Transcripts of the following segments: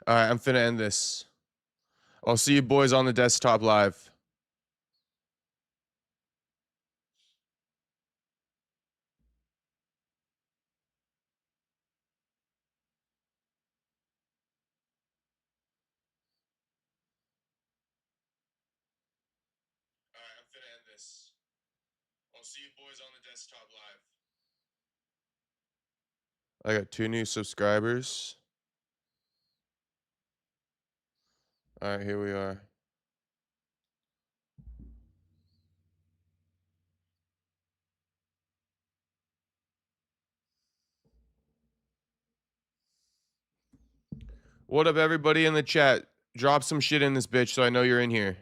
All right, I'm finna end this. I'll see you boys on the desktop live. All right, I'm finna end this. I'll see you boys on the desktop live. I got 2 new subscribers. All right, here we are. What up, everybody in the chat? Drop some shit in this bitch so I know you're in here.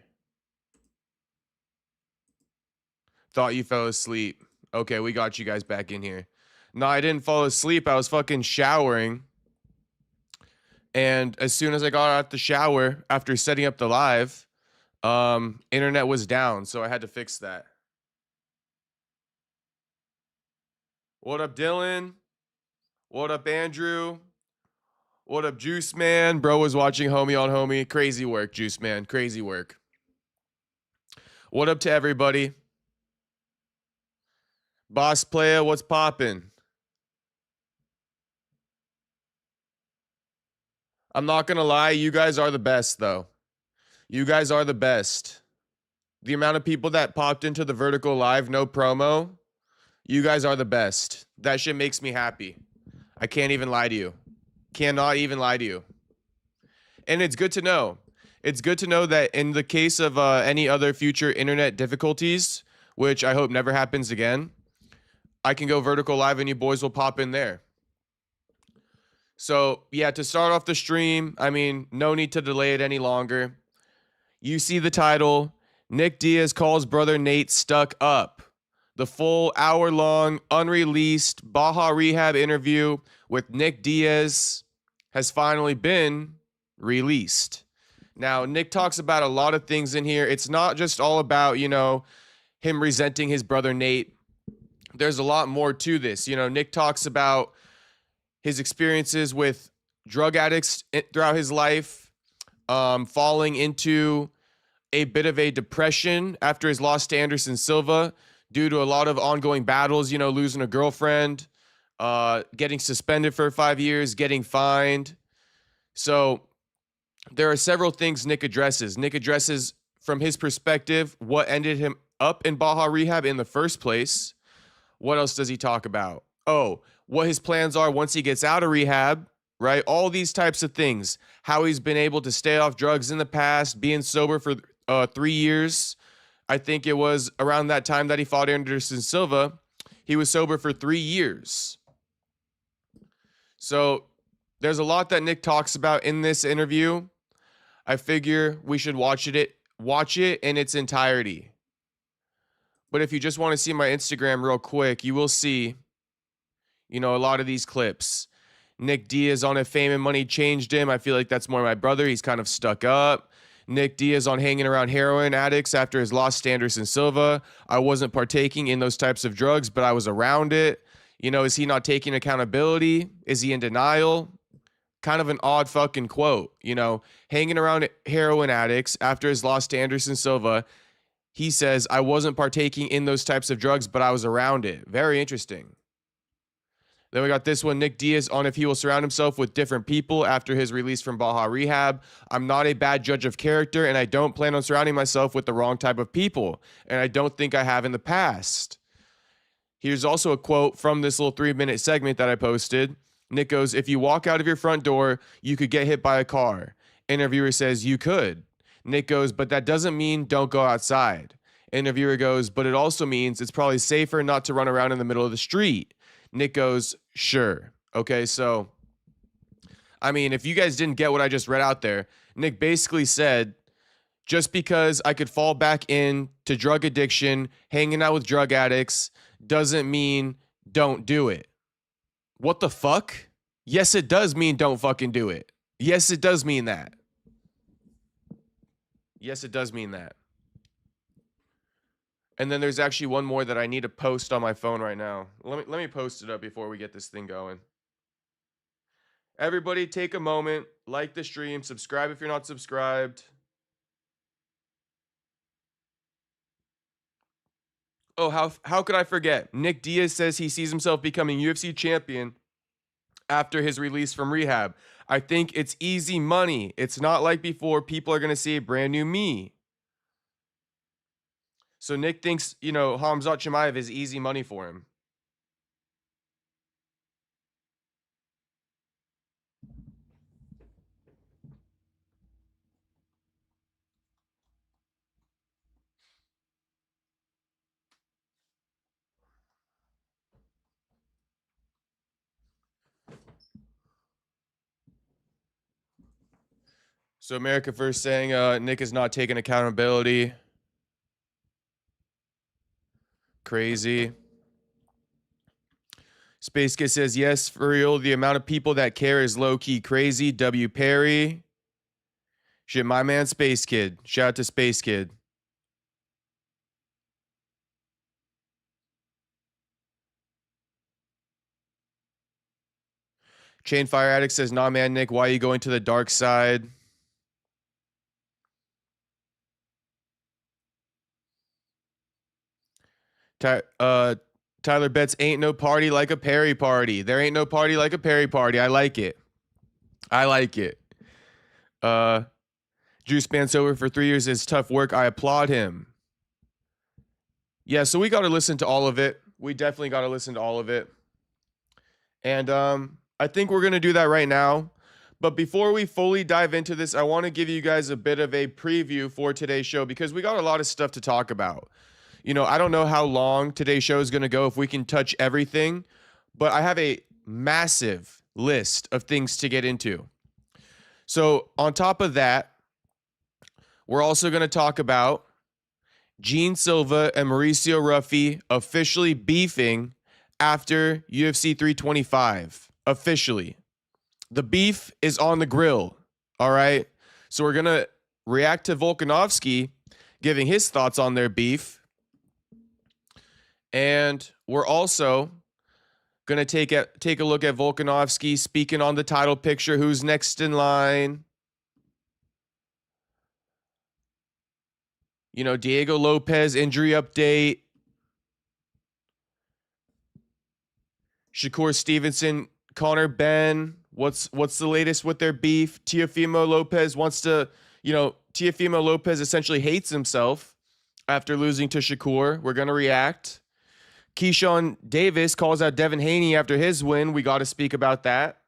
Thought you fell asleep. Okay, we got you guys back in here. No, I didn't fall asleep. I was fucking showering. And as soon as I got out the shower after setting up the live, internet was down, so I had to fix that. What up, Dylan? What up, Andrew? What up, Juice Man? Bro was watching Homie on Homie. Crazy work, Juice Man. Crazy work. What up to everybody? Boss Player, what's poppin'? I'm not gonna lie, you guys are the best, though. You guys are the best. The amount of people that popped into the vertical live, no promo, you guys are the best. That shit makes me happy. I can't even lie to you. Cannot even lie to you. And it's good to know. It's good to know that in the case of any other future internet difficulties, which I hope never happens again, I can go vertical live and you boys will pop in there. So, yeah, to start off the stream, I mean, no need to delay it any longer. You see the title, Nick Diaz calls brother Nate stuck up. The full hour-long, unreleased Baja Rehab interview with Nick Diaz has finally been released. Now, Nick talks about a lot of things in here. It's not just all about, him resenting his brother Nate. There's a lot more to this. Nick talks about his experiences with drug addicts throughout his life, falling into a bit of a depression after his loss to Anderson Silva due to a lot of ongoing battles, losing a girlfriend, getting suspended for 5 years, getting fined. So there are several things Nick addresses. Nick addresses, from his perspective, what ended him up in Baja Rehab in the first place. What else does he talk about? Oh, what his plans are once he gets out of rehab, right? All these types of things. How he's been able to stay off drugs in the past, being sober for 3 years. I think it was around that time that he fought Anderson Silva. He was sober for 3 years. So there's a lot that Nick talks about in this interview. I figure we should watch it in its entirety. But if you just want to see my Instagram real quick, you will see, a lot of these clips. Nick Diaz on If Fame and Money Changed Him. I feel like that's more my brother. He's kind of stuck up. Nick Diaz on hanging around heroin addicts after his loss to Anderson Silva. I wasn't partaking in those types of drugs, but I was around it. Is he not taking accountability? Is he in denial? Kind of an odd fucking quote. Hanging around heroin addicts after his loss to Anderson Silva. He says, I wasn't partaking in those types of drugs, but I was around it. Very interesting. Then we got this one, Nick Diaz on if he will surround himself with different people after his release from Baja Rehab. I'm not a bad judge of character, and I don't plan on surrounding myself with the wrong type of people, and I don't think I have in the past. Here's also a quote from this little 3-minute segment that I posted. Nick goes, if you walk out of your front door, you could get hit by a car. Interviewer says, you could. Nick goes, but that doesn't mean don't go outside. Interviewer goes, but it also means it's probably safer not to run around in the middle of the street. Nick goes, sure. Okay, so, I mean, if you guys didn't get what I just read out there, Nick basically said, just because I could fall back into drug addiction, hanging out with drug addicts, doesn't mean don't do it. What the fuck? Yes, it does mean don't fucking do it. Yes, it does mean that. Yes, it does mean that. And then there's actually one more that I need to post on my phone right now. Let me post it up before we get this thing going. Everybody take a moment, like the stream, subscribe if you're not subscribed. Oh, how could I forget? Nick Diaz says he sees himself becoming UFC champion after his release from rehab. I think it's easy money. It's not like before. People are going to see a brand new me. So Nick thinks, Hamzat Chimaev is easy money for him. So America First saying Nick is not taking accountability. Crazy. Space Kid says, yes, for real. The amount of people that care is low-key crazy. W. Perry. Shit, my man Space Kid. Shout out to Space Kid. Chain Fire Addict says, nah, man, Nick, why are you going to the dark side? Tyler Betts, ain't no party like a Perry party. There ain't no party like a Perry party. I like it. I like it. Drew Spansover for 3 years is tough work. I applaud him. Yeah, so we got to listen to all of it. We definitely got to listen to all of it. And I think we're going to do that right now. But before we fully dive into this, I want to give you guys a bit of a preview for today's show because we got a lot of stuff to talk about. I don't know how long today's show is going to go, if we can touch everything, but I have a massive list of things to get into. So on top of that, we're also going to talk about Gene Silva and Mauricio Ruffy officially beefing after UFC 325. Officially. The beef is on the grill. All right. So we're going to react to Volkanovski giving his thoughts on their beef. And we're also going to take a look at Volkanovski speaking on the title picture. Who's next in line? Diego Lopez injury update. Shakur Stevenson, Conor Ben. What's the latest with their beef? Teofimo Lopez wants to, Teofimo Lopez essentially hates himself after losing to Shakur. We're going to react. Keyshawn Davis calls out Devin Haney after his win. We got to speak about that.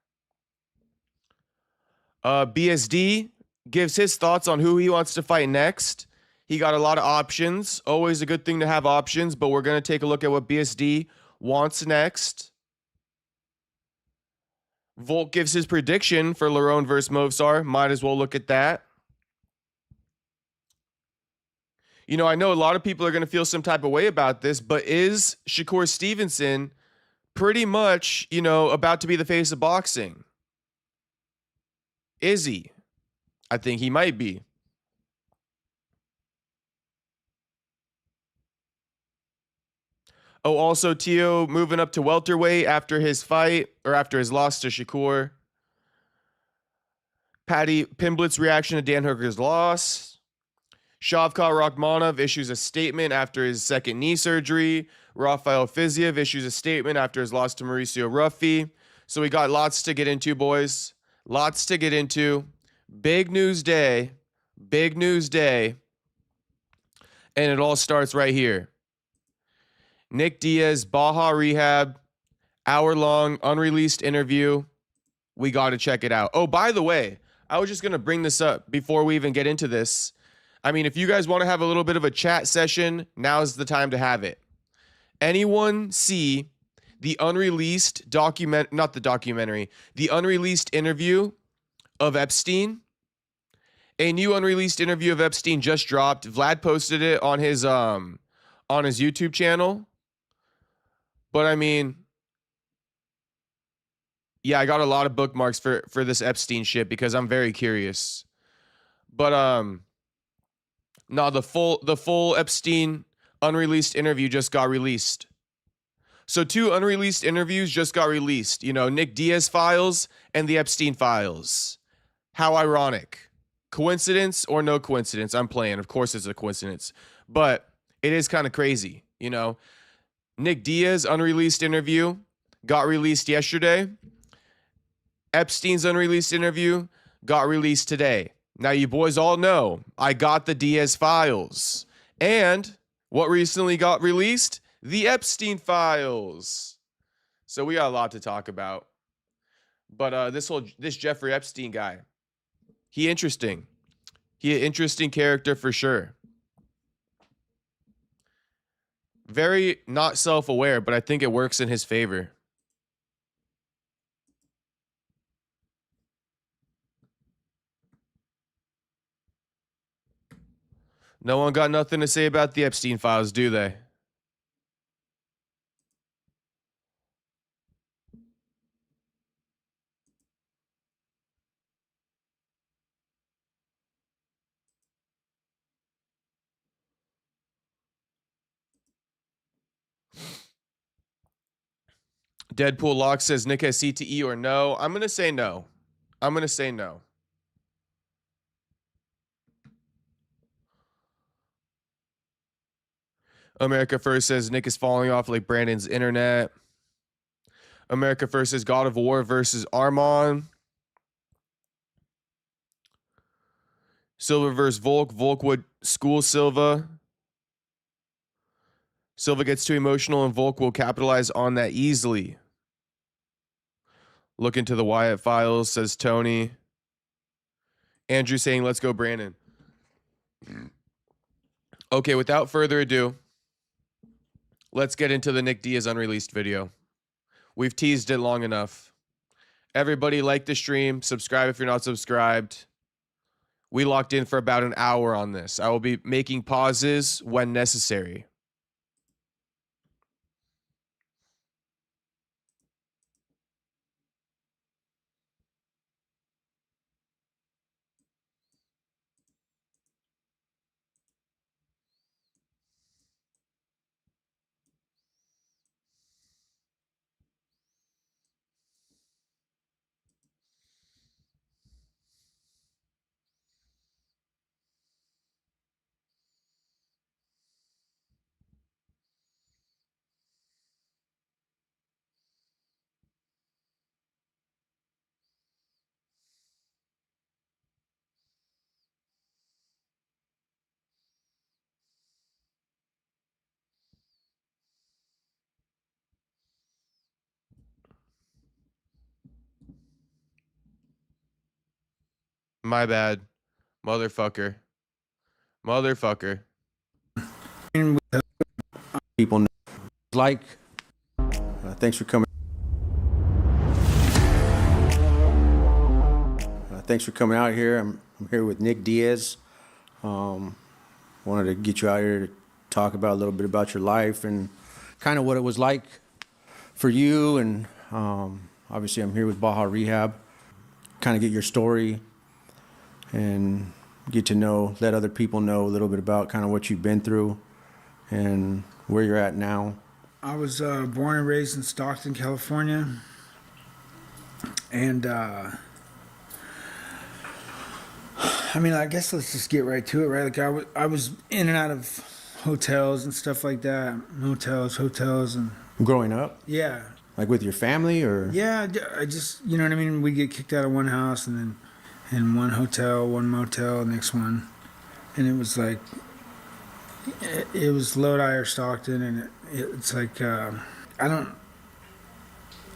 BSD gives his thoughts on who he wants to fight next. He got a lot of options. Always a good thing to have options, but we're going to take a look at what BSD wants next. Volk gives his prediction for Lerone versus Movsar. Might as well look at that. I know a lot of people are going to feel some type of way about this, but is Shakur Stevenson pretty much, about to be the face of boxing? Is he? I think he might be. Oh, also Teo moving up to welterweight after his fight, or after his loss to Shakur. Patty Pimblett's reaction to Dan Hooker's loss. Shavkat Rakhmonov issues a statement after his second knee surgery. Rafael Fiziev issues a statement after his loss to Mauricio Ruffy. So we got lots to get into, boys. Lots to get into. Big news day. Big news day. And it all starts right here. Nick Diaz, Baja Rehab, hour-long unreleased interview. We got to check it out. Oh, by the way, I was just going to bring this up before we even get into this. I mean, if you guys want to have a little bit of a chat session, now's the time to have it. Anyone see the unreleased the unreleased interview of Epstein? A new unreleased interview of Epstein just dropped. Vlad posted it on his YouTube channel. But I mean, yeah, I got a lot of bookmarks for this Epstein shit because I'm very curious. But no, the full Epstein unreleased interview just got released. So 2 unreleased interviews just got released. You know, Nick Diaz files and the Epstein files. How ironic. Coincidence or no coincidence? I'm playing. Of course it's a coincidence. But it is kind of crazy, you know. Nick Diaz unreleased interview got released yesterday. Epstein's unreleased interview got released today. Now you boys all know I got the Diaz files. And what recently got released? The Epstein files. So we got a lot to talk about. But this Jeffrey Epstein guy, he interesting. He an interesting character for sure. Very not self-aware, but I think it works in his favor. No one got nothing to say about the Epstein files, do they? Deadpool Lock says Nick has CTE or no. I'm going to say no. I'm going to say no. America First says Nick is falling off like Brandon's internet. America First says God of War versus Armon. Silva versus Volk. Volk would school Silva. Silva gets too emotional and Volk will capitalize on that easily. Look into the Wyatt files, says Tony. Andrew saying, let's go, Brandon. Okay, without further ado, let's get into the Nick Diaz unreleased video. We've teased it long enough. Everybody like the stream. Subscribe if you're not subscribed. We locked in for about an hour on this. I will be making pauses when necessary. My bad. Motherfucker. Motherfucker. People know. Like, thanks for coming. Thanks for coming out here. I'm here with Nick Diaz. Wanted to get you out here to talk about a little bit about your life and kind of what it was like for you. And obviously I'm here with Baja Rehab. Kind of get your story and get to know, let other people know a little bit about kind of what you've been through and where you're at now. I was born and raised in Stockton, California. And I mean, I guess let's just get right to it, right? Like I was in and out of hotels and stuff like that. Hotels, and Growing up? yeah. Like with your family or? Yeah, I just, you know what I mean? We get kicked out of one house and then in one hotel, one motel, next one. And it was like, it was Lodi or Stockton, and it's like, I don't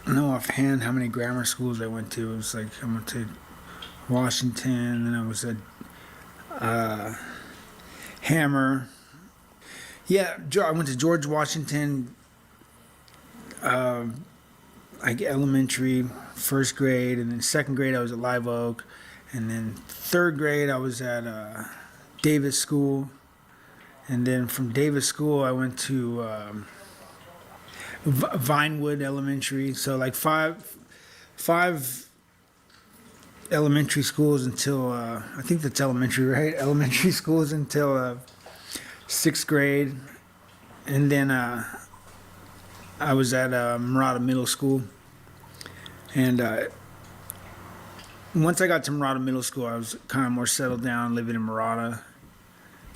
know offhand how many grammar schools I went to. It was like, I went to Washington, and I was at Hammer. Yeah, I went to George Washington, like elementary, first grade, and then second grade I was at Live Oak, and then third grade I was at Davis School, and then from Davis School I went to Vinewood Elementary. So like five elementary schools until I think that's elementary, right? Elementary schools until sixth grade, and then I was at Murata Middle School, and once I got to Murata Middle School, I was kind of more settled down, living in Murata,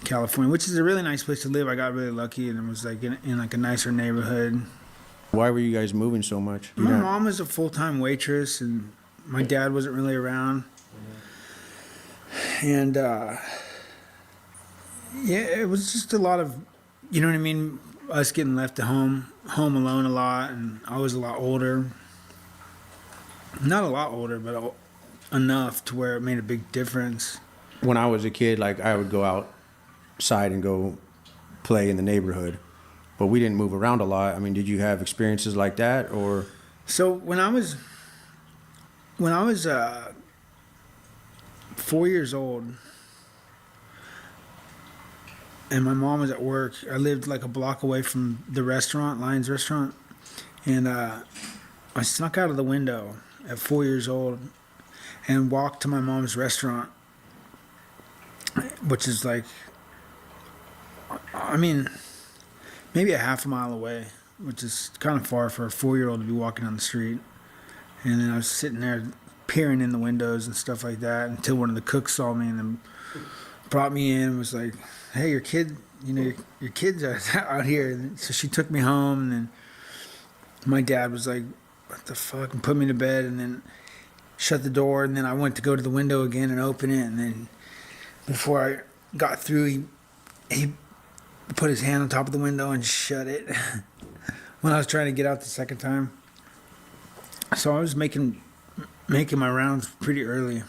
California, which is a really nice place to live. I got really lucky, and it was like in like a nicer neighborhood. Why were you guys moving so much? My mom was a full-time waitress, and my dad wasn't really around. And yeah, it was just a lot of, you know what I mean, us getting left at home alone a lot, and I was a lot older. Not a lot older, but enough to where it made a big difference. When I was a kid, like I would go outside and go play in the neighborhood, but we didn't move around a lot. I mean, did you have experiences like that, or? So when I was 4 years old, and my mom was at work, I lived like a block away from the restaurant, Lion's Restaurant, and I snuck out of the window at 4 years old and walked to my mom's restaurant, which is like, I mean, maybe a half a mile away, which is kind of far for a 4-year-old to be walking on the street. And then I was sitting there peering in the windows and stuff like that until one of the cooks saw me and then brought me in and was like, "Hey, your kid, you know, your kids are out here." And so she took me home, and then my dad was like, "What the fuck?" and put me to bed, and then shut the door. And then I went to go to the window again and open it, and then before I got through, he put his hand on top of the window and shut it when I was trying to get out the second time. So I was making my rounds pretty early,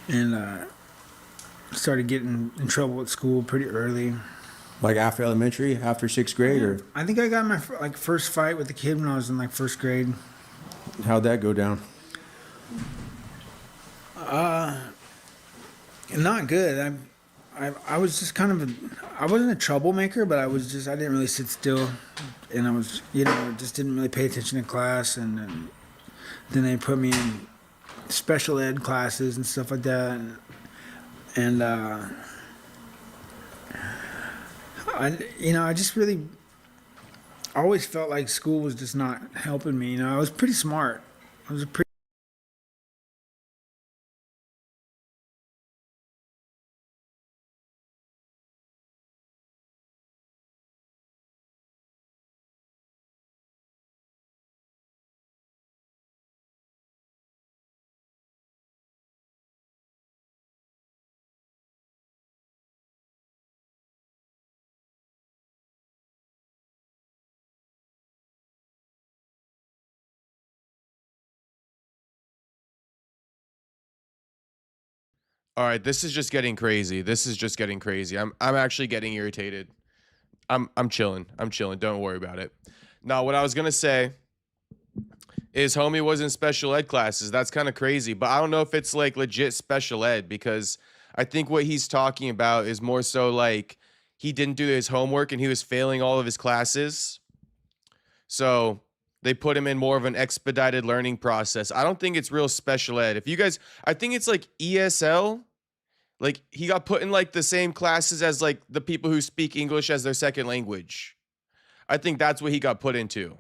and started getting in trouble at school pretty early. Like after elementary, after 6th grade, or? I think I got my first fight with a kid when I was in like 1st grade. How'd that go down? Not good. I was just kind of I wasn't a troublemaker, but I didn't really sit still, and I was, just didn't really pay attention in class, and then they put me in special ed classes and stuff like that, and I just really always felt like school was just not helping me. I was pretty smart. I was a pretty All right, this is just getting crazy. This is just getting crazy. I'm actually getting irritated. I'm chilling. I'm chilling. Don't worry about it. Now, what I was gonna say is homie was in special ed classes. That's kind of crazy, but I don't know if it's like legit special ed, because I think what he's talking about is more so like he didn't do his homework and he was failing all of his classes. So they put him in more of an expedited learning process. I don't think it's real special ed. If you guys, I think it's like ESL. Like he got put in like the same classes as like the people who speak English as their second language. I think that's what he got put into.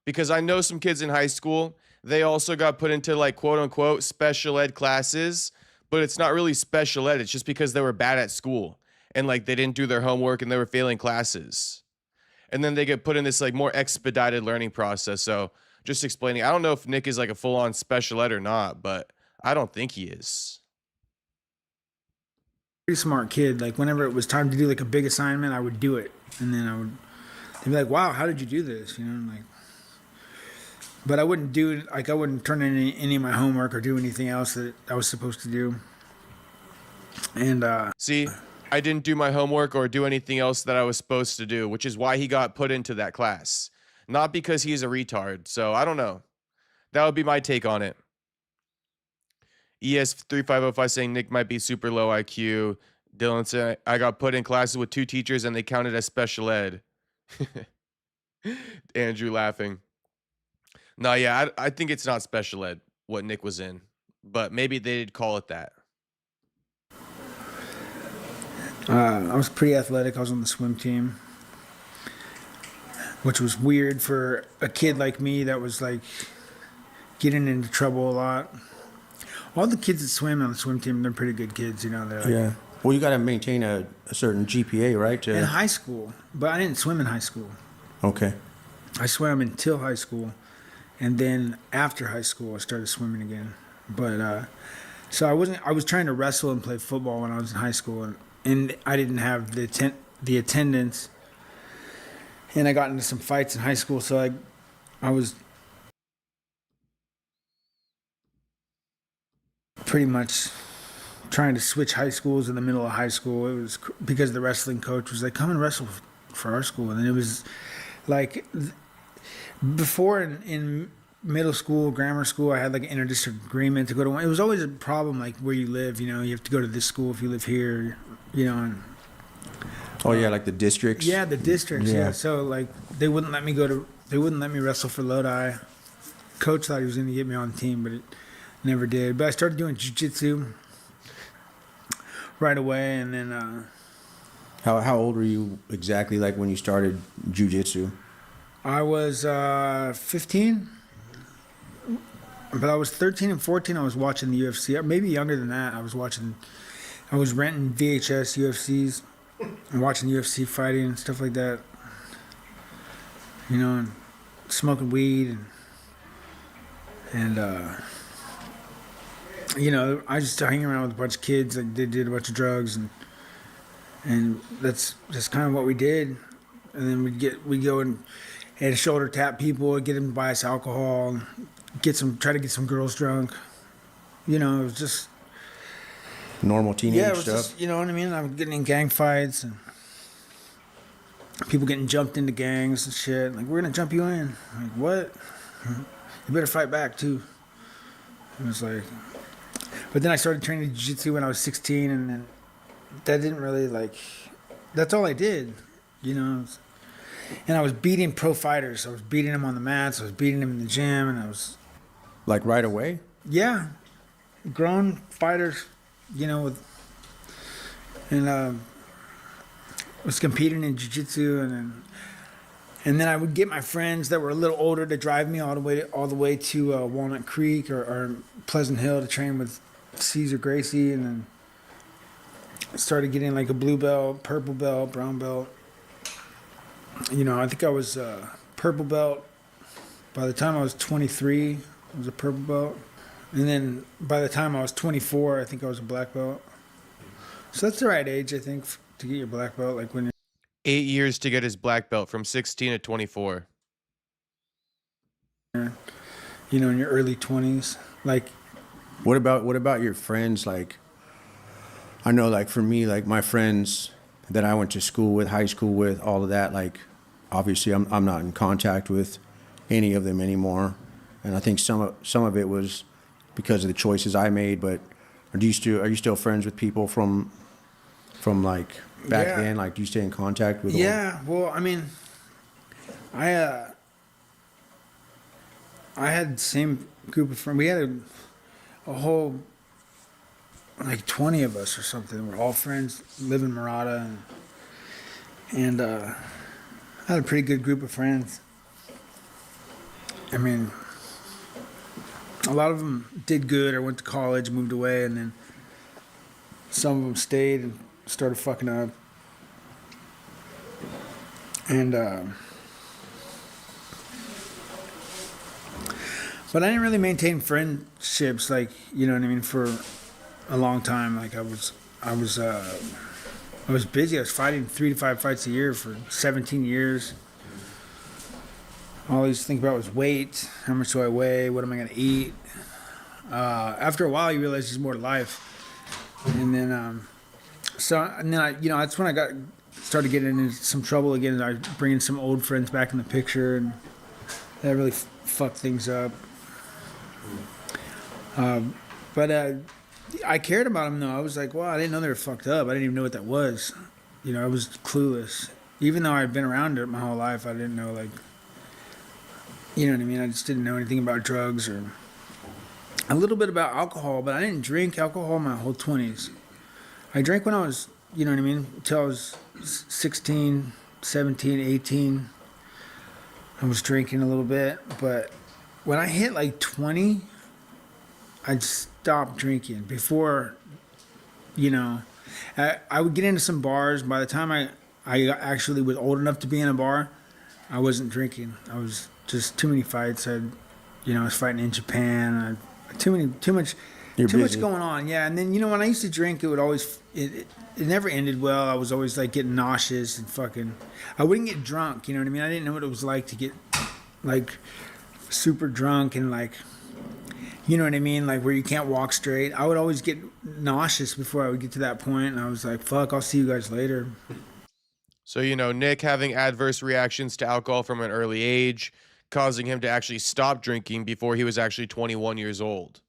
Because I know some kids in high school, they also got put into like quote unquote special ed classes, but it's not really special ed. It's just because they were bad at school and like they didn't do their homework and they were failing classes. And then they get put in this like more expedited learning process. So just explaining, I don't know if Nick is like a full on special ed or not, but I don't think he is. pretty smart kid. Like whenever it was time to do like a big assignment, I would do it, and then they'd be like, "Wow, how did you do this?" Like. But I wouldn't I wouldn't turn in any of my homework or do anything else that I was supposed to do. And see, I didn't do my homework or do anything else that I was supposed to do, which is why he got put into that class. Not because he's a retard. So I don't know. That would be my take on it. ES3505 saying Nick might be super low IQ. Dylan said, I got put in classes with 2 teachers and they counted as special ed. Andrew laughing. No, yeah, I think it's not special ed, what Nick was in. But maybe they did call it that. I was pretty athletic. I was on the swim team, which was weird for a kid like me that was like getting into trouble a lot. All the kids that swim on the swim team, they're pretty good kids, you know. They're like, Yeah. Well, you got to maintain a certain GPA, right? in high school, but I didn't swim in high school. Okay. I swam until high school, and then after high school, I started swimming again. But so I was trying to wrestle and play football when I was in high school, and I didn't have the attendance, and I got into some fights in high school. So I was pretty much trying to switch high schools in the middle of high school. It was because the wrestling coach was like, "Come and wrestle for our school," and then it was like before in middle school, grammar school, I had like an interdistrict agreement to go to one. It was always a problem, like where you live. You know, you have to go to this school if you live here. You know, and Oh yeah, like the districts. yeah, the districts. Yeah. Yeah. So like they wouldn't let me go to. They wouldn't let me wrestle for Lodi. Coach thought he was going to get me on the team, but it never did. But I started doing jiu-jitsu right away, and then How old were you exactly? Like when you started jujitsu? I was 15. But I was 13 and 14. I was watching the UFC. Maybe younger than that. I was renting VHS UFCs and watching UFC fighting and stuff like that. You know, and smoking weed and you know, I just hanging around with a bunch of kids. Like they did a bunch of drugs and that's just kind of what we did. And then we'd go and shoulder tap people, get them to buy us alcohol, try to get some girls drunk. You know, it was just Normal teenage it was stuff. just, you know what I mean. I was getting in gang fights and people getting jumped into gangs and shit. Like, we're gonna jump you in. Like, what? You better fight back too. It was like, but then I started training jiu-jitsu when I was 16, and then that didn't really like. That's all I did, you know. And I was beating pro fighters. I was beating them on the mats. I was beating them in the gym, and I was Like right away? yeah, grown fighters, you know, was competing in jiu-jitsu, and then I would get my friends that were a little older to drive me all the way to Walnut Creek or Pleasant Hill to train with Caesar Gracie, and then I started getting like a blue belt, purple belt, brown belt. You know, I think I was purple belt by the time I was 23. I was a purple belt, and then by the time I was 24, I think I was a black belt. So that's the right age, I think, to get your black belt. Like when 8 years to get his black belt from 16 to 24. you're, you know, in your early 20s. Like, What about your friends? Like, I know, like for me, like my friends that I went to school with, high school with, all of that. Like, obviously, I'm not in contact with any of them anymore, and I think some of it was because of the choices I made. But are you still friends with people from like back Yeah. then? Like, do you stay in contact with? yeah, well, I mean, I had the same group of friends. We had a whole like 20 of us or something. We're all friends, live in Murata, and I had a pretty good group of friends. I mean, a lot of them did good or went to college, moved away, and then some of them stayed and started fucking up. And but I didn't really maintain friendships, like, you know what I mean, for a long time. Like I was busy. I was fighting 3 to 5 fights a year for 17 years. All I used to think about was weight. How much do I weigh? What am I gonna eat? After a while, you realize there's more to life. And then, you know, that's when I started getting into some trouble again. I was bringing some old friends back in the picture, and that really fucked things up. But I cared about them though. I was like, wow, I didn't know they were fucked up. I didn't even know what that was. You know, I was clueless. Even though I'd been around it my whole life, I didn't know, like, you know what I mean? I just didn't know anything about drugs or a little bit about alcohol, but I didn't drink alcohol my whole 20s. I drank when I was you know what I mean? Until I was 16, 17, 18. I was drinking a little bit, but when I hit like 20, I stopped drinking. Before, you know, I would get into some bars. By the time I actually was old enough to be in a bar, I wasn't drinking. I was just too many fights. I was fighting in Japan. Too much going on. Yeah, and then when I used to drink, it would always it never ended well. I was always like getting nauseous and fucking. I wouldn't get drunk. You know what I mean? I didn't know what it was like to get like super drunk and like. You know what I mean? Like where you can't walk straight. I would always get nauseous before I would get to that point, and I was like, "Fuck, I'll see you guys later." So, Nick having adverse reactions to alcohol from an early age, causing him to actually stop drinking before he was actually 21 years old.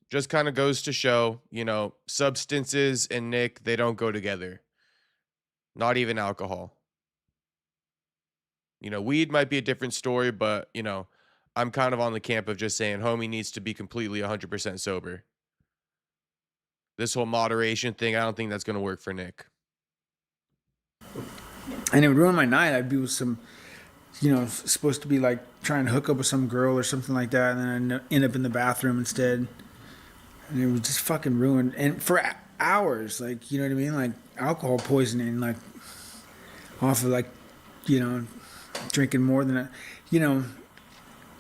Just kind of goes to show, substances and Nick, they don't go together. Not even alcohol. Weed might be a different story, but, I'm kind of on the camp of just saying homie needs to be completely 100% sober. This whole moderation thing, I don't think that's going to work for Nick. And it would ruin my night. I'd be with some, supposed to be like trying to hook up with some girl or something like that, and then I'd end up in the bathroom instead. And it was just fucking ruined. And for hours, like, you know what I mean? Like alcohol poisoning, like off of like, drinking more than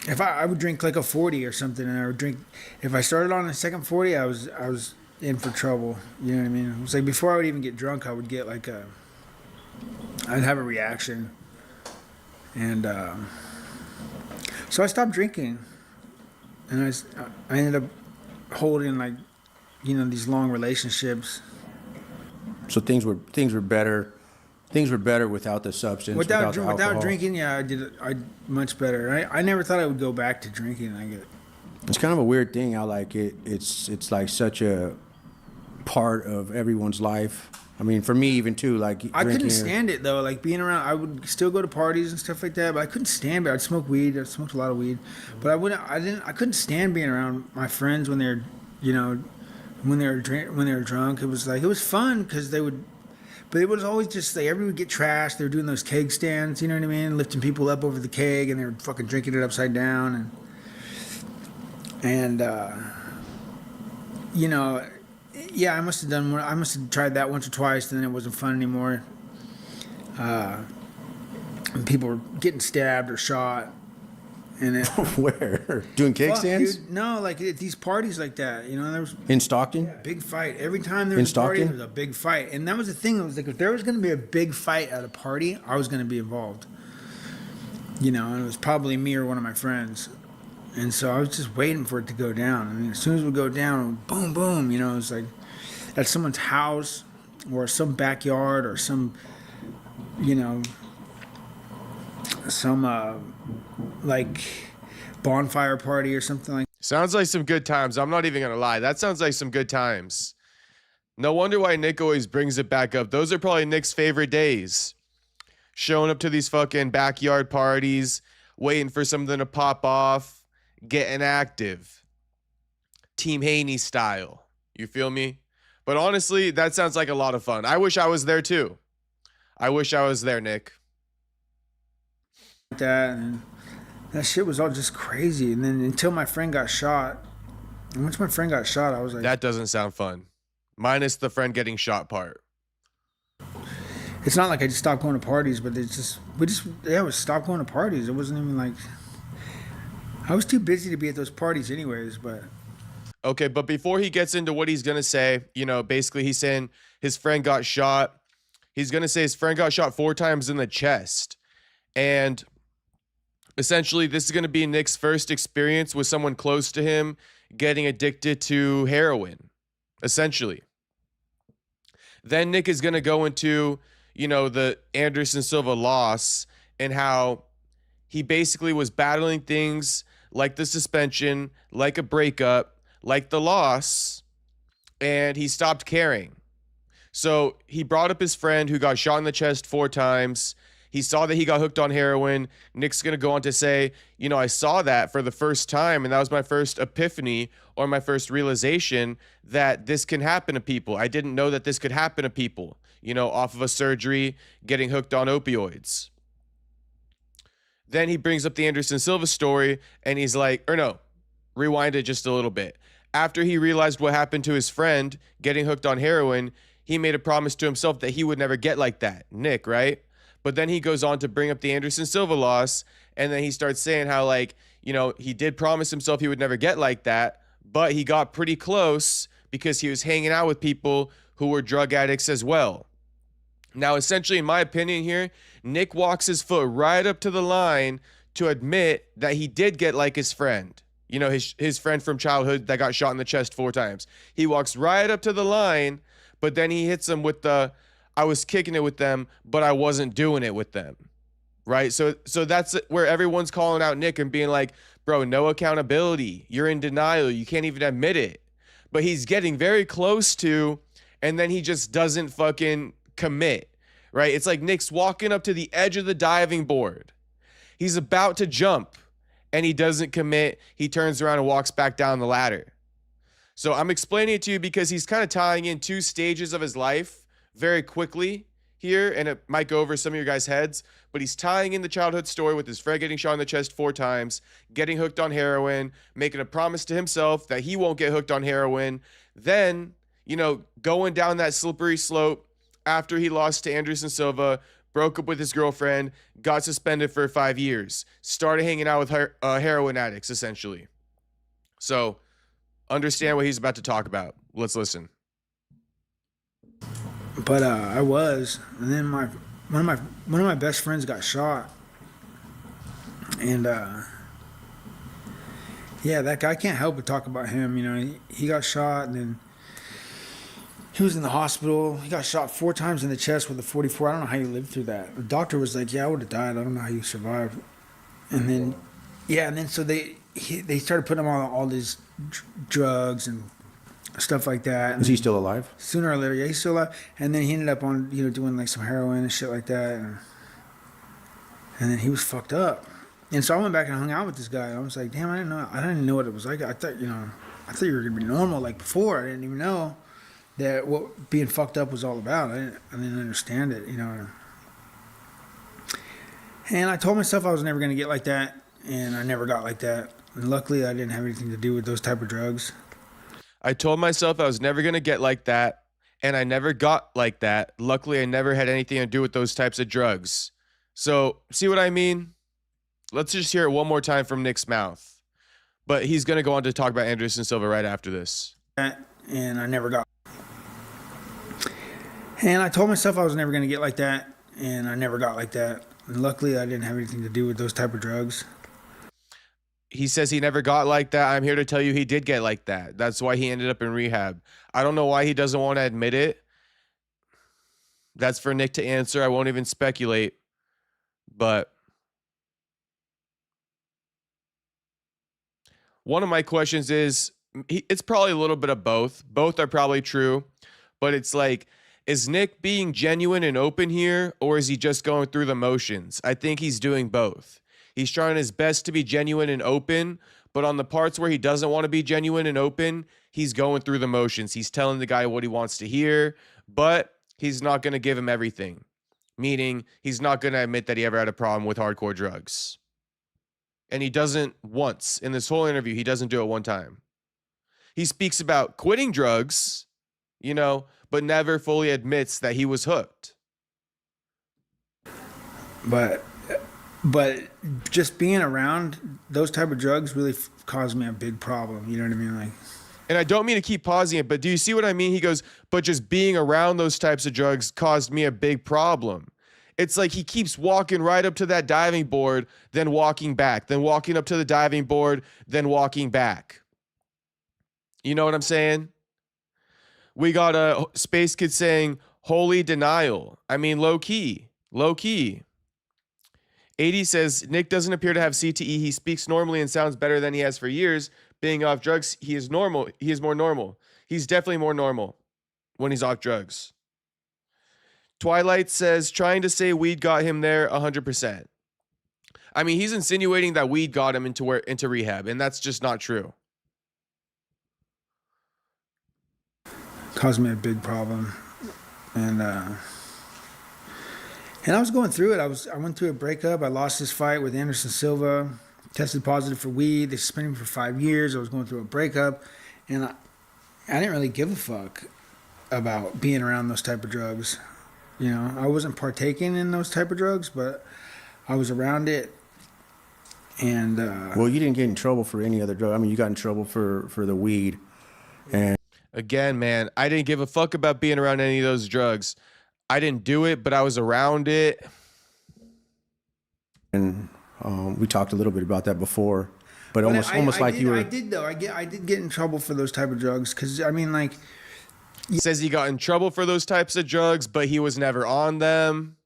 if I would drink like a 40 or something, and I would drink, if I started on the second 40, I was in for trouble. You know what I mean? It was like before I would even get drunk, I would get like I'd have a reaction. And so I stopped drinking, and I ended up holding like, these long relationships. So things were better. Things were better without the substance. Without drinking, yeah, I much better. I never thought I would go back to drinking. I get it. It's kind of a weird thing. How like it's like such a part of everyone's life. I mean, for me even too. Like I couldn't stand it though. Like being around, I would still go to parties and stuff like that, but I couldn't stand it. I'd smoke weed. I smoked a lot of weed, but I couldn't stand being around my friends when they're, when they were drunk. It was like it was fun because they would. But it was always just like everyone would get trashed. They were doing those keg stands, you know what I mean? Lifting people up over the keg, and they were fucking drinking it upside down. And yeah, I must have tried that once or twice, and then it wasn't fun anymore. And people were getting stabbed or shot. And where? Doing keg stands? Dude, no, like at these parties like that. There was in Stockton. Yeah, big fight every time there was a party. There was a big fight, and that was the thing. It was like if there was going to be a big fight at a party, I was going to be involved. And it was probably me or one of my friends, and so I was just waiting for it to go down. I mean, as soon as it would go down, boom, boom. It was like at someone's house or some backyard or some, some like bonfire party or something like. Sounds like some good times. I'm not even gonna lie. That sounds like some good times. No wonder why Nick always brings it back up. Those are probably Nick's favorite days. Showing up to these fucking backyard parties, waiting for something to pop off, getting active. Team Haney style. You feel me? But honestly, that sounds like a lot of fun. I wish I was there too. I wish I was there, Nick. That shit was all just crazy. And then until my friend got shot. And once my friend got shot, I was like... That doesn't sound fun. Minus the friend getting shot part. It's not like I just stopped going to parties, but we stopped going to parties. It wasn't even like... I was too busy to be at those parties anyways, but... Okay, but before he gets into what he's going to say, basically he's saying his friend got shot. He's going to say his friend got shot 4 times in the chest. And... essentially, this is going to be Nick's first experience with someone close to him getting addicted to heroin, essentially. Then Nick is going to go into, the Anderson Silva loss and how he basically was battling things like the suspension, like a breakup, like the loss, and he stopped caring. So he brought up his friend who got shot in the chest 4 times. He saw that he got hooked on heroin. Nick's going to go on to say, you know, I saw that for the first time, and that was my first epiphany or my first realization that this can happen to people. I didn't know that this could happen to people, you know, off of a surgery, getting hooked on opioids. Then he brings up the Anderson Silva story, and he's like, or no, rewind it just a little bit. After he realized what happened to his friend getting hooked on heroin, he made a promise to himself that he would never get like that. Nick, right? But then he goes on to bring up the Anderson Silva loss, and then he starts saying how, like, you know, he did promise himself he would never get like that, but he got pretty close because he was hanging out with people who were drug addicts as well. Now, essentially, in my opinion here, Nick walks his foot right up to the line to admit that he did get like his friend. You know, his friend from childhood that got shot in the chest 4 times. He walks right up to the line, but then he hits him with the, I was kicking it with them, but I wasn't doing it with them. Right? So that's where everyone's calling out Nick and being like, bro, no accountability. You're in denial. You can't even admit it. But he's getting very close to, and then he just doesn't fucking commit. Right? It's like Nick's walking up to the edge of the diving board. He's about to jump, and he doesn't commit. He turns around and walks back down the ladder. So I'm explaining it to you because he's kind of tying in 2 stages of his life very quickly here, and it might go over some of your guys' heads, but he's tying in the childhood story with his friend getting shot in the chest 4 times, getting hooked on heroin, making a promise to himself that he won't get hooked on heroin, then, you know, going down that slippery slope after he lost to Anderson Silva, broke up with his girlfriend, got suspended for 5 years, started hanging out with heroin addicts, essentially. So understand what he's about to talk about. Let's listen. But I was, and then one of my best friends got shot, and yeah, that guy, can't help but talk about him. You know, he got shot, and then he was in the hospital. He got shot 4 times in the chest with a 44. I don't know how you lived through that. The doctor was like, "Yeah, I would have died. I don't know how you survived." And then, yeah, and then so they started putting him on all these drugs and stuff like that. Is he still alive? Sooner or later, yeah, he's still alive. And then he ended up on, you know, doing like some heroin and shit like that. And then he was fucked up. And so I went back and hung out with this guy. I was like, damn, I didn't know what it was like. I thought you were gonna be normal like before. I didn't even know that what being fucked up was all about. I didn't understand it, you know. And I told myself I was never gonna get like that, and I never got like that. And luckily, I didn't have anything to do with those type of drugs. I told myself I was never going to get like that, and I never got like that. Luckily, I never had anything to do with those types of drugs. So, see what I mean? Let's just hear it one more time from Nick's mouth. But he's going to go on to talk about Anderson Silva right after this. And I never got. And I told myself I was never going to get like that, and I never got like that. And luckily, I didn't have anything to do with those type of drugs. He says he never got like that. I'm here to tell you he did get like that. That's why he ended up in rehab. I don't know why he doesn't want to admit it. That's for Nick to answer. I won't even speculate. But one of my questions is, it's probably a little bit of both. Both are probably true. But it's like, is Nick being genuine and open here, or is he just going through the motions? I think he's doing both. He's trying his best to be genuine and open, but on the parts where he doesn't want to be genuine and open, he's going through the motions. He's telling the guy what he wants to hear, but he's not going to give him everything. Meaning, he's not going to admit that he ever had a problem with hardcore drugs. And he doesn't once. In this whole interview, he doesn't do it one time. He speaks about quitting drugs, you know, but never fully admits that he was hooked. But just being around those type of drugs really caused me a big problem. You know what I mean? Like, and I don't mean to keep pausing it, but do you see what I mean? He goes, but just being around those types of drugs caused me a big problem. It's like he keeps walking right up to that diving board, then walking back, then walking up to the diving board, then walking back. You know what I'm saying? We got a Space Kid saying, holy denial. I mean, low key. 80 says, Nick doesn't appear to have CTE. He speaks normally and sounds better than he has for years. Being off drugs, he is normal. He is more normal. He's definitely more normal when he's off drugs. Twilight says trying to say weed got him there 100%. I mean, he's insinuating that weed got him into rehab, and that's just not true. Caused me a big problem, and I was going through it. I went through a breakup. I lost this fight with Anderson Silva. Tested positive for weed. They suspended me for 5 years. I was going through a breakup, and I didn't really give a fuck about being around those type of drugs. You know, I wasn't partaking in those type of drugs, but I was around it. And well, you didn't get in trouble for any other drug. I mean, you got in trouble for the weed. And again, man, I didn't give a fuck about being around any of those drugs. I didn't do it, but I was around it. And we talked a little bit about that before, but almost like you were. I did though. I did get in trouble for those type of drugs because I mean, like. He says he got in trouble for those types of drugs, but he was never on them.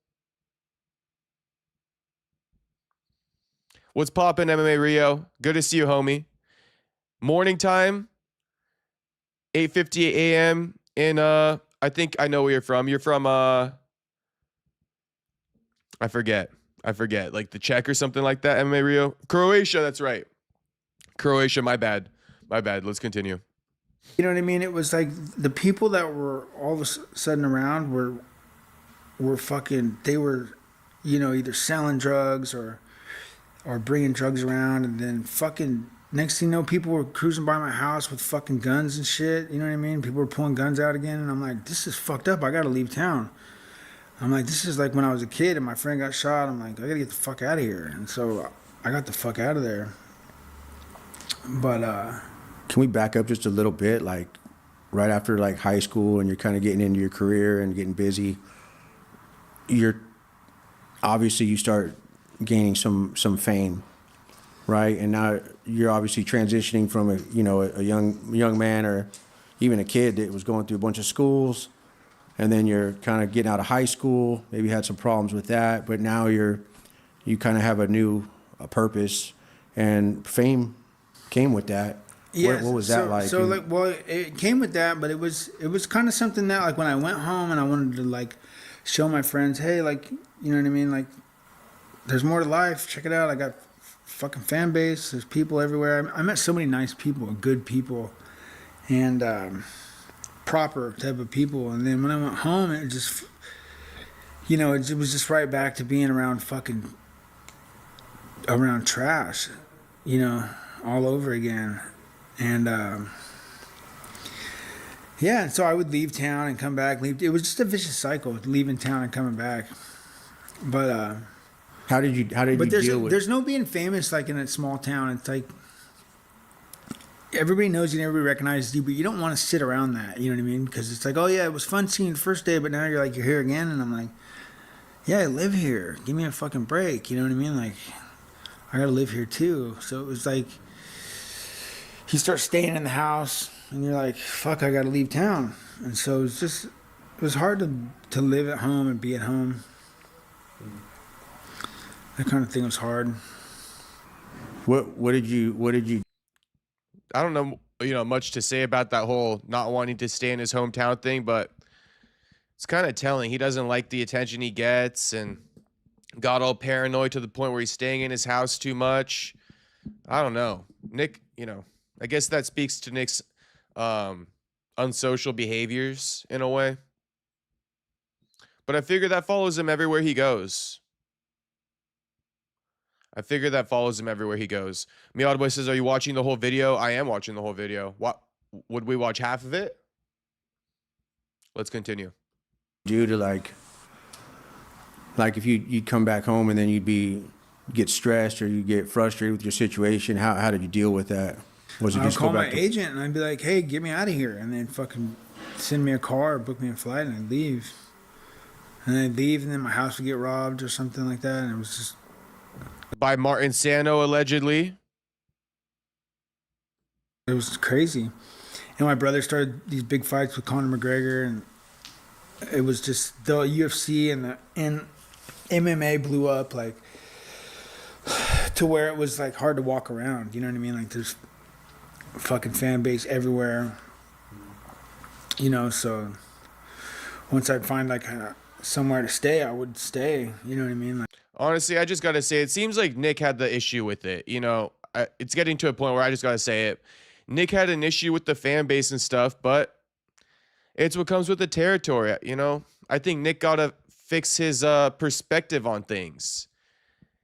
What's poppin', MMA Rio? Good to see you, homie. Morning time, 8:58 a.m. in I think I know where you're from. You're from I forget. Like the Czech or something like that, MMA Rio. Croatia, that's right. Croatia, my bad. Let's continue. You know what I mean? It was like the people that were all of a sudden around were fucking, they were, you know, either selling drugs or bringing drugs around, and then fucking next thing you know, people were cruising by my house with fucking guns and shit. You know what I mean? People were pulling guns out again, and I'm like, this is fucked up. I gotta leave town. I'm like, this is like when I was a kid and my friend got shot. I'm like, I gotta get the fuck out of here. And so I got the fuck out of there. But can we back up just a little bit? Like right after like high school and you're kind of getting into your career and getting busy, you're obviously you start gaining some fame, right? And now you're obviously transitioning from a young man or even a kid that was going through a bunch of schools, and then you're kind of getting out of high school, maybe had some problems with that, but now you kind of have a purpose, and fame came with that. yeah, What was that like? So like, well, it came with that, but it was kind of something that like when I went home and I wanted to like show my friends, hey, like, you know what I mean, like there's more to life. Check it out. I got fucking fan base. There's people everywhere. I met so many nice people, good people, and proper type of people. And then when I went home, it just, you know, it was just right back to being around trash, you know, all over again. And yeah, so I would leave town and come back. It was just a vicious cycle, leaving town and coming back. But how did you deal with? There's no being famous like in a small town. It's like everybody knows you, and everybody recognizes you, but you don't want to sit around that. You know what I mean? Because it's like, oh yeah, it was fun seeing the first day, but now you're here again, and I'm like, yeah, I live here. Give me a fucking break. You know what I mean? Like, I gotta live here too. So it was like, you start staying in the house, and you're like, fuck, I gotta leave town. And so it was hard to live at home and be at home. That kind of thing was hard. What did you? I don't know, much to say about that whole not wanting to stay in his hometown thing, but it's kind of telling. He doesn't like the attention he gets and got all paranoid to the point where he's staying in his house too much. I don't know. Nick, I guess that speaks to Nick's unsocial behaviors in a way. But I figure that follows him everywhere he goes. Miad Boy says, are you watching the whole video? I am watching the whole video. What would we watch half of it? Let's continue. Due to like if you'd come back home and then you'd get stressed or you get frustrated with your situation, how did you deal with that? Was it I'd just call go back my agent and I'd be like, hey, get me out of here, and then fucking send me a car or book me a flight, and I'd leave. And I'd leave, and then my house would get robbed or something like that, and it was just by Martin Sano, allegedly. It was crazy. And my brother started these big fights with Conor McGregor, and it was just the UFC and MMA blew up like to where it was like hard to walk around. You know what I mean? Like there's fucking fan base everywhere. So once I'd find like somewhere to stay, I would stay. You know what I mean? Like, Honestly, I just got to say, it seems like Nick had the issue with it. It's getting to a point where I just got to say it. Nick had an issue with the fan base and stuff, but it's what comes with the territory. I think Nick got to fix his perspective on things.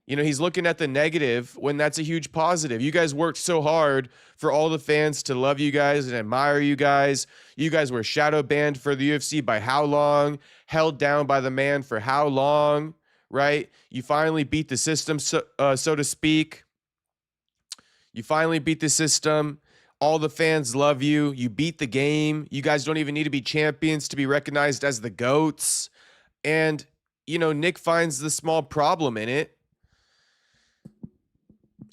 He's looking at the negative when that's a huge positive. You guys worked so hard for all the fans to love you guys and admire you guys. You guys were shadow banned for the UFC by how long? Held down by the man for how long? Right? You finally beat the system, so to speak. You finally beat the system. All the fans love you. You beat the game. You guys don't even need to be champions to be recognized as the GOATs. And, Nick finds the small problem in it.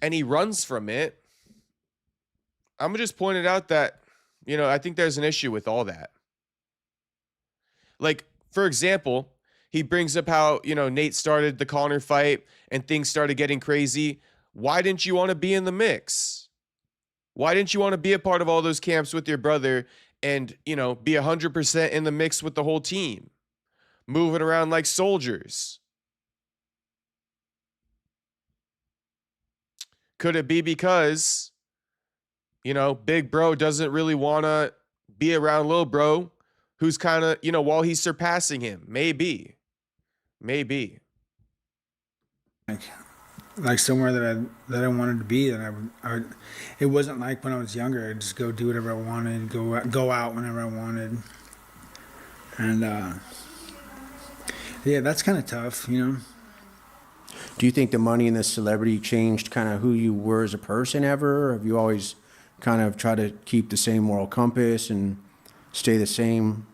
And he runs from it. I'm going to just point it out that, I think there's an issue with all that. Like, for example, he brings up how, Nate started the Conor fight and things started getting crazy. Why didn't you want to be in the mix? Why didn't you want to be a part of all those camps with your brother and, be 100% in the mix with the whole team? Moving around like soldiers. Could it be because, big bro doesn't really want to be around little bro who's kind of, while he's surpassing him? Maybe. like somewhere that I wanted to be. And I would, it wasn't like when I was younger. I'd just go do whatever I wanted, go out whenever I wanted. And, yeah, that's kind of tough, Do you think the money and the celebrity changed kind of who you were as a person ever? Or have you always kind of tried to keep the same moral compass and stay the same?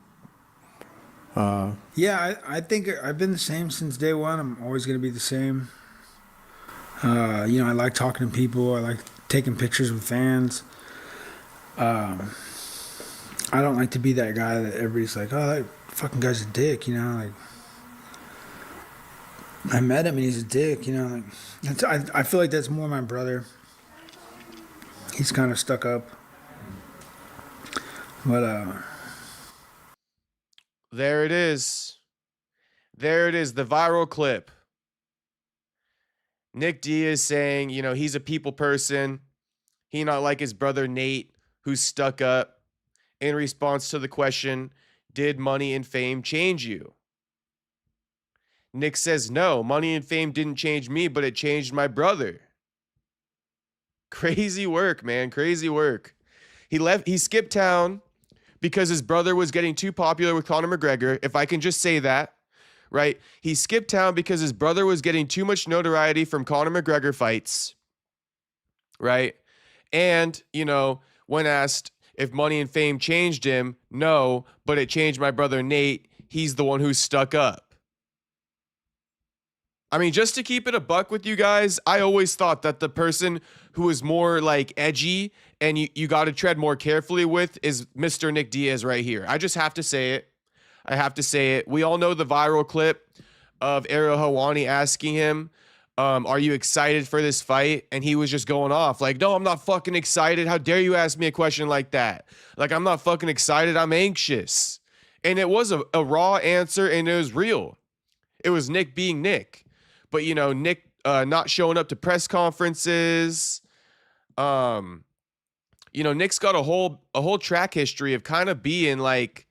Yeah, I think I've been the same since day one. I'm always going to be the same. I like talking to people. I like taking pictures with fans. I don't like to be that guy that everybody's like, oh, that fucking guy's a dick, like. I met him and he's a dick, like. I feel like that's more my brother. He's kind of stuck up. But, There it is. The viral clip. Nick Diaz saying, he's a people person. He not like his brother Nate, who's stuck up. In response to the question, did money and fame change you? Nick says, no, money and fame didn't change me, but it changed my brother. Crazy work, man. Crazy work. He skipped town because his brother was getting too popular with Conor McGregor, if I can just say that, right? He skipped town because his brother was getting too much notoriety from Conor McGregor fights, right? And, when asked if money and fame changed him, no, but it changed my brother Nate. He's the one who's stuck up. I mean, just to keep it a buck with you guys, I always thought that the person who is more like edgy and you got to tread more carefully with is Mr. Nick Diaz right here. I just have to say it. We all know the viral clip of Ariel Helwani asking him, are you excited for this fight? And he was just going off like, no, I'm not fucking excited. How dare you ask me a question like that? Like, I'm not fucking excited. I'm anxious. And it was a raw answer and it was real. It was Nick being Nick. But, Nick not showing up to press conferences. Nick's got a whole track history of kind of being like,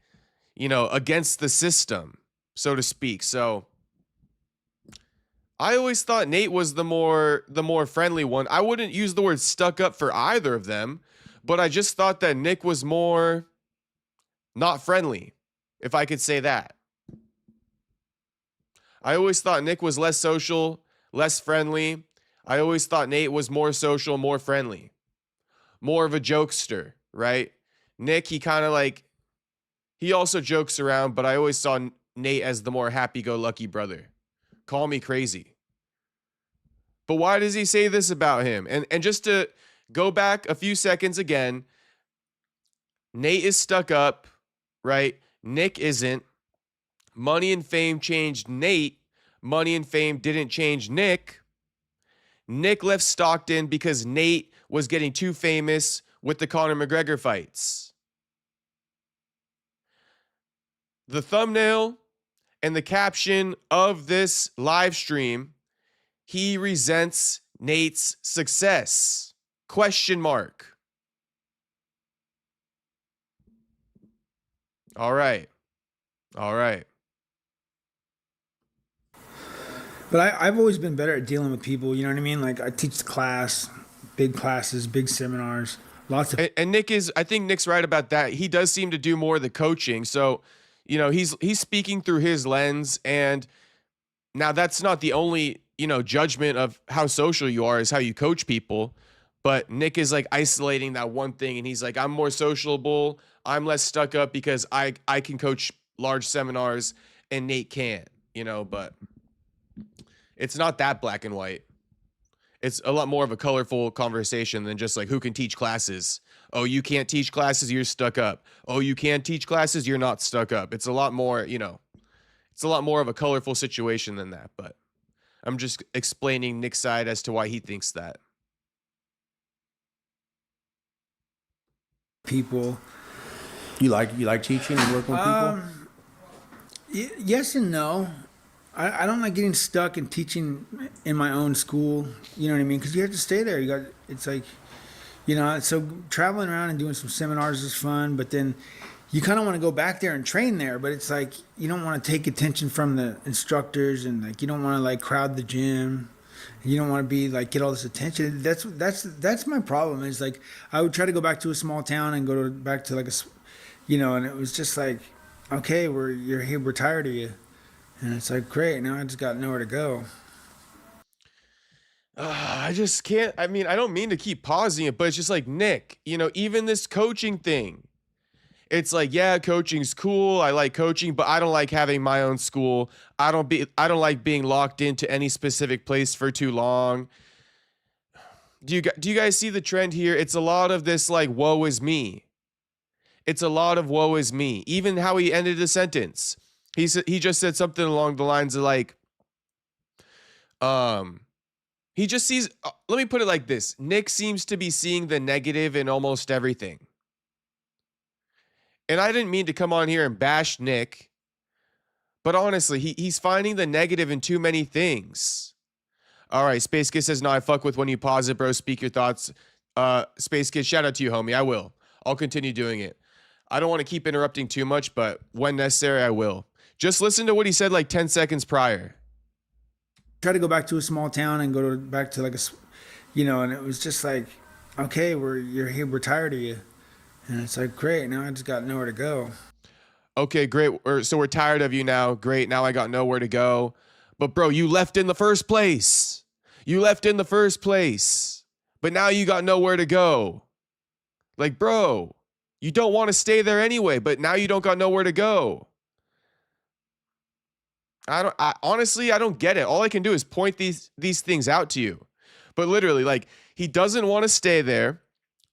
against the system, so to speak. So I always thought Nate was the more friendly one. I wouldn't use the word stuck up for either of them, but I just thought that Nick was more not friendly, if I could say that. I always thought Nick was less social, less friendly. I always thought Nate was more social, more friendly, more of a jokester, right? Nick, he kind of like, he also jokes around, but I always saw Nate as the more happy-go-lucky brother. Call me crazy. But why does he say this about him? And just to go back a few seconds again, Nate is stuck up, right? Nick isn't. Money and fame changed Nate. Money and fame didn't change Nick. Nick left Stockton because Nate was getting too famous with the Conor McGregor fights. The thumbnail And the caption of this live stream, he resents Nate's success. Question mark. All right. All right. But I've always been better at dealing with people. You know what I mean? Like I teach the class, big classes, big seminars, lots of. And Nick is, I think Nick's right about that. He does seem to do more of the coaching. So, you know, he's speaking through his lens. And now that's not the only, you know, judgment of how social you are is how you coach people. But Nick is like isolating that one thing. And he's like, I'm more sociable. I'm less stuck up because I can coach large seminars and Nate can't, you know, but it's not that black and white. It's a lot more of a colorful conversation than just like who can teach classes. Oh, you can't teach classes, you're stuck up. Oh, you can teach classes, you're not stuck up. It's a lot more, you know, it's a lot more of a colorful situation than that. But I'm just explaining Nick's side as to why he thinks that. People. You like teaching and working with people? Yes and no. I don't like getting stuck and teaching in my own school. You know what I mean? Because you have to stay there. It's like, you know, so traveling around and doing some seminars is fun, but then you kind of want to go back there and train there. But it's like you don't want to take attention from the instructors, and like you don't want to like crowd the gym. You don't want to be like get all this attention. That's my problem. Is like I would try to go back to a small town and go back to like a, you know, and it was just like, okay, you're here, we're tired of you. And it's like, great, now I just got nowhere to go. I just can't. I mean, I don't mean to keep pausing it, but it's just like, Nick, you know, even this coaching thing, it's like, yeah, coaching's cool. I like coaching, but I don't like having my own school. I don't like being locked into any specific place for too long. Do you guys see the trend here? It's a lot of this like, woe is me. It's a lot of woe is me. Even how he ended the sentence. He just said something along the lines of like, he just sees, let me put it like this. Nick seems to be seeing the negative in almost everything. And I didn't mean to come on here and bash Nick, but honestly, he's finding the negative in too many things. All right, Space Kid says, no, I fuck with when you pause it, bro. Speak your thoughts. Space Kid, shout out to you, homie. I will. I'll continue doing it. I don't want to keep interrupting too much, but when necessary, I will. Just listen to what he said like 10 seconds prior. Try to go back to a small town and go back to like a, you know, and it was just like, okay, you're here, we're tired of you. And it's like, great, now I just got nowhere to go. Okay, great. So we're tired of you now. Great, now I got nowhere to go. But bro, you left in the first place. You left in the first place. But now you got nowhere to go. Like, bro, you don't want to stay there anyway, but now you don't got nowhere to go. Honestly, I don't get it. All I can do is point these things out to you. But literally, like, he doesn't want to stay there,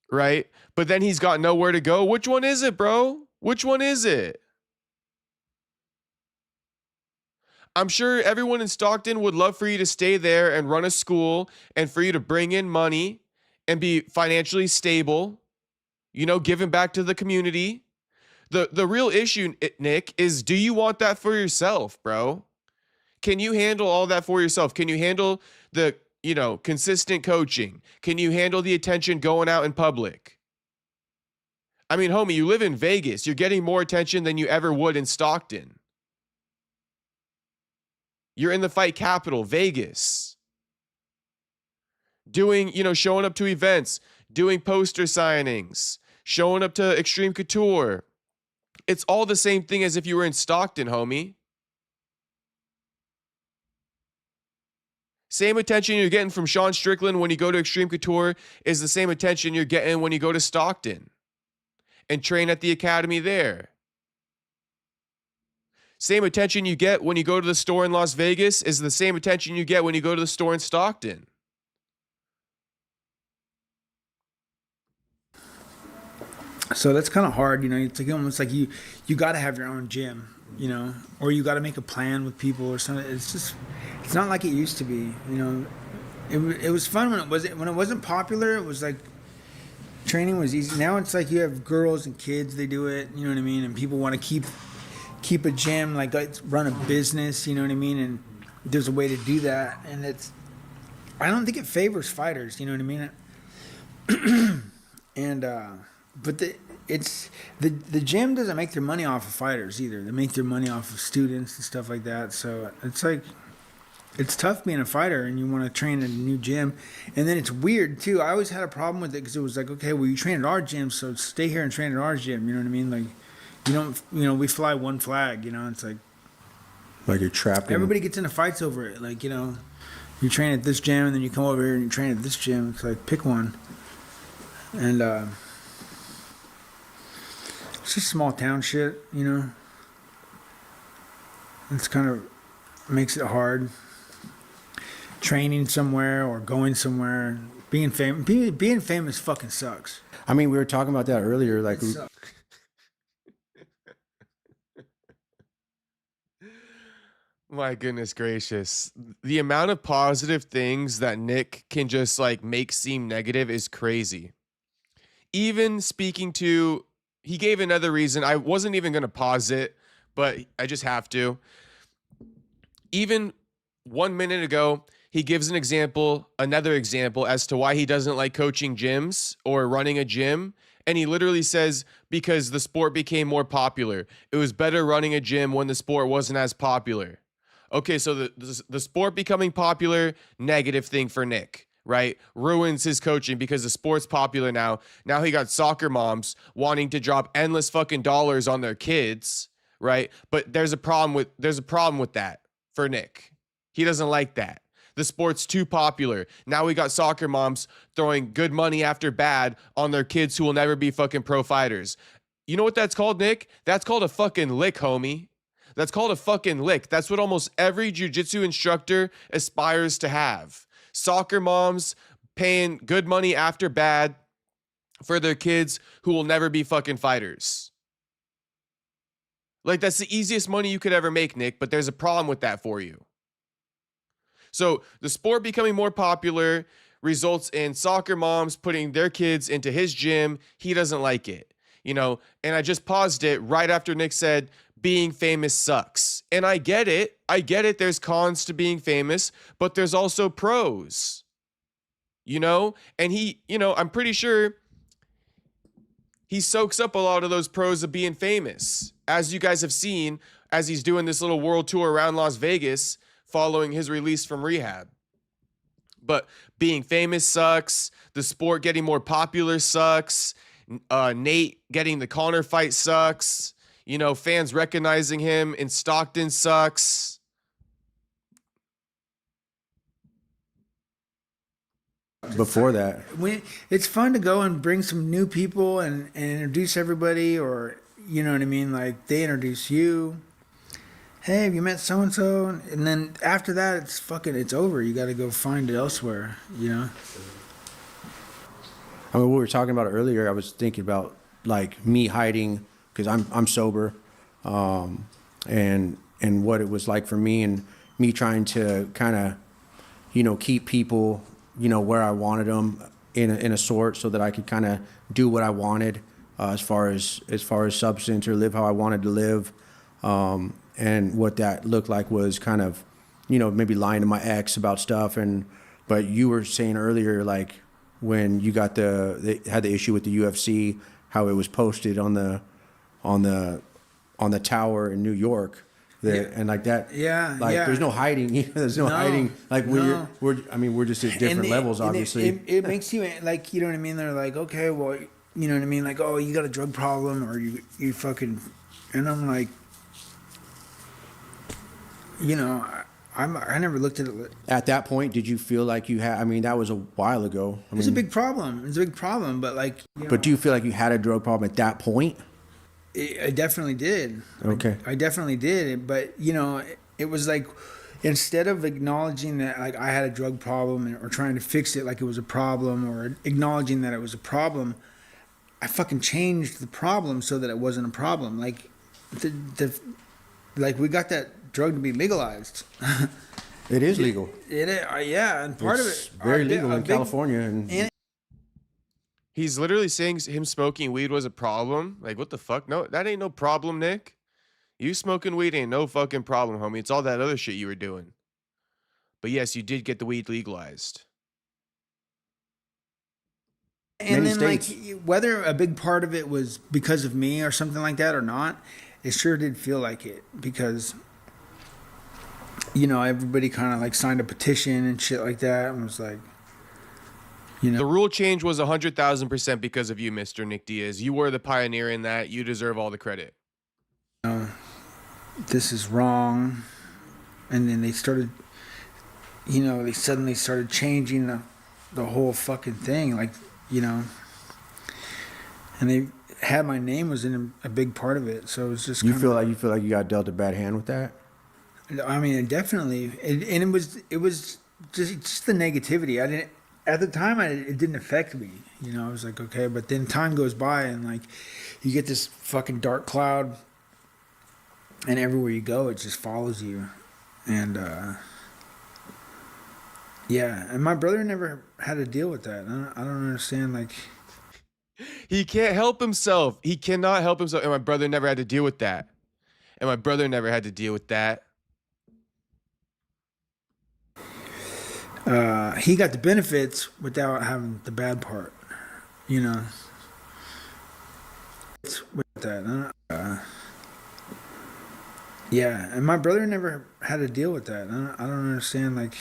right? But then he's got nowhere to go. Which one is it, bro? Which one is it? I'm sure everyone in Stockton would love for you to stay there and run a school and for you to bring in money and be financially stable, you know, giving back to the community. The real issue, Nick, is do you want that for yourself, bro? Can you handle all that for yourself? Can you handle the, you know, consistent coaching? Can you handle the attention going out in public? I mean, homie, you live in Vegas. You're getting more attention than you ever would in Stockton. You're in the fight capital, Vegas. Doing, you know, showing up to events, doing poster signings, showing up to Extreme Couture. It's all the same thing as if you were in Stockton, homie. Same attention you're getting from Sean Strickland when you go to Extreme Couture is the same attention you're getting when you go to Stockton and train at the academy there. Same attention you get when you go to the store in Las Vegas is the same attention you get when you go to the store in Stockton. So that's kind of hard, you know. It's like almost like you got to have your own gym, you know, or you got to make a plan with people or something. It's not like it used to be, you know. It was fun when it wasn't popular. It was like training was easy. Now it's like you have girls and kids, they do it, you know what I mean, and people want to keep keep a gym, like run a business, you know what I mean? And there's a way to do that, and I don't think it favors fighters, you know what I mean? And but the gym doesn't make their money off of fighters either. They make their money off of students and stuff like that. So it's like, it's tough being a fighter and you want to train at a new gym. And then it's weird too. I always had a problem with it because it was like, okay, well, you train at our gym, so stay here and train at our gym. You know what I mean? Like, you don't, we fly one flag, it's like you're trapped. Everybody gets into fights over it. Like, you train at this gym and then you come over here and you train at this gym. It's like, pick one. And it's just small town shit, It's kind of makes it hard. Training somewhere or going somewhere, being famous fucking sucks. I mean, we were talking about that earlier. Like, my goodness gracious. The amount of positive things that Nick can just like make seem negative is crazy. Even speaking to, he gave another reason. I wasn't even going to pause it, but I just have to. Even 1 minute ago, he gives an example, another example as to why he doesn't like coaching gyms or running a gym. And he literally says, because the sport became more popular. It was better running a gym when the sport wasn't as popular. Okay, so the sport becoming popular, negative thing for Nick, right? Ruins his coaching because the sport's popular now. Now he got soccer moms wanting to drop endless fucking dollars on their kids, right? But there's a problem with that for Nick. He doesn't like that. The sport's too popular. Now we got soccer moms throwing good money after bad on their kids who will never be fucking pro fighters. You know what that's called, Nick? That's called a fucking lick, homie. That's called a fucking lick. That's what almost every jiu-jitsu instructor aspires to have. Soccer moms paying good money after bad for their kids who will never be fucking fighters. Like, that's the easiest money you could ever make, Nick, but there's a problem with that for you. So the sport becoming more popular results in soccer moms putting their kids into his gym. He doesn't like it, and I just paused it right after Nick said, being famous sucks. And I get it. There's cons to being famous, but there's also pros, and he, I'm pretty sure he soaks up a lot of those pros of being famous. As you guys have seen, as he's doing this little world tour around Las Vegas, following his release from rehab. But being famous sucks. The sport getting more popular sucks. Nate getting the Conor fight sucks. Fans recognizing him in Stockton sucks. Before that, it's fun to go and bring some new people and introduce everybody, or you know what I mean? Like, they introduce you. Hey, have you met so-and-so? And then after that, it's over. You got to go find it elsewhere, I mean, what we were talking about earlier, I was thinking about, like, me hiding, because I'm sober, and what it was like for me, and me trying to kind of, keep people, where I wanted them in a sort, so that I could kind of do what I wanted, as far as substance, or live how I wanted to live. And what that looked like was kind of, maybe lying to my ex about stuff. But you were saying earlier, like, when you got they had the issue with the UFC, how it was posted on the tower in New York, and like that. Yeah, like, yeah. There's no hiding. There's no hiding. Like, we're just at different levels, obviously. It makes you, like, you know what I mean? They're like, okay, well, you know what I mean? Like, oh, you got a drug problem, or you fucking, and I'm like, I never looked at it. At that point, did you feel like you had? I mean, that was a while ago. It was a big problem. It's a big problem, but like. But do you feel like you had a drug problem at that point? I definitely did. Okay. I definitely did, but it was like, instead of acknowledging that, like, I had a drug problem or trying to fix it like it was a problem, or acknowledging that it was a problem, I fucking changed the problem so that it wasn't a problem. Like, like, we got that drug to be legalized. It is legal. Yeah, and part of it very legal in California, and he's literally saying him smoking weed was a problem. Like, what the fuck? No, that ain't no problem, Nick. You smoking weed ain't no fucking problem, homie. It's all that other shit you were doing. But yes, you did get the weed legalized. And Many then, states. like, whether a big part of it was because of me or something like that or not, it sure did feel like it because, you know, everybody kind of like signed a petition and shit like that and was like, you know. The rule change was 100,000% because of you, Mr. Nick Diaz. You were the pioneer in that. You deserve all the credit. This is wrong. And then they started, you know, they suddenly started changing the whole fucking thing. Like, you know, and they had my name was in a big part of it. So it was just You feel like you got dealt a bad hand with that? I mean, it was just the negativity. I didn't at the time. It didn't affect me. You know, I was like, okay, but then time goes by and like you get this fucking dark cloud, and everywhere you go, it just follows you, and yeah. And my brother never had to deal with that. I don't understand. Like, He can't help himself. He cannot help himself. And my brother never had to deal with that. And my brother never had to deal with that. he got the benefits without having the bad part. You know. It's with that. Yeah, and my brother never had to deal with that. I don't understand. Like,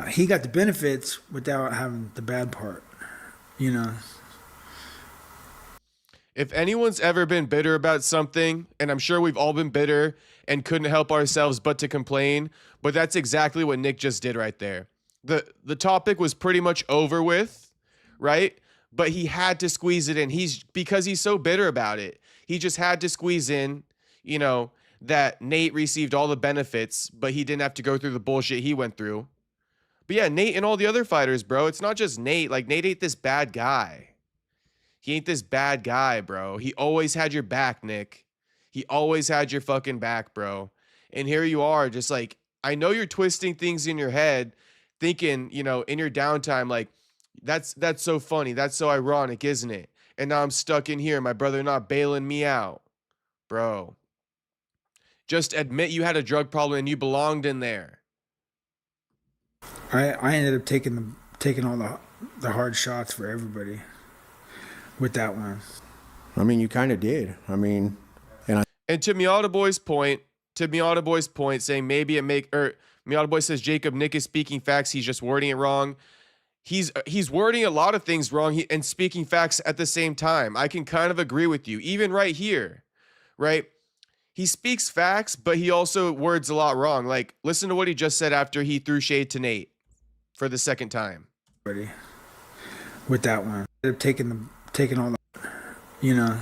he got the benefits without having the bad part. You know. If anyone's ever been bitter about something, and I'm sure we've all been bitter and couldn't help ourselves but to complain, but that's exactly what Nick just did right there. The topic was pretty much over with, right? But he had to squeeze it in. Because he's so bitter about it. He just had to squeeze in, you know, that Nate received all the benefits, but he didn't have to go through the bullshit he went through. But yeah, Nate and all the other fighters, bro. It's not just Nate. Like, Nate ain't this bad guy. He ain't this bad guy, bro. He always had your back, Nick. He always had your fucking back, bro. And here you are, just like, I know you're twisting things in your head, thinking, you know, in your downtime, like, that's so funny. That's so ironic, isn't it? And now I'm stuck in here, my brother not bailing me out. Bro. Just admit you had a drug problem and you belonged in there. I ended up taking all the hard shots for everybody with that one. I mean, you kind of did. I mean, And to Miata Boy's point, saying maybe Miata Boy says Jacob Nick is speaking facts. He's just wording it wrong. He's wording a lot of things wrong and speaking facts at the same time. I can kind of agree with you, even right here, right? He speaks facts, but he also words a lot wrong. Like, listen to what he just said after he threw shade to Nate for the second time. With that one, I ended up taking all the, you know.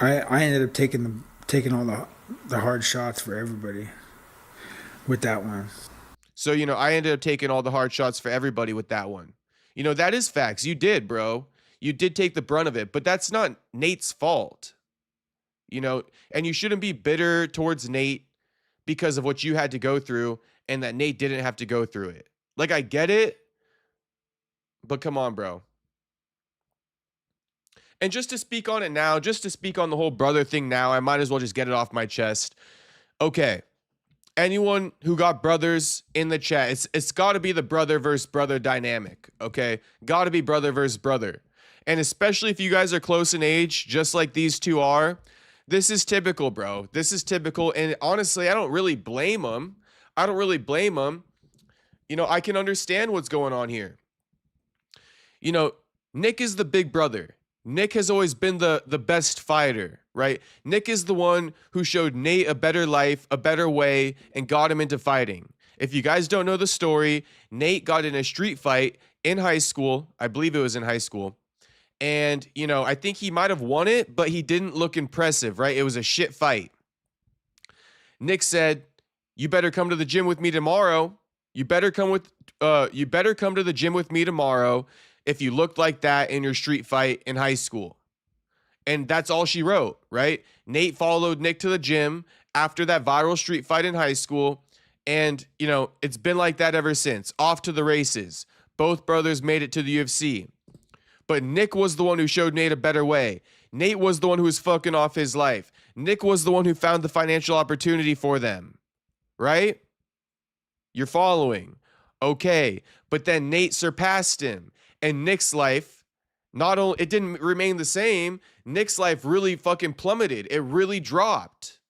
I ended up taking all the hard shots for everybody with that one. So, you know, I ended up taking all the hard shots for everybody with that one. You know, that is facts. You did, bro. You did take the brunt of it, but that's not Nate's fault. You know, and you shouldn't be bitter towards Nate because of what you had to go through and that Nate didn't have to go through it. Like, I get it, but come on, bro. And just to speak on it now, just to speak on the whole brother thing now, I might as well just get it off my chest. Okay. Anyone who got brothers in the chat, it's got to be the brother versus brother dynamic, okay? Got to be brother versus brother. And especially if you guys are close in age, just like these two are, this is typical, bro. This is typical. And honestly, I don't really blame them. You know, I can understand what's going on here. You know, Nick is the big brother. Nick has always been the best fighter, right? Nick is the one who showed Nate a better life, a better way, and got him into fighting. If you guys don't know the story, Nate got in a street fight in high school. I believe it was in high school. And, you know, I think he might have won it, but he didn't look impressive, right? It was a shit fight. Nick said, "You better come to the gym with me tomorrow. You better come to the gym with me tomorrow if you looked like that in your street fight in high school." And that's all she wrote, right? Nate followed Nick to the gym after that viral street fight in high school. And, you know, it's been like that ever since. Off to the races. Both brothers made it to the UFC. But Nick was the one who showed Nate a better way. Nate was the one who was fucking off his life. Nick was the one who found the financial opportunity for them. Right? You're following. Okay. But then Nate surpassed him. And Nick's life, not only, it didn't remain the same. Nick's life really fucking plummeted. It really dropped.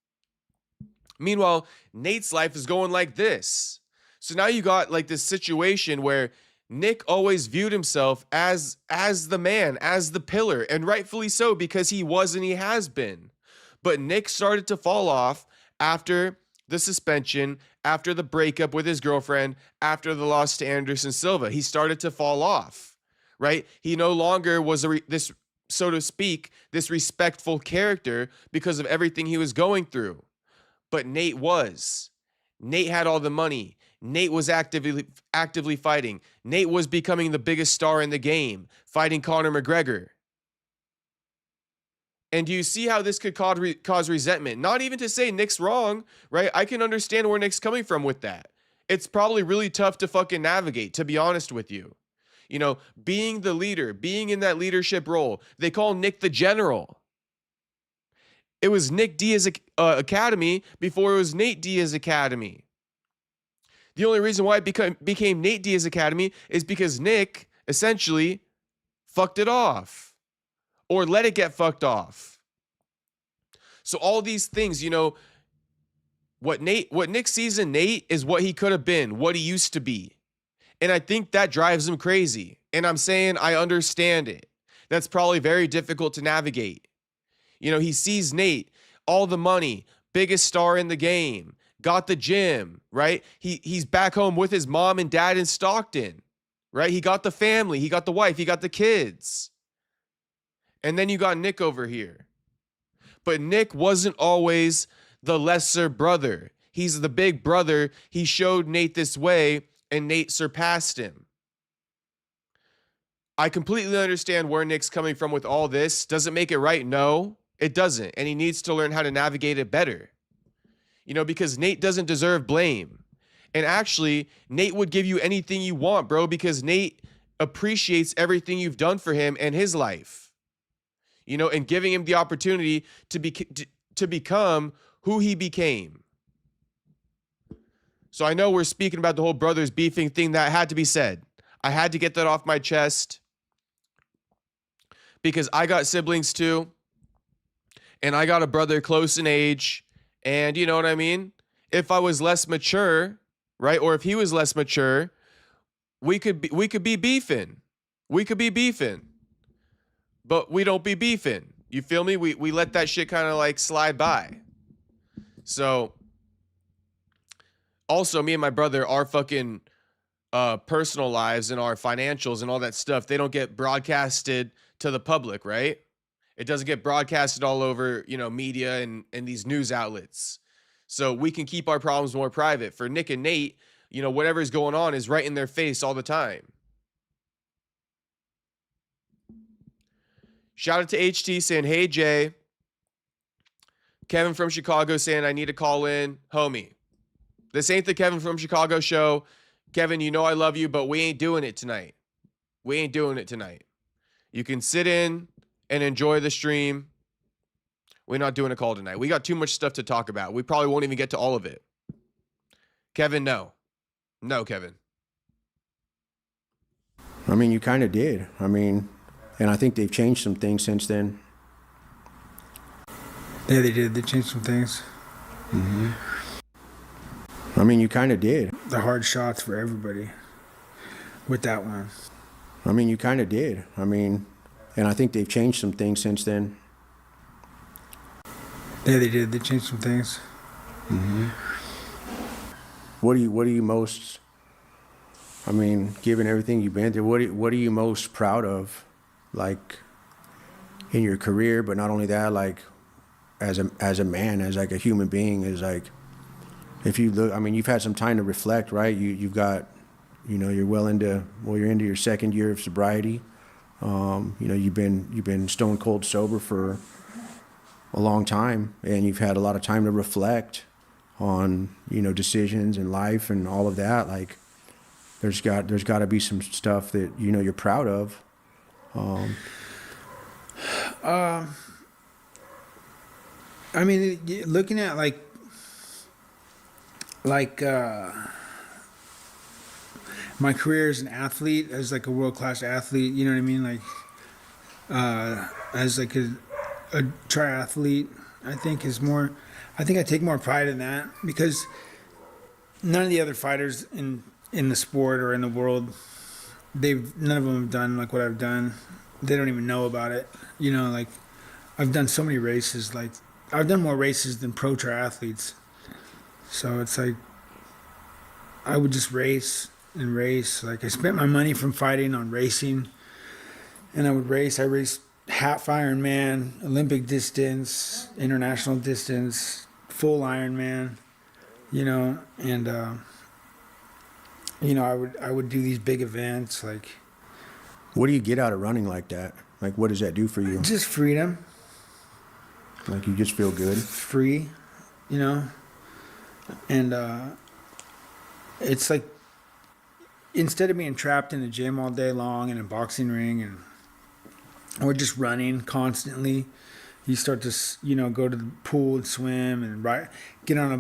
Meanwhile, Nate's life is going like this. So now you got like this situation where Nick always viewed himself as the man, as the pillar, and rightfully so, because he was and he has been. But Nick started to fall off after the suspension, after the breakup with his girlfriend, after the loss to Anderson Silva. He started to fall off, right? He no longer was this, so to speak, this respectful character because of everything he was going through. But Nate was. Nate had all the money. Nate was actively fighting. Nate was becoming the biggest star in the game, fighting Conor McGregor. And do you see how this could cause resentment? Not even to say Nick's wrong, right? I can understand where Nick's coming from with that. It's probably really tough to fucking navigate, to be honest with you. You know, being the leader, being in that leadership role. They call Nick the general. It was Nick Diaz Academy before it was Nate Diaz Academy. The only reason why it became Nate Diaz Academy is because Nick essentially fucked it off or let it get fucked off. So all these things, you know, what Nick sees in Nate is what he could have been, what he used to be. And I think that drives him crazy. And I'm saying I understand it. That's probably very difficult to navigate. You know, he sees Nate, all the money, biggest star in the game, got the gym, right? He's back home with his mom and dad in Stockton, right? He got the family, he got the wife, he got the kids. And then you got Nick over here. But Nick wasn't always the lesser brother. He's the big brother. He showed Nate this way, and Nate surpassed him. I completely understand where Nick's coming from with all this. Does it make it right? No, it doesn't. And he needs to learn how to navigate it better. You know, because Nate doesn't deserve blame. And actually, Nate would give you anything you want, bro, because Nate appreciates everything you've done for him and his life. You know, and giving him the opportunity to become who he became. So I know we're speaking about the whole brothers beefing thing. That had to be said. I had to get that off my chest because I got siblings too. And I got a brother close in age. And you know what I mean? If I was less mature, right? Or if he was less mature, we could be beefing. We could be beefing. But we don't be beefing. You feel me? We let that shit kind of like slide by. So also me and my brother, our fucking personal lives and our financials and all that stuff, they don't get broadcasted to the public, right? It doesn't get broadcasted all over, you know, media and these news outlets. So we can keep our problems more private. For Nick and Nate, you know, whatever's going on is right in their face all the time. Shout out to HT saying, hey, Jay. Kevin from Chicago saying, I need to call in. Homie, this ain't the Kevin from Chicago show. Kevin, you know I love you, but we ain't doing it tonight. We ain't doing it tonight. You can sit in and enjoy the stream. We're not doing a call tonight. We got too much stuff to talk about. We probably won't even get to all of it. Kevin, no. No, Kevin. I mean, you kind of did. I mean, and I think they've changed some things since then. Yeah, they did. They changed some things. Mm-hmm. I mean, you kind of did. The hard shots for everybody with that one. I mean, you kind of did. I mean, and I think they've changed some things since then. Yeah, they did. They changed some things. Mm-hmm. What are you most, I mean, given everything you've been through, what are you most proud of, like, in your career, but not only that, like, as a man, as like a human being, is like, if you look, I mean, you've had some time to reflect, right? You've got, you know, you're into your second year of sobriety. You know, you've been stone cold sober for a long time, and you've had a lot of time to reflect on, you know, decisions in life and all of that. Like, there's got to be some stuff that, you know, you're proud of. I mean, looking at like my career as an athlete, as like a world class athlete, you know what I mean? Like as like a triathlete, I think is more. I think I take more pride in that because none of the other fighters in the sport or in the world, none of them have done like what I've done. They don't even know about it. You know, like I've done so many races. Like I've done more races than pro triathletes. So it's like I would just race and race. Like I spent my money from fighting on racing, and I would race. I raced half Ironman, Olympic distance, international distance, full Ironman. You know, and you know, I would do these big events. Like, What do you get out of running like that? Like, what does that do for you? just freedom, Like, you just feel good? free, you know, and it's like instead of being trapped in a gym all day long in a boxing ring and or just running constantly, you start to, you know, go to the pool and swim and get out on a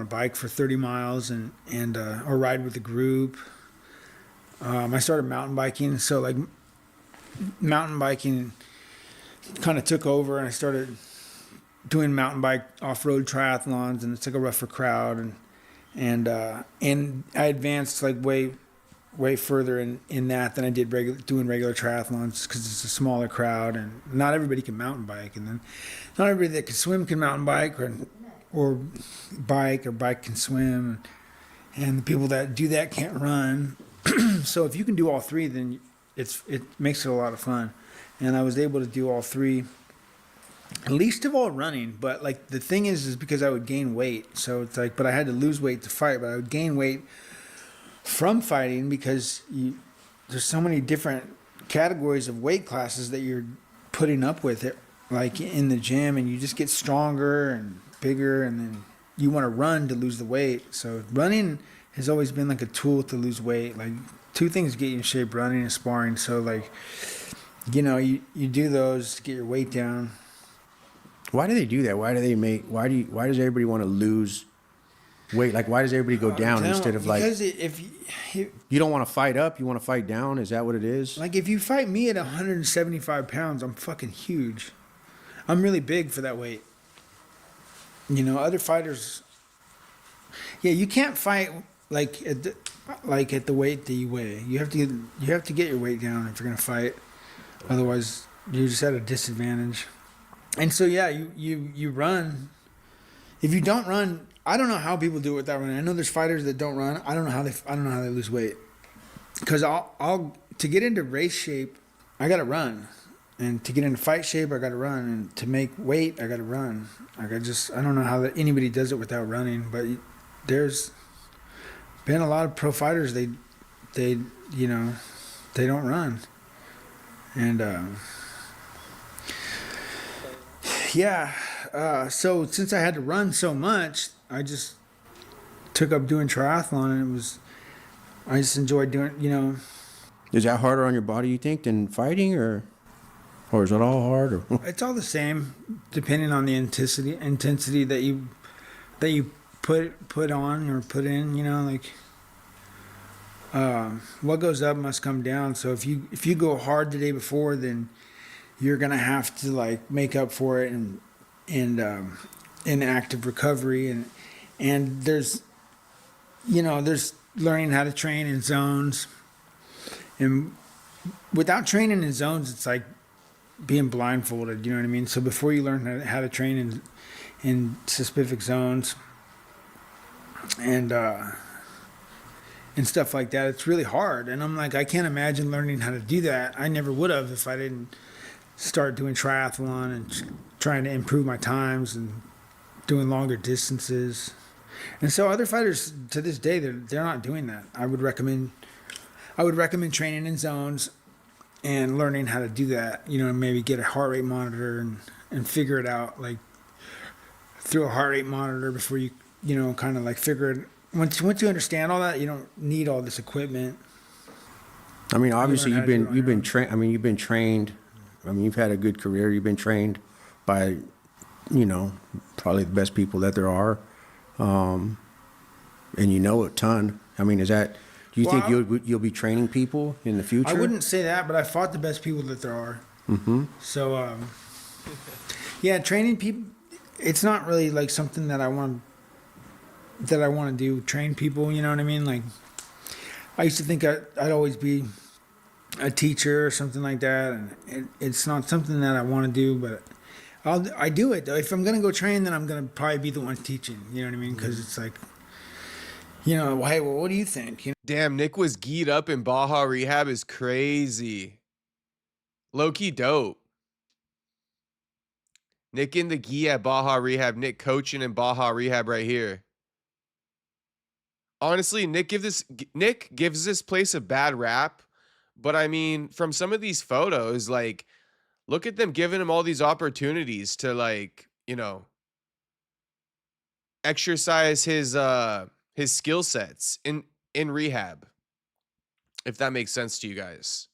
bike for 30 miles and or ride with a group. I started mountain biking, so like mountain biking kind of took over, and I started doing mountain bike off-road triathlons, and it's like a rougher crowd, and I advanced like way further in that than I did doing regular triathlons because it's a smaller crowd and not everybody can mountain bike, and then not everybody that can swim can mountain bike or bike can swim, and the people that do that can't run. So if you can do all three, then it makes it a lot of fun, and I was able to do all three. Least of all running, but like the thing is because I would gain weight, so it's like, but I had to lose weight to fight, but I would gain weight from fighting because there's so many different categories of weight classes that you're putting up with it, like in the gym, and you just get stronger and bigger, and then you want to run to lose the weight. So running has always been like a tool to lose weight. Like two things get you in shape: running and sparring. So like, you know, you do those to get your weight down. Why do they do that? Why does everybody want to lose weight? Like, why does everybody go down instead of like? Because if You don't want to fight up, you want to fight down. Is that what it is? like if you fight me at 175 pounds, I'm fucking huge. I'm really big for that weight. You know, other fighters. Yeah, you can't fight like at the weight that you weigh. You have to get your weight down if you're gonna fight. Otherwise, you're just at a disadvantage. And so yeah, you run. If you don't run, I don't know how people do it without running. I know there's fighters that don't run. I don't know how they lose weight. Because I'll to get into race shape, I gotta run, and to get into fight shape, I gotta run, and to make weight, I gotta run. Like I don't know how anybody does it without running. But there's been a lot of pro fighters. They you know, they don't run, and yeah. So since I had to run so much, I just took up doing triathlon, and I just enjoyed doing, you know. Is that harder on your body, you think, than fighting, or is it all hard? Or? It's all the same, depending on the intensity that you put on or put in. You know, like what goes up must come down. So if you go hard the day before, then you're gonna have to like make up for it and in active recovery, and there's learning how to train in zones, and without training in zones, it's like being blindfolded. You know what I mean? So before you learn how to train in specific zones and stuff like that, it's really hard. And I'm like, I can't imagine learning how to do that. I never would have if I didn't start doing triathlon and trying to improve my times and doing longer distances. And so other fighters to this day, they're not doing that. I would recommend training in zones and learning how to do that. You know, maybe get a heart rate monitor and figure it out, like through a heart rate monitor before you kind of like figure it. Once you understand all that, you don't need all this equipment. I mean, obviously you've been trained. I mean, you've been trained. I mean, you've had a good career. You've been trained by you know, probably the best people that there are. And you know a ton. I mean, do you Well, think you'll be training people in the future? I wouldn't say that, but I fought the best people that there are. Mm-hmm. So, yeah, training people, it's not really like something that I want to do, train people, you know what I mean? Like, I used to think I'd always be a teacher or something like that, and it's not something that I want to do, but I do it, though. If I'm going to go train, then I'm going to probably be the one teaching, you know what I mean? Because it's like, you know, hey, well, what do you think? You know? Damn, Nick was geed up in Baja Rehab is crazy. Low-key dope. Nick in the gi at Baja Rehab. Nick coaching in Baja Rehab right here. Honestly, Nick gives this place a bad rap. But I mean, from some of these photos, like, look at them giving him all these opportunities to, like, you know, exercise his skill sets in rehab. If that makes sense to you guys.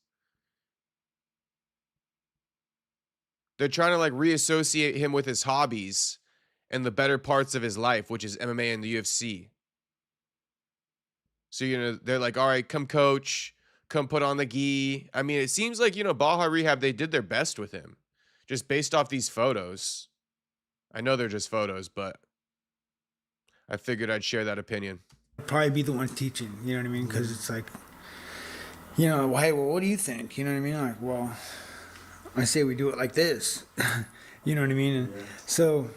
They're trying to like reassociate him with his hobbies and the better parts of his life, which is MMA and the UFC. So, you know, they're like, all right, come coach, come put on the gi. I mean, it seems like, you know, Baja Rehab, they did their best with him just based off these photos. I know they're just photos, but I figured I'd share that opinion. Probably be the one teaching, you know what I mean? Because it's like, you know, hey, well, what do you think? You know what I mean? Like, well, I say we do it like this. You know what I mean? And so,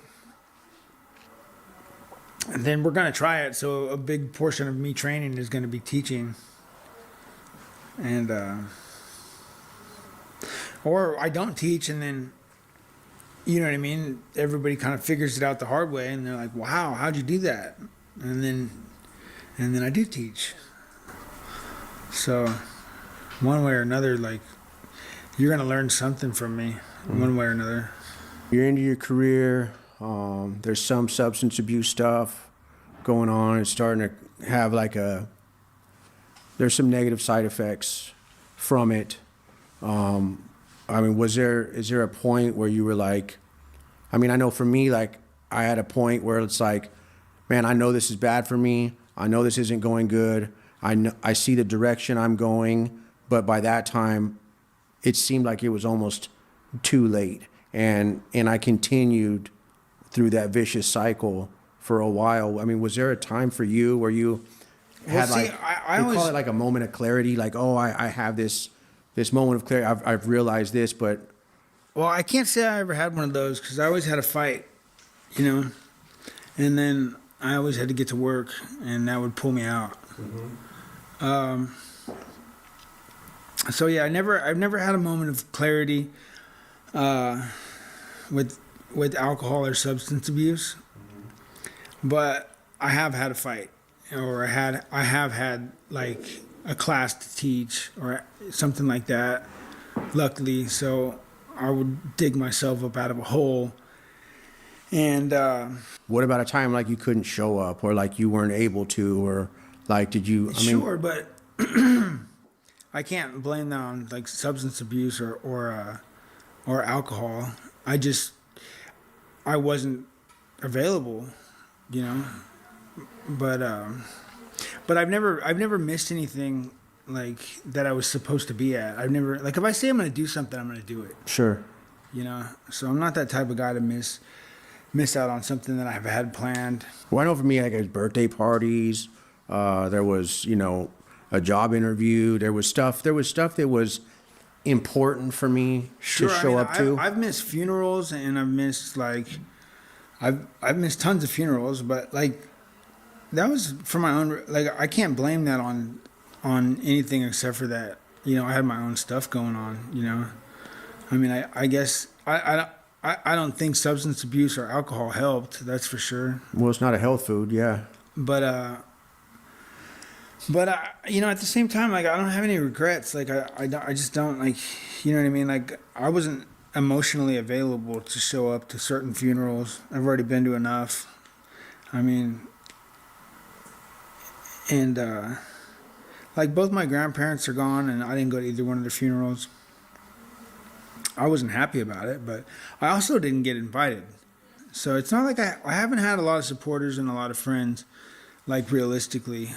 and then we're going to try it. So a big portion of me training is going to be teaching. And, or I don't teach, and then, you know what I mean? Everybody kind of figures it out the hard way, and they're like, wow, how'd you do that? And then I do teach. So one way or another, like, you're going to learn something from me one way or another. You're into your career. There's some substance abuse stuff going on. It's starting to have like there's some negative side effects from it. I mean, is there a point where you were like, I mean, I know for me, like, I had a point where it's like, man, I know this is bad for me. I know this isn't going good. I see the direction I'm going, but by that time, it seemed like it was almost too late. And I continued through that vicious cycle for a while. I mean, was there a time for you where you had I always always call it like a moment of clarity, like, oh, I have this moment of clarity. I've realized this, but Well, I can't say I ever had one of those because I always had a fight, you know, and then I always had to get to work, and that would pull me out. So yeah, I've never had a moment of clarity with alcohol or substance abuse, but I have had a fight, or I have had like a class to teach or something like that. Luckily, so I would dig myself up out of a hole. And what about a time like you couldn't show up, or like you weren't able to, or like did you? I mean, sure, but I can't blame that on like substance abuse or alcohol. I wasn't available, you know. But I've never missed anything like that I was supposed to be at. I've never, like, if I say I'm going to do something, I'm going to do it. Sure. You know, so I'm not that type of guy to miss out on something that I've had planned. Well, I know for me, like, at birthday parties, there was, you know, a job interview. There was stuff that was important for me to show up to. I've missed funerals, and I've missed I've missed tons of funerals, but like that was for my own. Like, I can't blame that on anything except for that. You know, I had my own stuff going on. You know, I mean, I guess I don't think substance abuse or alcohol helped. That's for sure. Well, it's not a health food, yeah. But you know, at the same time, like, I don't have any regrets. Like, I just don't, like, you know what I mean? Like, I wasn't emotionally available to show up to certain funerals. I've already been to enough. I mean, and like, both my grandparents are gone, and I didn't go to either one of their funerals. I wasn't happy about it, but I also didn't get invited. So it's not like I haven't had a lot of supporters and a lot of friends, like realistically.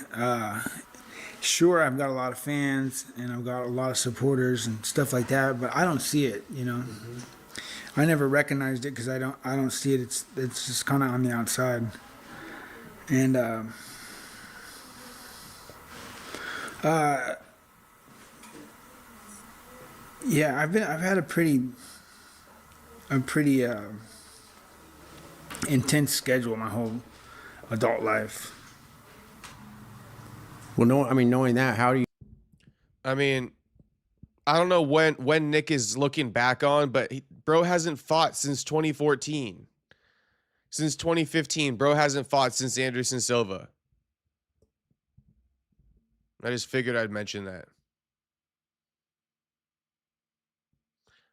Sure, I've got a lot of fans and I've got a lot of supporters and stuff like that, but I don't see it, you know. I never recognized it because I don't see it. It's just kind of on the outside. And yeah, I've had a pretty intense schedule my whole adult life. Well, no, I mean, knowing that, how do you? I mean, I don't know when Nick is looking back on, but bro hasn't fought since 2014. Since 2015, bro hasn't fought since Anderson Silva. I just figured I'd mention that.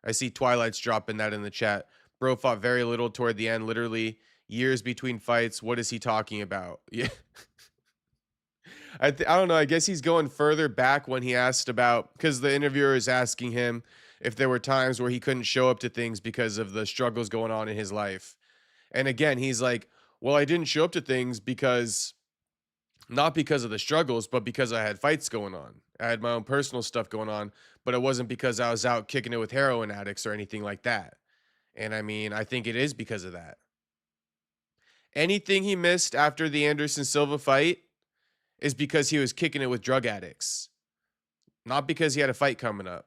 I see Twilight's dropping that in the chat. Bro fought very little toward the end, literally years between fights. What is he talking about? Yeah. I don't know. I guess he's going further back when he asked about, because the interviewer is asking him if there were times where he couldn't show up to things because of the struggles going on in his life. And again, he's like, well, I didn't show up to things because, not because of the struggles, but because I had fights going on. I had my own personal stuff going on, but it wasn't because I was out kicking it with heroin addicts or anything like that. And I mean, I think it is because of that. Anything he missed after the Anderson Silva fight is because he was kicking it with drug addicts, not because he had a fight coming up.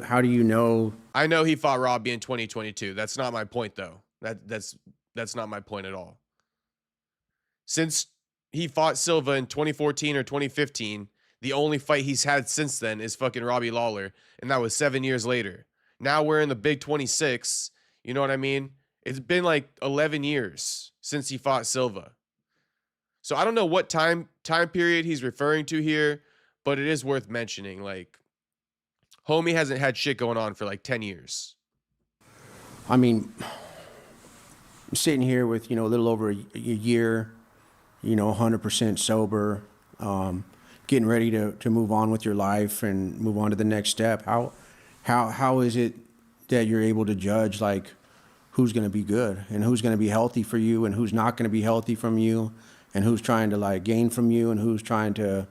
How do you know? I know he fought Robbie in 2022. That's not my point, though. That's not my point at all. Since he fought Silva in 2014 or 2015, the only fight he's had since then is fucking Robbie Lawler, and that was 7 years later. Now we're in the big 26. You know what I mean? It's been like 11 years since he fought Silva. So I don't know what time period he's referring to here, but it is worth mentioning. Like, homie hasn't had shit going on for like 10 years. I mean, I'm sitting here with, a little over a year, 100% sober, getting ready to move on with your life and move on to the next step. How is it that you're able to judge, like, who's going to be good and who's going to be healthy for you and who's not going to be healthy from you and who's trying to like gain from you and who's trying to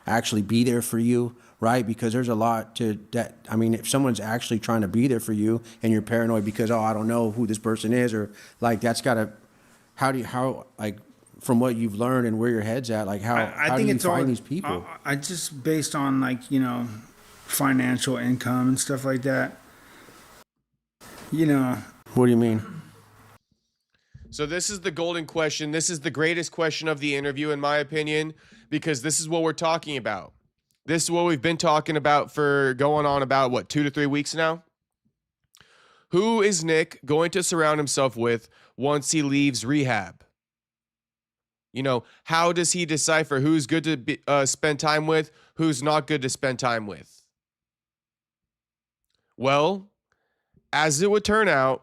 actually be there for you, right? Because there's a lot to that. I mean, if someone's actually trying to be there for you and you're paranoid because, I don't know who this person is, or like, that's got to, how like, from what you've learned and where your head's at, like how do you find these people? I just based on like, financial income and stuff like that. What do you mean? So this is the golden question. This is the greatest question of the interview, in my opinion, because this is what we're talking about. This is what we've been talking about for going on about, 2 to 3 weeks now? Who is Nick going to surround himself with once he leaves rehab? How does he decipher who's good to spend time with, who's not good to spend time with? Well, as it would turn out,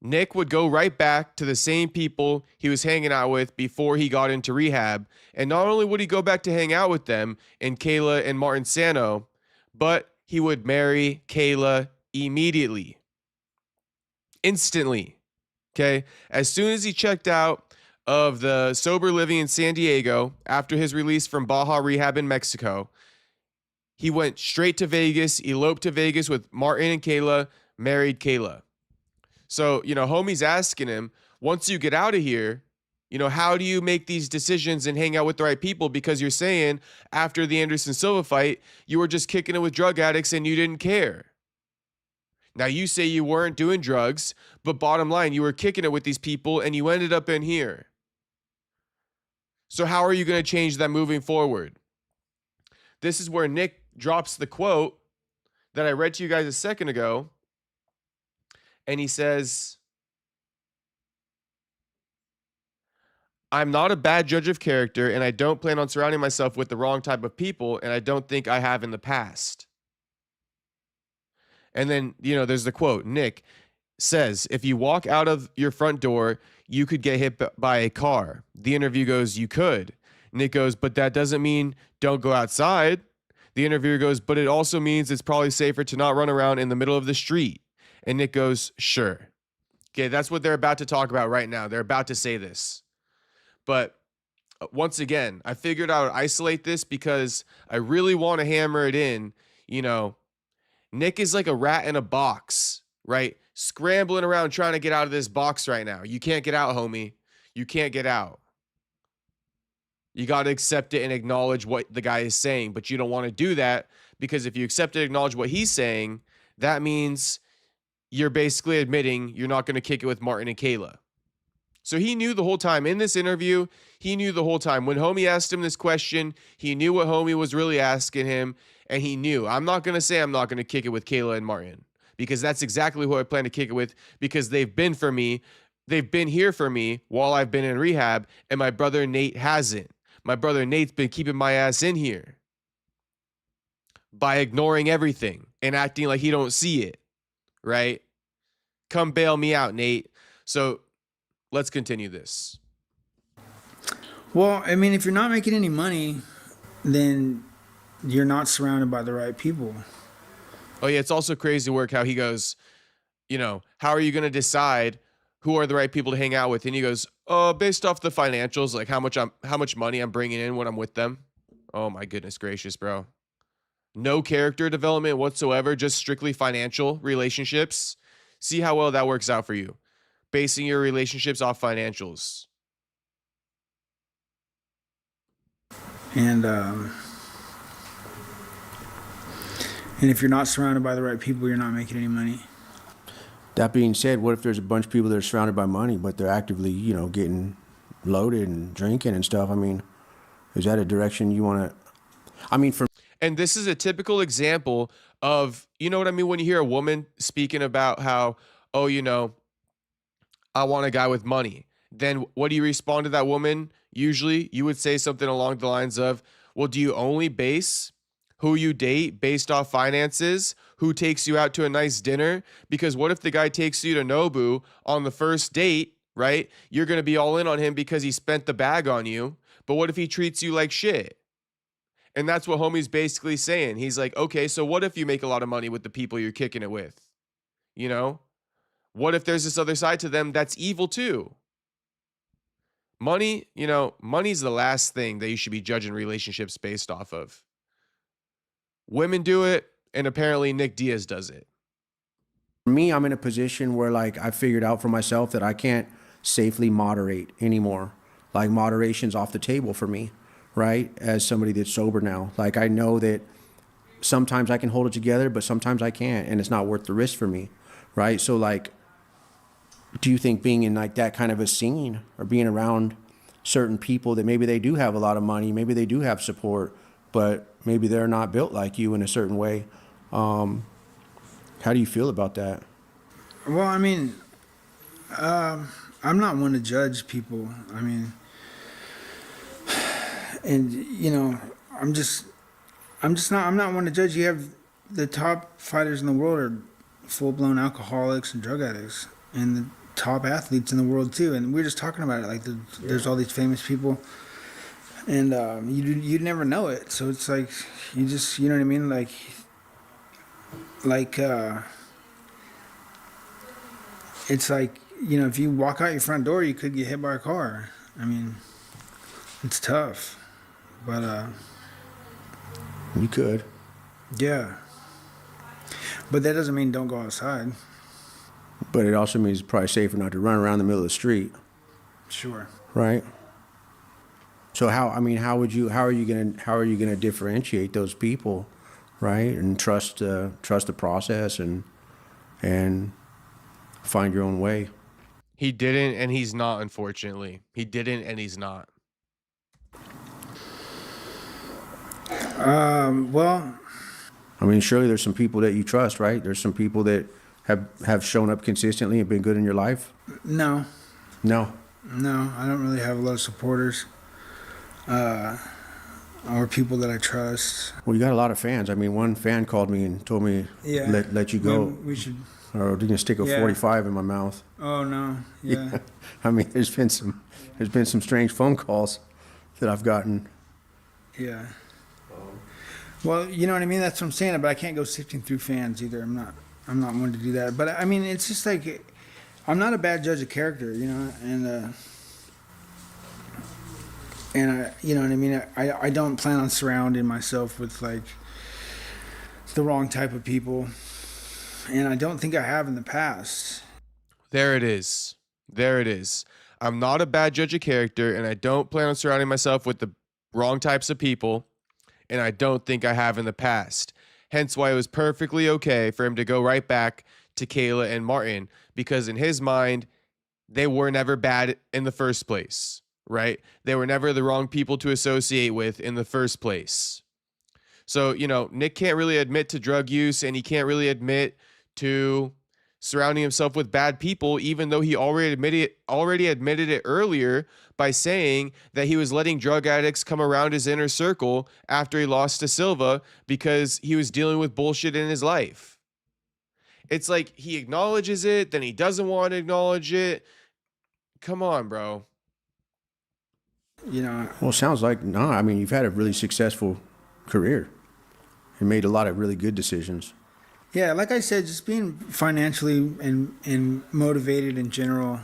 Nick would go right back to the same people he was hanging out with before he got into rehab. And not only would he go back to hang out with them and Kayla and Martin Sano, but he would marry Kayla immediately. Instantly. Okay? As soon as he checked out of the sober living in San Diego after his release from Baja Rehab in Mexico, he went straight to Vegas, eloped to Vegas with Martin and Kayla, married Kayla. So, homie's asking him, once you get out of here, how do you make these decisions and hang out with the right people? Because you're saying after the Anderson Silva fight, you were just kicking it with drug addicts and you didn't care. Now you say you weren't doing drugs, but bottom line, you were kicking it with these people and you ended up in here. So how are you going to change that moving forward? This is where Nick drops the quote that I read to you guys a second ago. And he says, I'm not a bad judge of character, and I don't plan on surrounding myself with the wrong type of people, and I don't think I have in the past. And then, there's the quote. Nick says, if you walk out of your front door, you could get hit by a car. The interview goes, you could. Nick goes, but that doesn't mean don't go outside. The interviewer goes, but it also means it's probably safer to not run around in the middle of the street. And Nick goes, sure. Okay, that's what they're about to talk about right now. They're about to say this. But once again, I figured I would isolate this because I really want to hammer it in. You know, Nick is like a rat in a box, right? Scrambling around trying to get out of this box right now. You can't get out, homie. You can't get out. You got to accept it and acknowledge what the guy is saying, but you don't want to do that because if you accept and acknowledge what he's saying, that means you're basically admitting you're not going to kick it with Martin and Kayla. So he knew the whole time in this interview, he knew the whole time when homie asked him this question, he knew what homie was really asking him, and he knew, I'm not going to say I'm not going to kick it with Kayla and Martin because that's exactly who I plan to kick it with because they've been for me. They've been here for me while I've been in rehab, and my brother Nate hasn't. My brother Nate's been keeping my ass in here by ignoring everything and acting like he don't see it, right? Come bail me out, Nate. So let's continue this. Well, I mean, if you're not making any money, then you're not surrounded by the right people. Oh yeah, it's also crazy work how he goes, you know, how are you going to decide who are the right people to hang out with? And he goes, oh, based off the financials, like how much money I'm bringing in when I'm with them. Oh my goodness gracious, bro. No character development whatsoever, just strictly financial relationships. See how well that works out for you. Basing your relationships off financials. And if you're not surrounded by the right people, you're not making any money. That being said, what if there's a bunch of people that are surrounded by money, but they're actively, you know, getting loaded and drinking and stuff? I mean, is that a direction you want to? I mean, for. And this is a typical example of, you know what I mean? When you hear a woman speaking about how, oh, you know, I want a guy with money. Then what do you respond to that woman? Usually you would say something along the lines of, well, do you only base who you date based off finances? Who takes you out to a nice dinner? Because what if the guy takes you to Nobu on the first date, right? You're going to be all in on him because he spent the bag on you. But what if he treats you like shit? And that's what homie's basically saying. He's like, okay, so what if you make a lot of money with the people you're kicking it with? You know? What if there's this other side to them that's evil too? Money, you know, money's the last thing that you should be judging relationships based off of. Women do it, and apparently Nick Diaz does it. For me, I'm in a position where, like, I figured out for myself that I can't safely moderate anymore. Like, moderation's off the table for me, right? As somebody that's sober now. Like, I know that sometimes I can hold it together, but sometimes I can't, and it's not worth the risk for me, right? So, like, do you think being in, like, that kind of a scene or being around certain people that maybe they do have a lot of money, maybe they do have support, but maybe they're not built like you in a certain way. How do you feel about that? Well, I mean, I'm not one to judge people. I mean, and you know, I'm not one to judge. You have the top fighters in the world are full-blown alcoholics and drug addicts, and the top athletes in the world too. And we're just talking about it. Like there's all these famous people, and you'd never know it. So it's like you just, you know what I mean? Like it's like, you know, if you walk out your front door, you could get hit by a car. I mean, it's tough, but You could. yeah. But that doesn't mean don't go outside. But it also means it's probably safer not to run around the middle of the street. Sure. Right? So how are you gonna differentiate those people, right? And trust the process and find your own way. He didn't, and he's not, unfortunately. He didn't, and he's not. Well, I mean, surely there's some people that you trust, right? There's some people that have shown up consistently and been good in your life. no, No. I don't really have a lot of supporters, or people that I trust. Well, you got a lot of fans. I mean, one fan called me and told me Yeah. let you go, We should. or didn't stick a Yeah. 45 in my mouth. Oh no. Yeah. I mean, there's been some strange phone calls that I've gotten. Yeah. Well, you know what I mean. That's what I'm saying. But I can't go sifting through fans either. I'm not one to do that. But I mean, it's just like I'm not a bad judge of character, you know, and I, you know what I mean. I don't plan on surrounding myself with like the wrong type of people, and I don't think I have in the past. There it is. There it is. I'm not a bad judge of character, and I don't plan on surrounding myself with the wrong types of people, and I don't think I have in the past. Hence why it was perfectly okay for him to go right back to Kayla and Martin, because in his mind, they were never bad in the first place, right? They were never the wrong people to associate with in the first place. So, you know, Nick can't really admit to drug use, and he can't really admit to surrounding himself with bad people, even though he already admitted it earlier by saying that he was letting drug addicts come around his inner circle after he lost to Silva because he was dealing with bullshit in his life. It's like he acknowledges it, then he doesn't want to acknowledge it. Come on, bro. You know. Well, sounds like, no, I mean, you've had a really successful career and made a lot of really good decisions. Yeah, like I said, just being financially and motivated in general,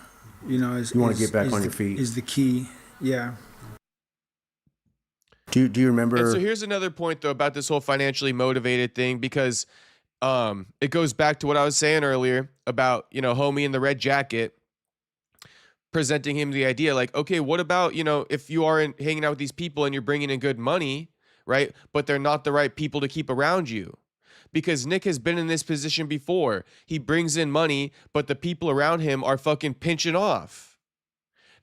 you know, You want to get back on your feet. is the key. Yeah. Do you remember? And so here's another point though about this whole financially motivated thing, because it goes back to what I was saying earlier about, you know, homie in the red jacket presenting him the idea like, okay, what about, you know, if you are hanging out with these people and you're bringing in good money, right? But they're not the right people to keep around you. Because Nick has been in this position before. He brings in money, but the people around him are fucking pinching off.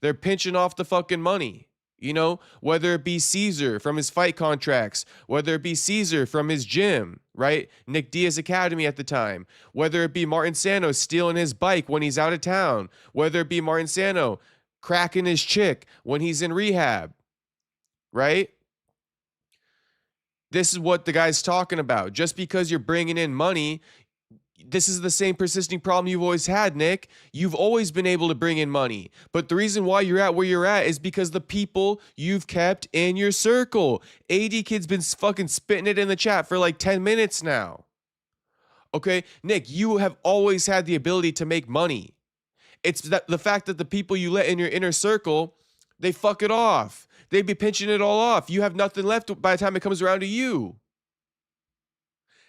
They're pinching off the fucking money. You know, whether it be Caesar from his fight contracts, whether it be Caesar from his gym, right? Nick Diaz Academy at the time, whether it be Martin Sano stealing his bike when he's out of town, whether it be Martin Sano cracking his chick when he's in rehab, right? This is what the guy's talking about. Just because you're bringing in money, this is the same persisting problem you've always had, Nick. You've always been able to bring in money. But the reason why you're at where you're at is because the people you've kept in your circle. AD Kid's been fucking spitting it in the chat for like 10 minutes now. Okay, Nick, you have always had the ability to make money. It's the fact that the people you let in your inner circle, they fuck it off. They'd be pinching it all off. You have nothing left by the time it comes around to you.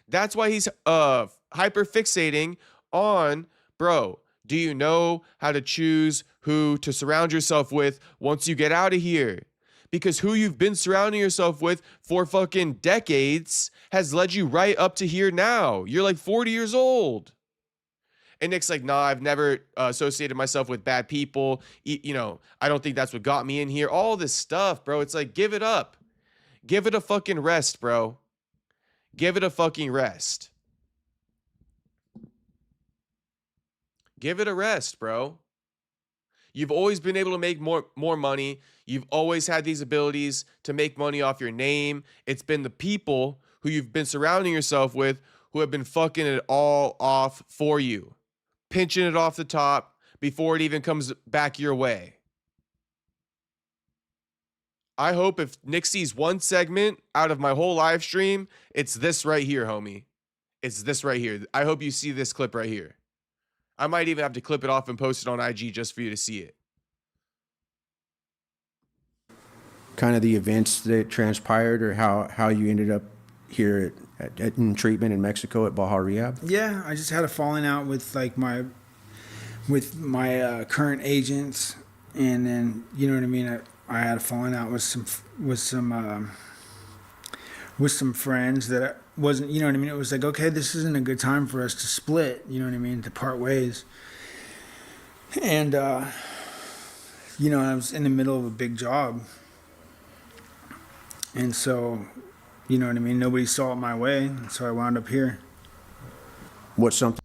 That's why he's hyper fixating on, bro, do you know how to choose who to surround yourself with once you get out of here? Because who you've been surrounding yourself with for fucking decades has led you right up to here now. You're like 40 years old. And Nick's like, nah, I've never associated myself with bad people. You know, I don't think that's what got me in here. All this stuff, bro. It's like, give it up. Give it a fucking rest, bro. Give it a fucking rest. Give it a rest, bro. You've always been able to make more money. You've always had these abilities to make money off your name. It's been the people who you've been surrounding yourself with who have been fucking it all off for you. Pinching it off the top before it even comes back your way. I hope if Nick sees one segment out of my whole live stream, it's this right here, homie. It's this right here. I hope you see this clip right here. I might even have to clip it off and post it on IG just for you to see it. Kind of the events that transpired, or how you ended up here in treatment in Mexico at Baja Rehab? Yeah, I just had a falling out with like my current agents, and then you know what I mean. I had a falling out with some friends that I wasn't, you know what I mean. It was like, okay, this isn't a good time for us to split, you know what I mean, to part ways. And you know, I was in the middle of a big job, and so, you know what I mean, nobody saw it my way, so I wound up here. What's something?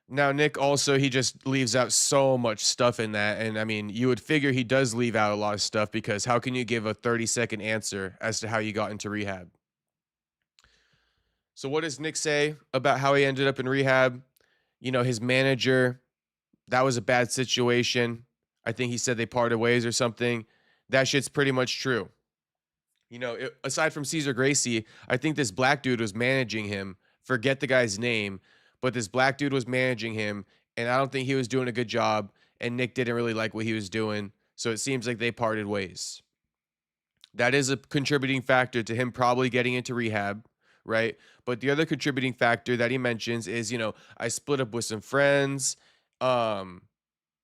Now, Nick also, he just leaves out so much stuff in that. And I mean, you would figure he does leave out a lot of stuff, because how can you give a 30-second answer as to how you got into rehab? So what does Nick say about how he ended up in rehab? You know, his manager, that was a bad situation. I think he said they parted ways or something. That shit's pretty much true. You know, aside from Cesar Gracie, I think this black dude was managing him. Forget the guy's name, but this black dude was managing him, and I don't think he was doing a good job. And Nick didn't really like what he was doing, so it seems like they parted ways. That is a contributing factor to him probably getting into rehab, right? But the other contributing factor that he mentions is, you know, I split up with some friends, um,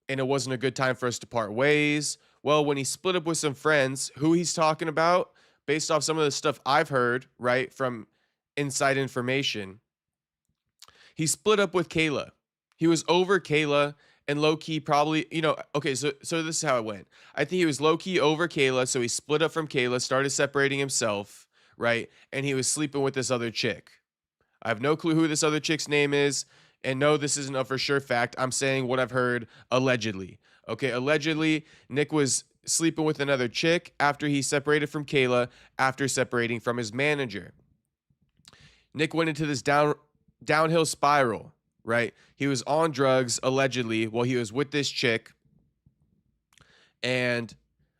and it wasn't a good time for us to part ways. Well, when he split up with some friends, who he's talking about, based off some of the stuff I've heard, right, from inside information, he split up with Kayla. He was over Kayla and low key probably, you know, okay, so this is how it went. I think he was low key over Kayla, so he split up from Kayla, started separating himself, right? And he was sleeping with this other chick. I have no clue who this other chick's name is, and no, this isn't a for sure fact. I'm saying what I've heard allegedly. Okay, allegedly, Nick was sleeping with another chick after he separated from Kayla, after separating from his manager. Nick went into this downhill spiral, right? He was on drugs allegedly while he was with this chick. And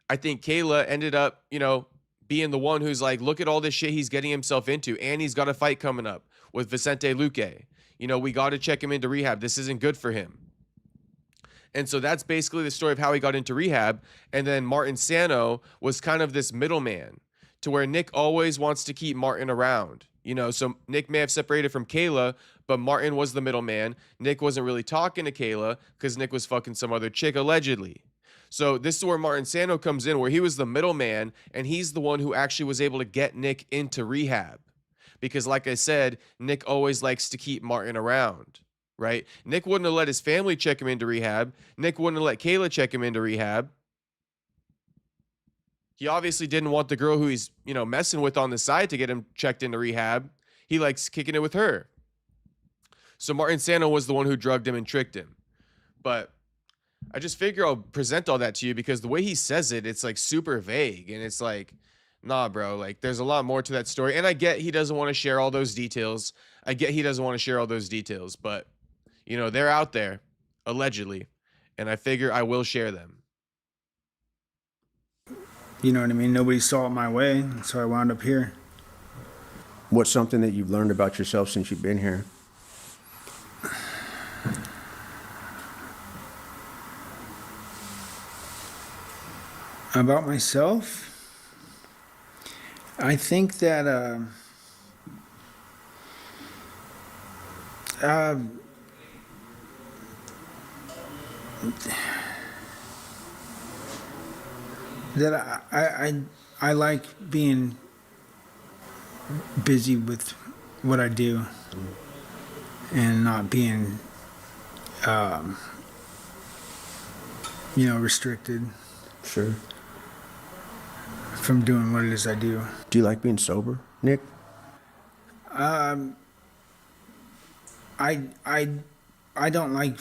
I think Kayla ended up, you know, being the one who's like, look at all this shit he's getting himself into. And he's got a fight coming up with Vicente Luque. You know, we got to check him into rehab. This isn't good for him. And so that's basically the story of how he got into rehab. And then Martin Sano was kind of this middleman to where Nick always wants to keep Martin around. You know, so Nick may have separated from Kayla, but Martin was the middleman. Nick wasn't really talking to Kayla because Nick was fucking some other chick, allegedly. So this is where Martin Sano comes in, where he was the middleman, and he's the one who actually was able to get Nick into rehab. Because like I said, Nick always likes to keep Martin around, right? Nick wouldn't have let his family check him into rehab. Nick wouldn't have let Kayla check him into rehab. He obviously didn't want the girl who he's, you know, messing with on the side to get him checked into rehab. He likes kicking it with her. So Martin Sano was the one who drugged him and tricked him. But I just figure I'll present all that to you because the way he says it, it's like super vague. And it's like, nah, bro, like there's a lot more to that story. And I get he doesn't want to share all those details. But, you know, they're out there, allegedly. And I figure I will share them. You know what I mean? Nobody saw it my way, so I wound up here. What's something that you've learned about yourself since you've been here? About myself? I think that that I like being busy with what I do and not being you know, restricted Sure. from doing what it is I do. Do you like being sober, Nick? I don't like,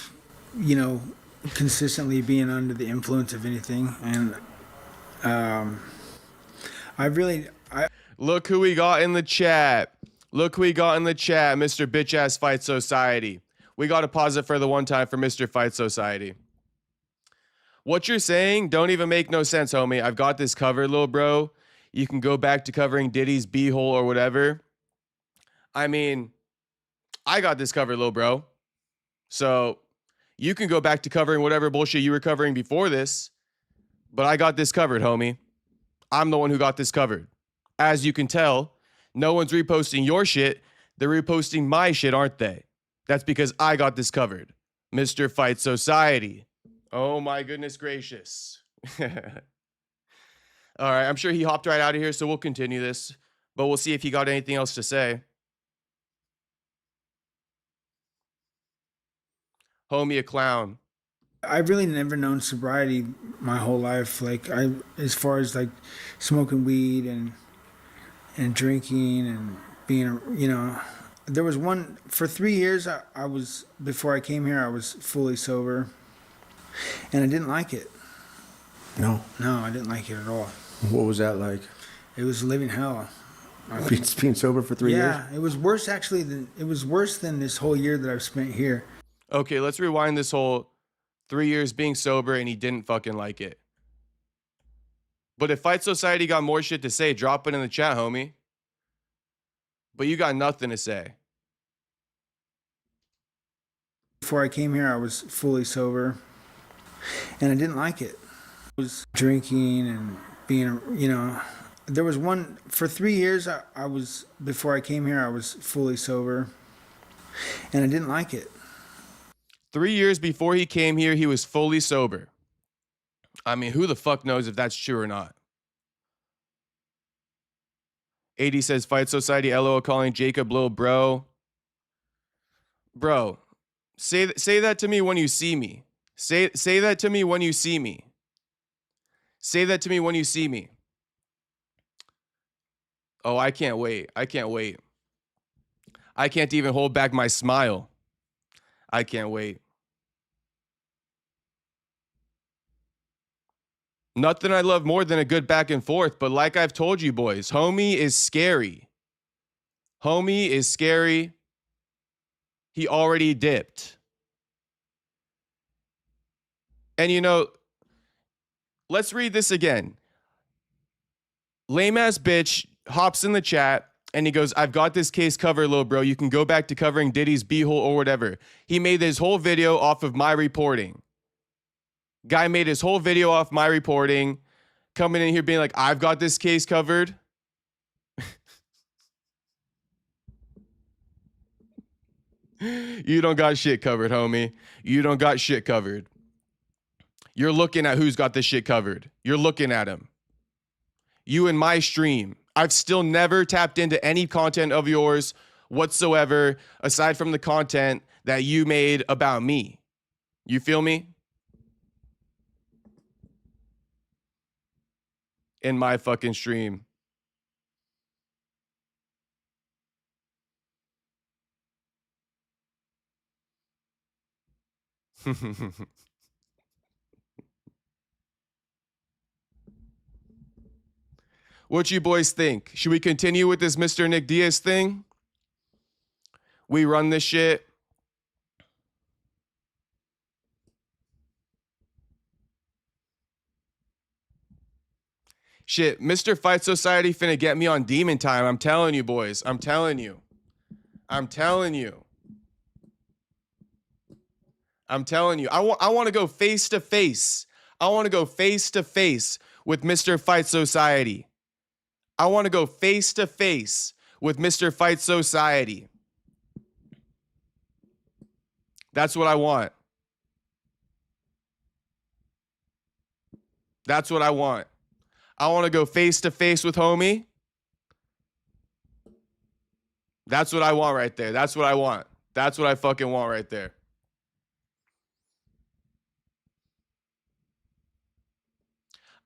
you know, consistently being under the influence of anything, and Look who we got in the chat. Mr. Bitch Ass Fight Society. We got to pause it for the one time for Mr. Fight Society. What you're saying don't even make no sense, homie. I've got this covered, little bro. You can go back to covering Diddy's beehole or whatever. I mean, I got this covered, little bro. So you can go back to covering whatever bullshit you were covering before this. But I got this covered, homie. I'm the one who got this covered. As you can tell, no one's reposting your shit. They're reposting my shit, aren't they? That's because I got this covered. Mr. Fight Society. Oh my goodness gracious. All right, I'm sure he hopped right out of here, so we'll continue this. But we'll see if he got anything else to say. Homie a clown. I've really never known sobriety my whole life. Like as far as like smoking weed and drinking and being, you know, there was one for 3 years. I was, before I came here, I was fully sober, and I didn't like it. No. No, I didn't like it at all. What was that like? It was living hell. Being sober for 3 years? Yeah, it was worse actually it was worse than this whole year that I've spent here. Okay, let's rewind this whole 3 years being sober and he didn't fucking like it. But if Fight Society got more shit to say, drop it in the chat, homie. But you got nothing to say. Before I came here, I was fully sober, and I didn't like it. I was drinking and being, there was for 3 years, before I came here, I was fully sober, and I didn't like it. 3 years before he came here, he was fully sober. I mean, who the fuck knows if that's true or not? 80 says, Fight Society, LOL, calling Jacob little bro. Bro, say that to me when you see me. Say that to me when you see me. Say that to me when you see me. Oh, I can't wait. I can't wait. I can't even hold back my smile. I can't wait. Nothing I love more than a good back and forth, but like I've told you boys, homie is scary. Homie is scary. He already dipped. And let's read this again. Lame ass bitch hops in the chat and he goes, I've got this case covered, little bro. You can go back to covering Diddy's beehole or whatever. He made this whole video off of my reporting. Guy made his whole video off my reporting, coming in here being like, I've got this case covered. You don't got shit covered, homie. You don't got shit covered. You're looking at who's got this shit covered. You're looking at him. You in my stream. I've still never tapped into any content of yours whatsoever, aside from the content that you made about me. You feel me? In my fucking stream. What you boys think? Should we continue with this Mr. Nate Diaz thing? We run this shit. Shit, Mr. Fight Society finna get me on demon time. I'm telling you, boys. I'm telling you. I'm telling you. I'm telling you. I want to go face to face. I want to go face to face with Mr. Fight Society. I want to go face to face with Mr. Fight Society. That's what I want. That's what I want. I want to go face to face with homie. That's what I want right there. That's what I want. That's what I fucking want right there.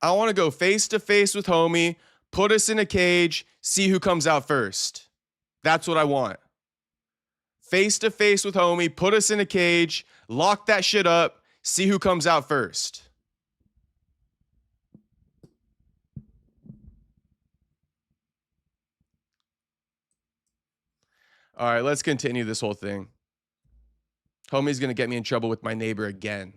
I want to go face to face with homie, put us in a cage, see who comes out first. That's what I want. Face to face with homie, put us in a cage, lock that shit up, see who comes out first. All right, let's continue this whole thing. Homie's going to get me in trouble with my neighbor again.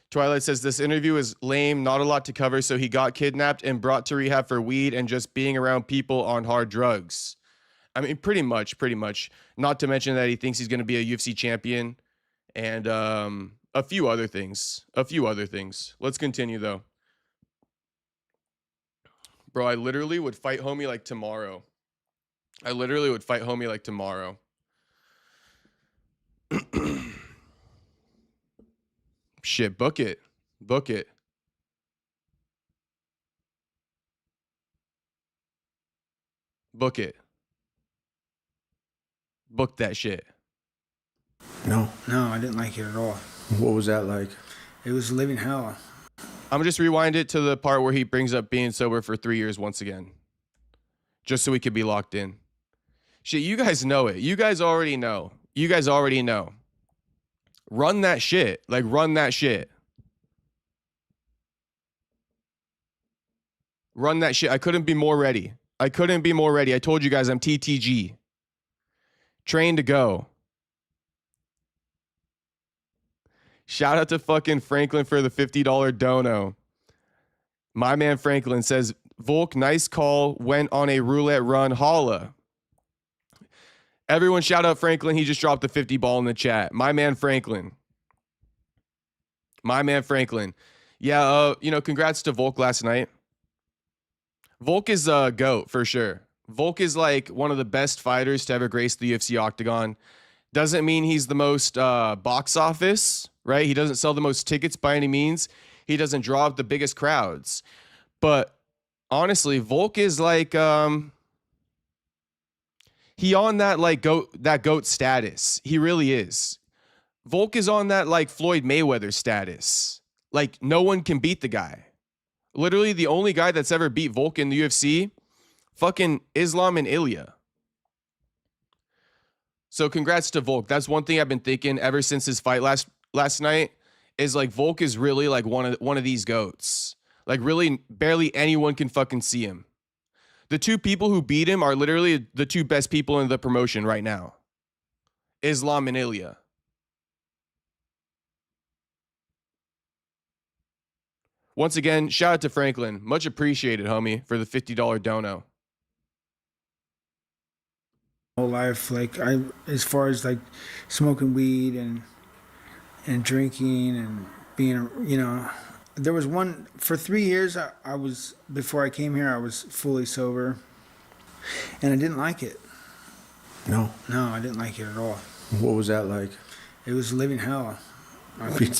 Twilight says, this interview is lame, not a lot to cover, so he got kidnapped and brought to rehab for weed and just being around people on hard drugs. I mean, pretty much. Not to mention that he thinks he's going to be a UFC champion and a few other things. Let's continue, though. Bro, I literally would fight homie like tomorrow. Shit, book it. Book that shit. No, I didn't like it at all. What was that like? It was living hell. I'm gonna just rewind it to the part where he brings up being sober for 3 years once again. Just so we could be locked in. Shit, you guys know it. You guys already know. Run that shit. Like, run that shit. I couldn't be more ready. I told you guys I'm TTG. Trained to go. Shout out to fucking Franklin for the $50 dono. My man Franklin says, Volk, nice call. Went on a roulette run. Holla. Everyone shout out Franklin. He just dropped the 50 ball in the chat. My man Franklin. My man Franklin. Yeah, congrats to Volk last night. Volk is a GOAT for sure. Volk is like one of the best fighters to ever grace the UFC octagon. Doesn't mean he's the most box office, right? He doesn't sell the most tickets by any means. He doesn't draw up the biggest crowds. But honestly, Volk is like he on that like GOAT status. He really is. Volk is on that like Floyd Mayweather status. Like no one can beat the guy. Literally the only guy that's ever beat Volk in the UFC, fucking Islam and Ilya. So congrats to Volk. That's one thing I've been thinking ever since his fight last night is like Volk is really like one of these GOATs. Like really barely anyone can fucking see him. The two people who beat him are literally the two best people in the promotion right now. Islam and Ilya. Once again, shout out to Franklin. Much appreciated, homie, for the $50 dono. Whole life, like as far as like smoking weed and drinking and being, there was one for 3 years. I was before I came here. I was fully sober, and I didn't like it. No, I didn't like it at all. What was that like? It was living hell.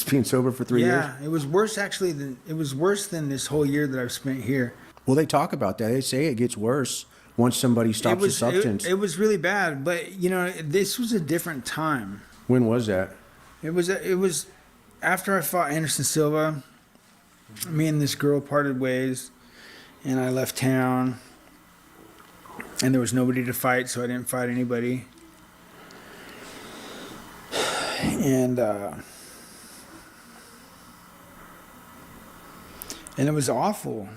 Being sober for 3 years? Yeah, it was worse actually it was worse than this whole year that I've spent here. Well, they talk about that. They say it gets worse once somebody stops the substance. It was really bad, but this was a different time. When was that? It was after I fought Anderson Silva. Me and this girl parted ways, and I left town, and there was nobody to fight, so I didn't fight anybody. And it was awful.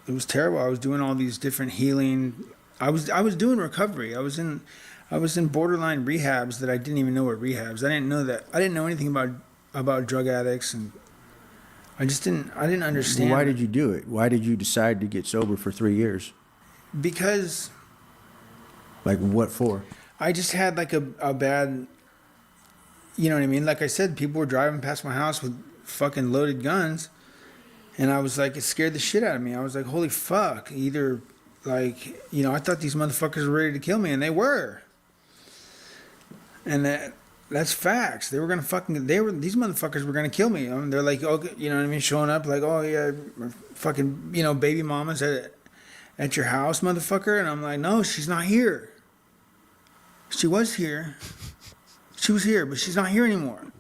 It was terrible. I was doing all these different healing. I was doing recovery. I was in borderline rehabs that I didn't even know were rehabs. I didn't know that. I didn't know anything about drug addicts, and I didn't understand. Why did you do it? Why did you decide to get sober for 3 years? Because. Like what for? I just had like a bad. You know what I mean? Like I said, people were driving past my house with fucking loaded guns. And I was like, it scared the shit out of me. I was like, holy fuck. Either, like, I thought these motherfuckers were ready to kill me, and they were. And that's facts. They were going to these motherfuckers were going to kill me. They're like, okay, you know what I mean? Showing up like, oh, yeah, fucking, baby mamas at your house, motherfucker. And I'm like, no, she's not here. She was here. She was here, but she's not here anymore.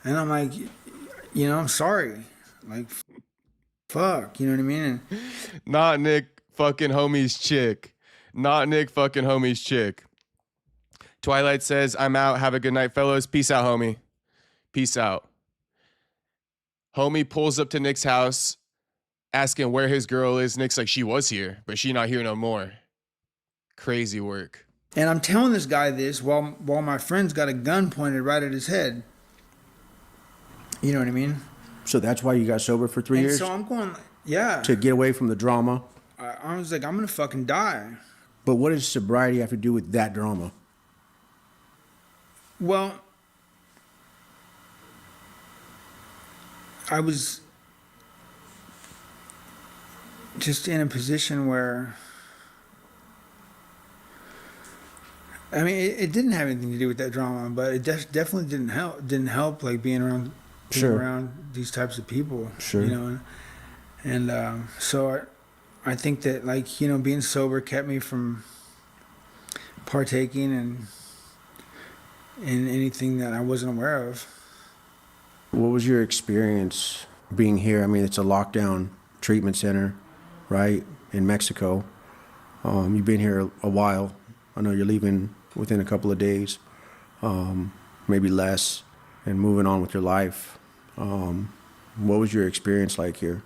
And I'm like, I'm sorry. Like, fuck, you know what I mean? Not Nick fucking homie's chick. Not Nick fucking homie's chick. Twilight says, I'm out. Have a good night, fellows. Peace out, homie. Peace out. Homie pulls up to Nick's house, asking where his girl is. Nick's like, she was here, but she not here no more. Crazy work. And I'm telling this guy this while my friend's got a gun pointed right at his head. You know what I mean? So that's why you got sober for 3 years? So I'm going, yeah. To get away from the drama? I was like, I'm going to fucking die. But what does sobriety have to do with that drama? Well, I was just in a position where, I mean, it didn't have anything to do with that drama, but it definitely didn't help like being around these types of people. Sure. And so I think that, like, being sober kept me from partaking in anything that I wasn't aware of. What was your experience being here? I mean, it's a lockdown treatment center, right, in Mexico. You've been here a while. I know you're leaving within a couple of days, maybe less, and moving on with your life. What was your experience like here?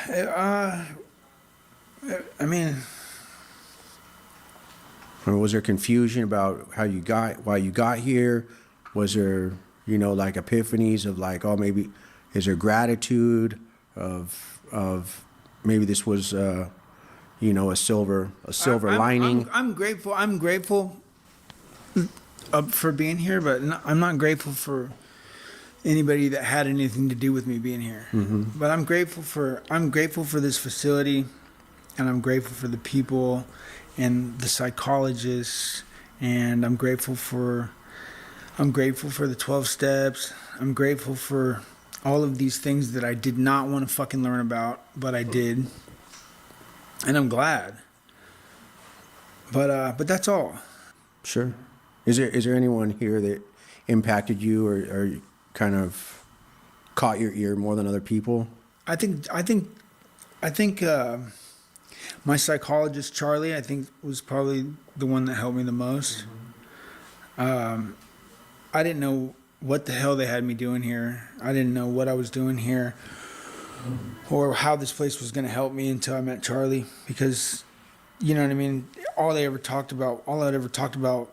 I mean, was there confusion about why you got here? Was there, you know, like epiphanies of like, oh, maybe is there gratitude of maybe this was, you know, a silver lining? I'm grateful. I'm grateful for being here, but I'm not grateful for anybody that had anything to do with me being here. Mm-hmm. But I'm grateful for this facility, and I'm grateful for the people and the psychologists, and I'm grateful for the 12 steps. I'm grateful for all of these things that I did not want to fucking learn about, but I did. And I'm glad. But that's all. Sure. Is there anyone here that impacted you or kind of caught your ear more than other people? I think my psychologist Charlie, I think, was probably the one that helped me the most. I didn't know what the hell they had me doing here. I didn't know what I was doing here or how this place was going to help me until I met Charlie, because, you know what I mean? All I'd ever talked about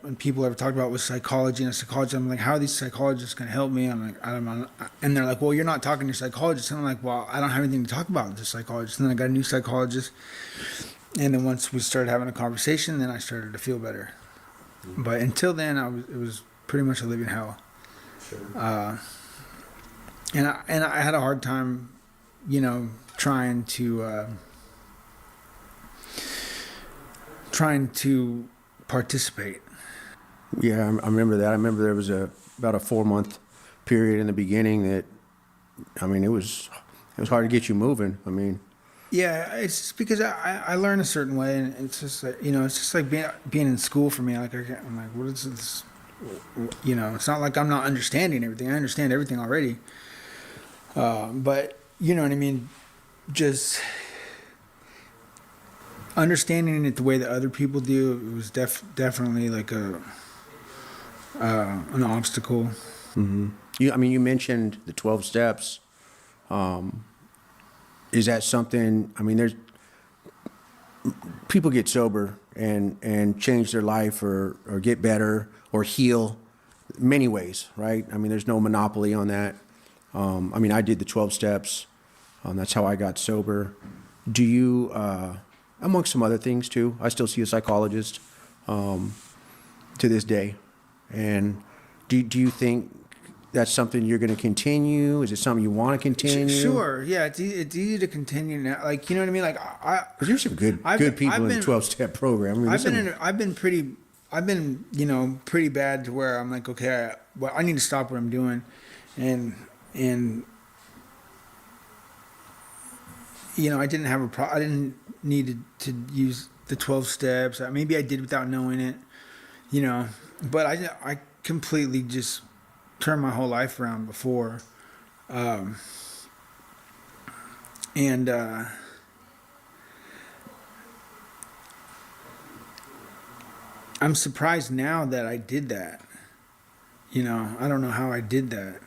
and people ever talked about was psychology and psychology. I'm like, how are these psychologists going to help me? I'm like, I don't know. And they're like, well, you're not talking to your psychologist. And I'm like, well, I don't have anything to talk about with the psychologist. And then I got a new psychologist. And then once we started having a conversation, then I started to feel better. But until then, it was pretty much a living hell. Sure. And I had a hard time, you know, trying to participate. Yeah, I remember that. I remember there was about a 4-month period in the beginning that, I mean, it was hard to get you moving. I mean, yeah, it's just because I learn a certain way, and it's just like, you know, it's just like being in school for me. Like I'm like, what is this? You know, it's not like I'm not understanding everything. I understand everything already. But you know what I mean? Just understanding it the way that other people do, it was definitely like an obstacle. mm-hmm. You mentioned the 12 steps. Is that something, I mean, there's people get sober and change their life or get better or heal many ways, right? I mean, there's no monopoly on that. I mean, I did the 12 steps. That's how I got sober. Do you, amongst some other things too, I still see a psychologist to this day. And do you think that's something you're going to continue? Is it something you want to continue? Sure. Yeah, it's easy to continue now. Like, you know what I mean? Like, because there's some good people in the 12-step program. I mean, I've been, you know, pretty bad to where I'm like, okay, I need to stop what I'm doing, and you know, I didn't need to use the 12 steps. Maybe I did without knowing it, you know, but I completely just turned my whole life around before, and I'm surprised now that I did that. You know, I don't know how I did that.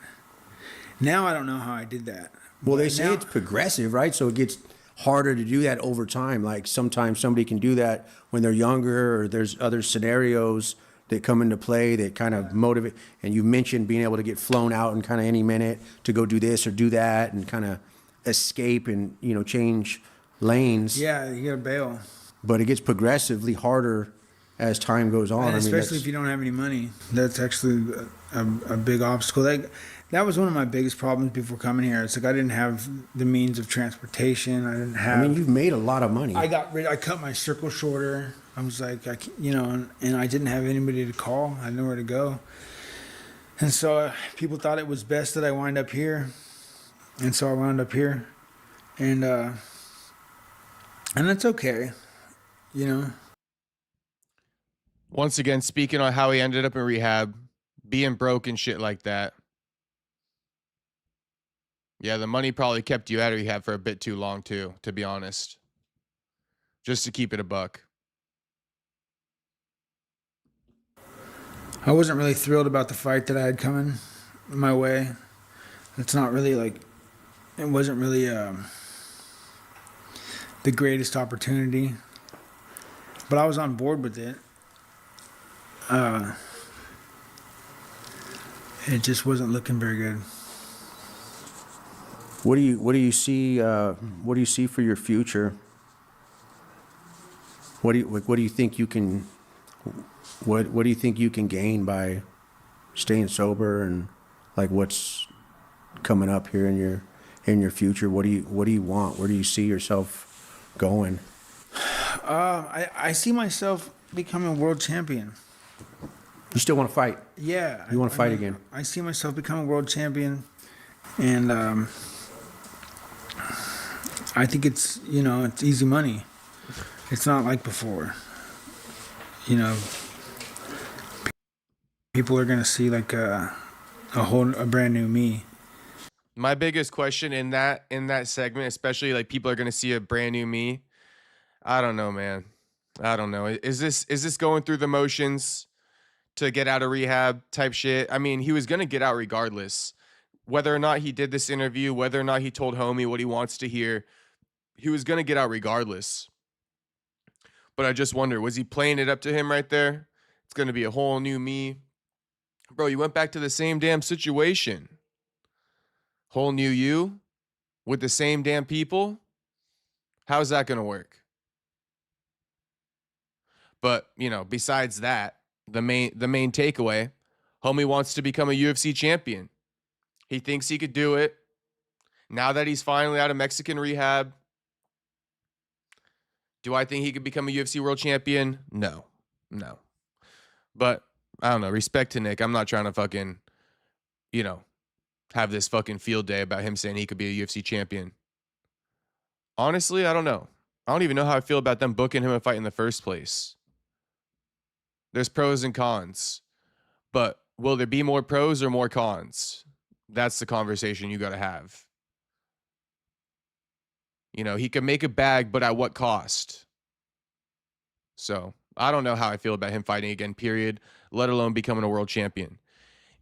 Now I don't know how I did that. Well, they say it's progressive, right? So it gets harder to do that over time. Like sometimes somebody can do that when they're younger, or there's other scenarios that come into play that kind of motivate. And you mentioned being able to get flown out in kind of any minute to go do this or do that and kind of escape and, you know, change lanes. Yeah, you gotta bail. But it gets progressively harder as time goes on. And especially if you don't have any money. That's actually a big obstacle. That was one of my biggest problems before coming here. It's like I didn't have the means of transportation. I didn't have. I mean, you've made a lot of money. I cut my circle shorter. I was like, you know, and I didn't have anybody to call. I had nowhere to go. And so people thought it was best that I wind up here. And so I wound up here. And that's okay, you know. Once again, speaking on how he ended up in rehab, being broke and shit like that. Yeah, the money probably kept you out of rehab for a bit too long too, to be honest. Just to keep it a buck. I wasn't really thrilled about the fight that I had coming my way. It's not really like, it wasn't really the greatest opportunity, but I was on board with it. it just wasn't looking very good. What do you see? What do you see for your future? What do you think you can? What do you think you can gain by staying sober, and like what's coming up here in your future? What do you want? Where do you see yourself going? I see myself becoming a world champion. You still want to fight? Yeah. You want to fight again? I see myself becoming a world champion, and I think it's it's easy money. It's not like before. People are gonna see like a brand new me. My biggest question in that segment, especially like people are gonna see a brand new me. I don't know, man. I don't know. Is this going through the motions to get out of rehab type shit? I mean, he was gonna get out regardless. Whether or not he did this interview, whether or not he told homie what he wants to hear, he was gonna get out regardless. But I just wonder, was he playing it up to him right there? It's gonna be a whole new me. Bro, you went back to the same damn situation. Whole new you with the same damn people? How's that gonna work? But, besides that, the main takeaway, homie wants to become a UFC champion. He thinks he could do it. Now that he's finally out of Mexican rehab, do I think he could become a UFC world champion? No. But I don't know. Respect to Nick. I'm not trying to fucking, have this fucking field day about him saying he could be a UFC champion. Honestly, I don't know. I don't even know how I feel about them booking him a fight in the first place. There's pros and cons. But will there be more pros or more cons? That's the conversation you got to have. He could make a bag, but at what cost? So I don't know how I feel about him fighting again, period, let alone becoming a world champion.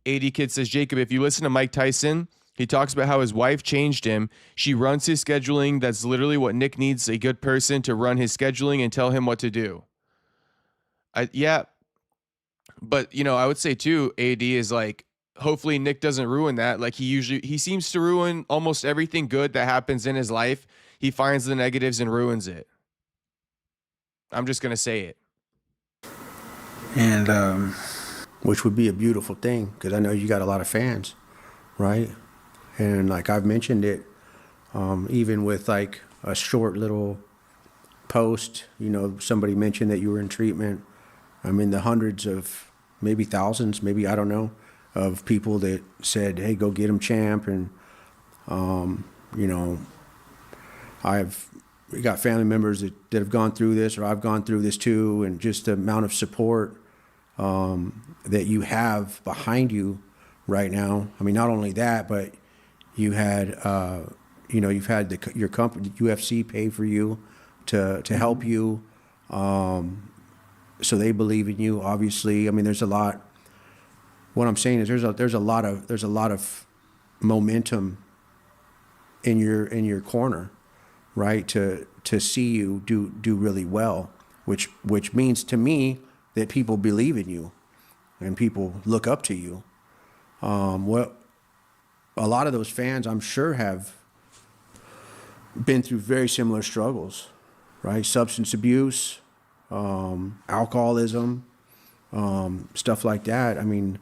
AD Kid says, Jacob, if you listen to Mike Tyson, he talks about how his wife changed him. She runs his scheduling. That's literally what Nick needs, a good person to run his scheduling and tell him what to do. Yeah. But, I would say too, AD is like, hopefully Nick doesn't ruin that. Like he seems to ruin almost everything good that happens in his life. He finds the negatives and ruins it. I'm just going to say it. And Which would be a beautiful thing, because I know you got a lot of fans, right? And like I've mentioned it, even with like a short little post, somebody mentioned that you were in treatment. I mean, the hundreds of, maybe thousands, maybe, I don't know, of people that said, hey, go get him, champ. And, we got family members that have gone through this, or I've gone through this too, and just the amount of support that you have behind you right now. I mean, not only that, but you had, you've had your company, UFC, pay for you to help you. So they believe in you, obviously. I mean, there's a lot. What I'm saying is there's a lot of momentum in your corner, right? To see you do really well, which means to me that people believe in you and people look up to you. What a lot of those fans, I'm sure, have been through very similar struggles, right? Substance abuse, alcoholism, stuff like that. I mean,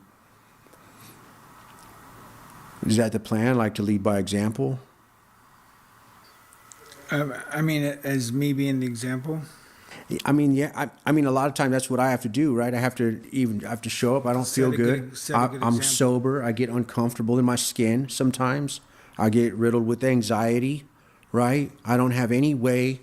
is that the plan, like to lead by example? I mean, as me being the example. I mean, yeah. I mean, a lot of times that's what I have to do, right? I have to show up. I don't feel good. I'm sober. I get uncomfortable in my skin sometimes. I get riddled with anxiety, right? I don't have any way.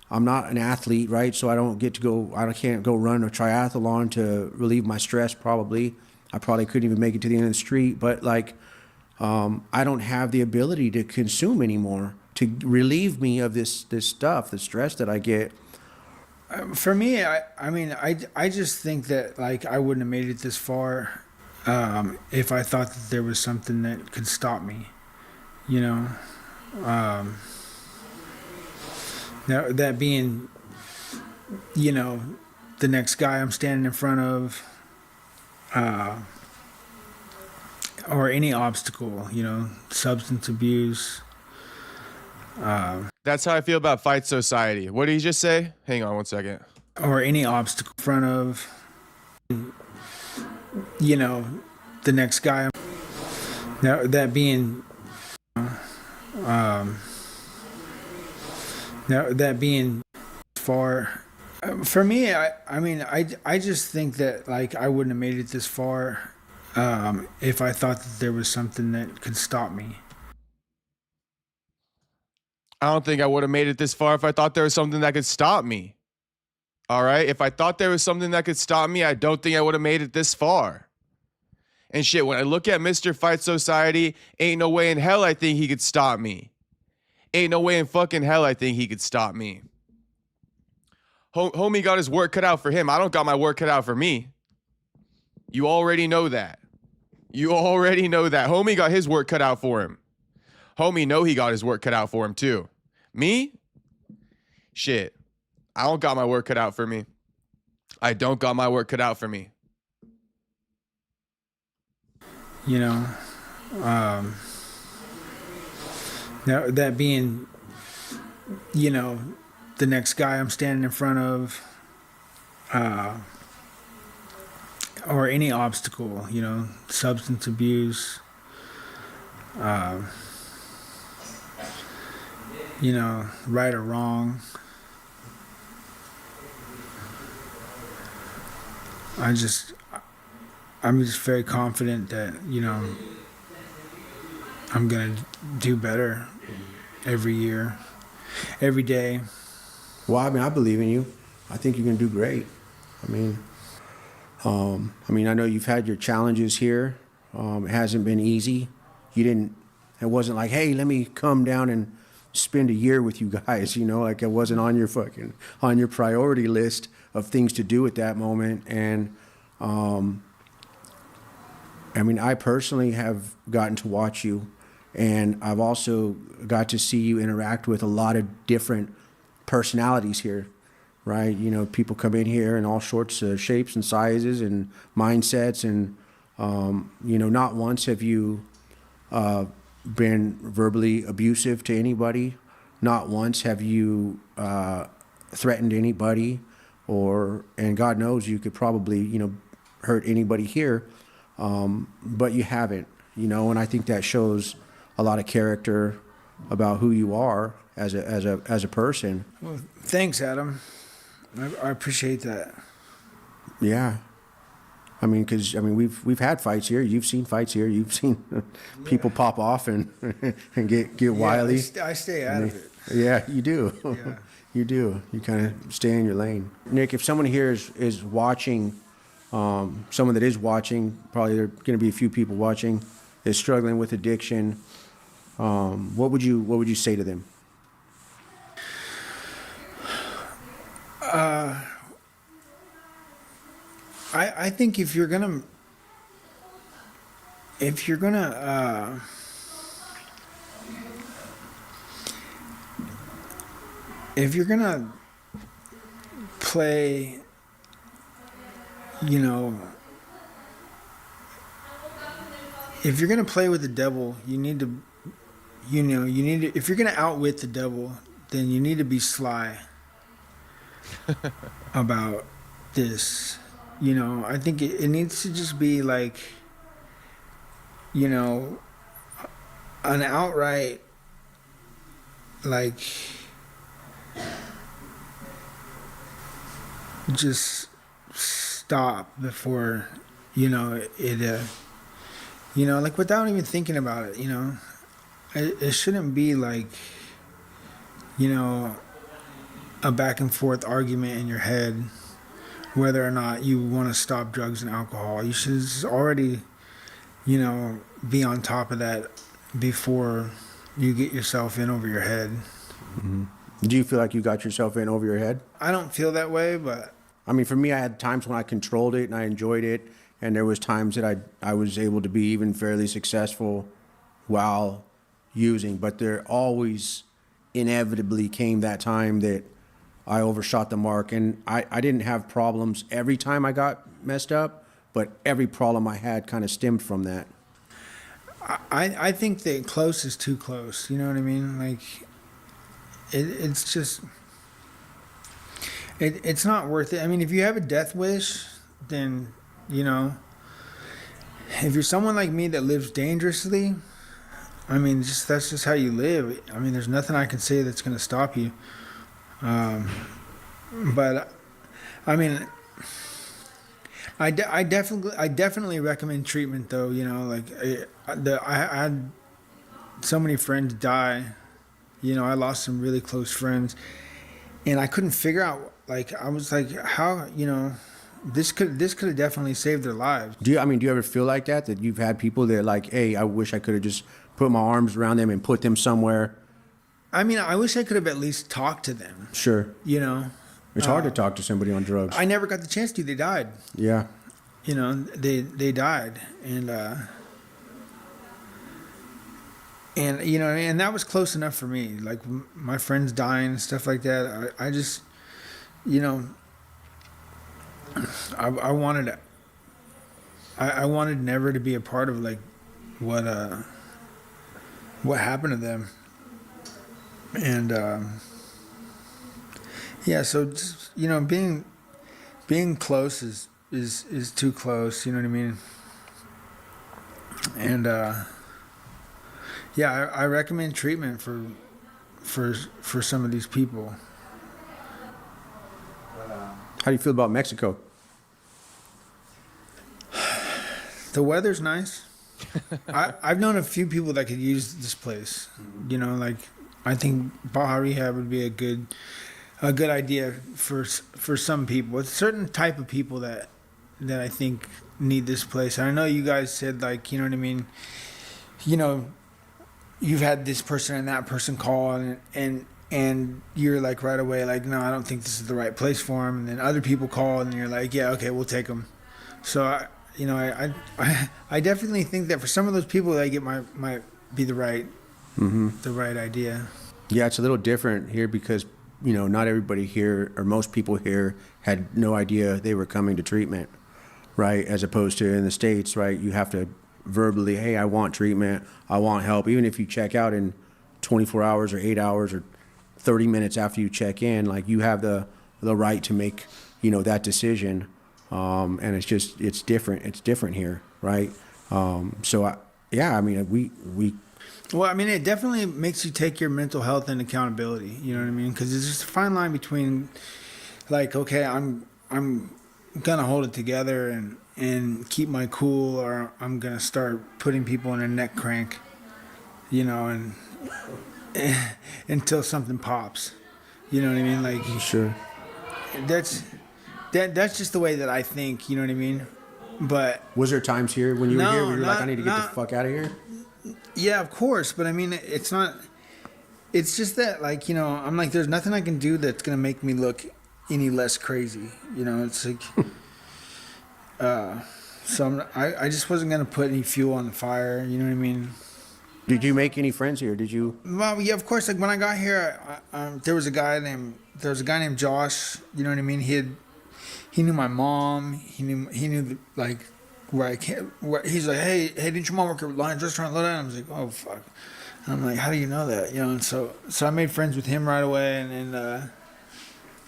I'm not an athlete, right? So I don't get to go. I can't go run a triathlon to relieve my stress. Probably, I probably couldn't even make it to the end of the street. But like, I don't have the ability to consume anymore to relieve me of this stuff, the stress that I get. For me, I just think that like I wouldn't have made it this far if I thought that there was something that could stop me, that being, the next guy I'm standing in front of, or any obstacle, substance abuse. That's how I feel about Fight Society. What did he just say? Hang on one second. Or any obstacle in front of, the next guy. Now, that being far. For me, I just think that like I wouldn't have made it this far if I thought that there was something that could stop me. I don't think I would have made it this far if I thought there was something that could stop me. All right? If I thought there was something that could stop me, I don't think I would have made it this far. And shit, when I look at Mr. Fight Society, ain't no way in hell I think he could stop me. Ain't no way in fucking hell I think he could stop me. Homie got his work cut out for him. I don't got my work cut out for me. You already know that. You already know that. Homie got his work cut out for him. Homie know he got his work cut out for him too. Me? Shit. I don't got my work cut out for me. I don't got my work cut out for me. That being, the next guy I'm standing in front of, or any obstacle, substance abuse, right or wrong. I'm just very confident that, I'm going to do better every year, every day. Well, I believe in you. I think you're going to do great. I know you've had your challenges here. It hasn't been easy. It wasn't like, hey, let me come down and spend a year with you guys, like it wasn't on your priority list of things to do at that moment. And, I personally have gotten to watch you, and I've also got to see you interact with a lot of different personalities here, right? People come in here in all sorts of shapes and sizes and mindsets, and, not once have you been verbally abusive to anybody. Not once have you threatened anybody, and God knows you could probably, hurt anybody here, but you haven't, and I think that shows a lot of character about who you are as a person. Well, thanks, Adam. I appreciate that. Yeah. Because we've had fights here. You've seen fights here. You've seen people pop off and get wily. I stay out of it. Yeah, you do. Yeah. You do. You kind of stay in your lane. Nick, if someone here is watching, someone that is watching, probably there are going to be a few people watching, is struggling with addiction, what would you say to them? I think if you're gonna play, if you're gonna play with the devil, you need to, if you're gonna outwit the devil, then you need to be sly about this. I think it needs to just be like, an outright, like, just stop before, like without even thinking about it, it shouldn't be like, a back and forth argument in your head whether or not you want to stop drugs and alcohol. You should already, be on top of that before you get yourself in over your head. Mm-hmm. Do you feel like you got yourself in over your head? I don't feel that way, but... for me, I had times when I controlled it and I enjoyed it, and there was times that I was able to be even fairly successful while using, but there always inevitably came that time that I overshot the mark, and I didn't have problems every time I got messed up, but every problem I had kind of stemmed from that. I think that close is too close. You know what I mean? Like, it's just, it's not worth it. I mean, if you have a death wish, then, you know, if you're someone like me that lives dangerously, I mean, just that's just how you live. I mean, there's nothing I can say that's going to stop you. But I mean, I definitely recommend treatment though. You know, like I had so many friends die. You know, I lost some really close friends, and I couldn't figure out. Like, I was like, how, you know, this could have definitely saved their lives. Do you ever feel like that you've had people that are like, hey, I wish I could have just put my arms around them and put them somewhere? I mean, I wish I could have at least talked to them. Sure. You know, It's hard to talk to somebody on drugs. I never got the chance to. They died. Yeah. You know, they died, and you know, and that was close enough for me. Like my friends dying and stuff like that. I just, you know, I wanted I wanted never to be a part of like what happened to them, and yeah. So just, you know, being close is too close. You know what I mean? And yeah, I recommend treatment for some of these people. How do you feel about Mexico? The weather's nice. I've known a few people that could use this place. You know, like I think Baja Rehab would be a good idea for some people. It's a certain type of people that I think need this place. And I know you guys said, like, you know what I mean. You know, you've had this person and that person call, and you're like right away like, no, I don't think this is the right place for him. And then other people call, and you're like, yeah, okay, we'll take them. So I definitely think that for some of those people, that might be the right idea. Yeah, it's a little different here because, you know, not everybody here or most people here had no idea they were coming to treatment, right? As opposed to in the States, right? You have to verbally, hey, I want treatment, I want help. Even if you check out in 24 hours or 8 hours or 30 minutes after you check in, like you have the right to make, you know, that decision. And it's different. It's different here, right? So Well, I mean, it definitely makes you take your mental health and accountability. You know what I mean? Because there's just a fine line between, like, okay, I'm gonna hold it together and keep my cool, or I'm gonna start putting people in a neck crank, you know, and until something pops. You know what I mean? Like, sure. That's just the way that I think. You know what I mean? But was there times here when you were here where you're like, I need to get the fuck out of here? Yeah, of course. But I mean, it's not. It's just that, like, you know, I'm like, there's nothing I can do that's gonna make me look any less crazy. You know, it's like. So I just wasn't gonna put any fuel on the fire. You know what I mean? Did you make any friends here? Did you? Well, yeah, of course. Like when I got here, there was a guy named Josh. You know what I mean? He knew my mom. He knew like where I came. He's like, hey, didn't your mom work at Lion's Restaurant? I was like, oh fuck. And I'm like, how do you know that? You know, and so I made friends with him right away, and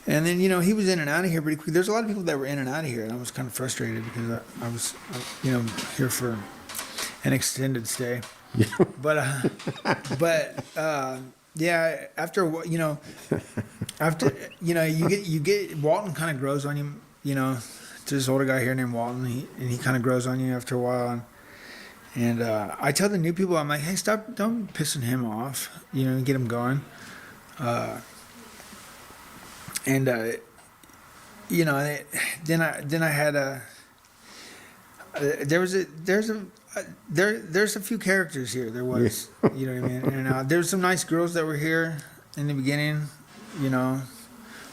then, you know, he was in and out of here pretty quick. There's a lot of people that were in and out of here, and I was kind of frustrated because I was, you know, here for an extended stay. Yeah. But yeah, after you get Walton kind of grows on you. You know, there's this older guy here named Walton, and he kind of grows on you after a while. And I tell the new people, I'm like, hey, don't pissing him off. You know, get him going. And you know, then I had there's a few characters here. There was, you know what I mean. And there's some nice girls that were here in the beginning, you know,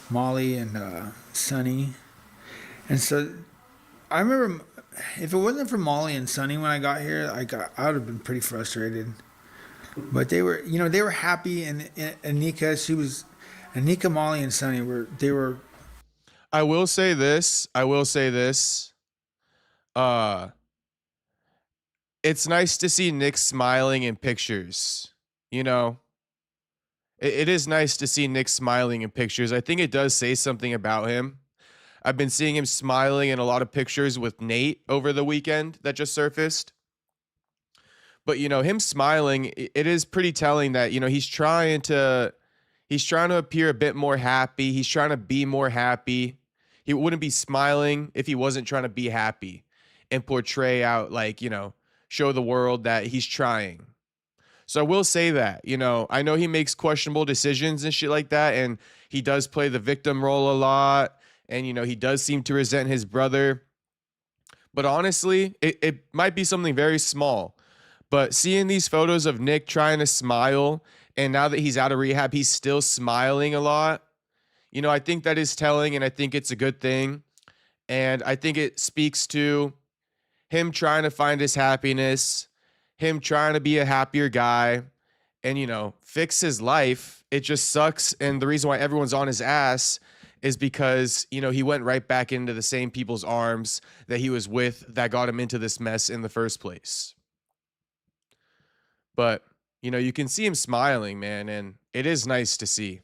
Molly and Sunny. And so I remember, if it wasn't for Molly and Sunny when I got here, I would have been pretty frustrated. But they were, you know, they were happy, and Anika, Molly, and Sunny were. I will say this. it's nice to see Nick smiling in pictures. You know, it is nice to see Nick smiling in pictures. I think it does say something about him. I've been seeing him smiling in a lot of pictures with Nate over the weekend that just surfaced. But you know, him smiling, it is pretty telling that, you know, he's trying to appear a bit more happy. He's trying to be more happy. He wouldn't be smiling if he wasn't trying to be happy and portray out, like, you know, show the world that he's trying. So I will say that, you know, I know he makes questionable decisions and shit like that, and he does play the victim role a lot, and, you know, he does seem to resent his brother. But honestly, it might be something very small. But seeing these photos of Nick trying to smile, and now that he's out of rehab, he's still smiling a lot. You know, I think that is telling, and I think it's a good thing. And I think it speaks to him trying to find his happiness, him trying to be a happier guy, and, you know, fix his life. It just sucks. And the reason why everyone's on his ass is because, you know, he went right back into the same people's arms that he was with that got him into this mess in the first place. But, you know, you can see him smiling, man, and it is nice to see.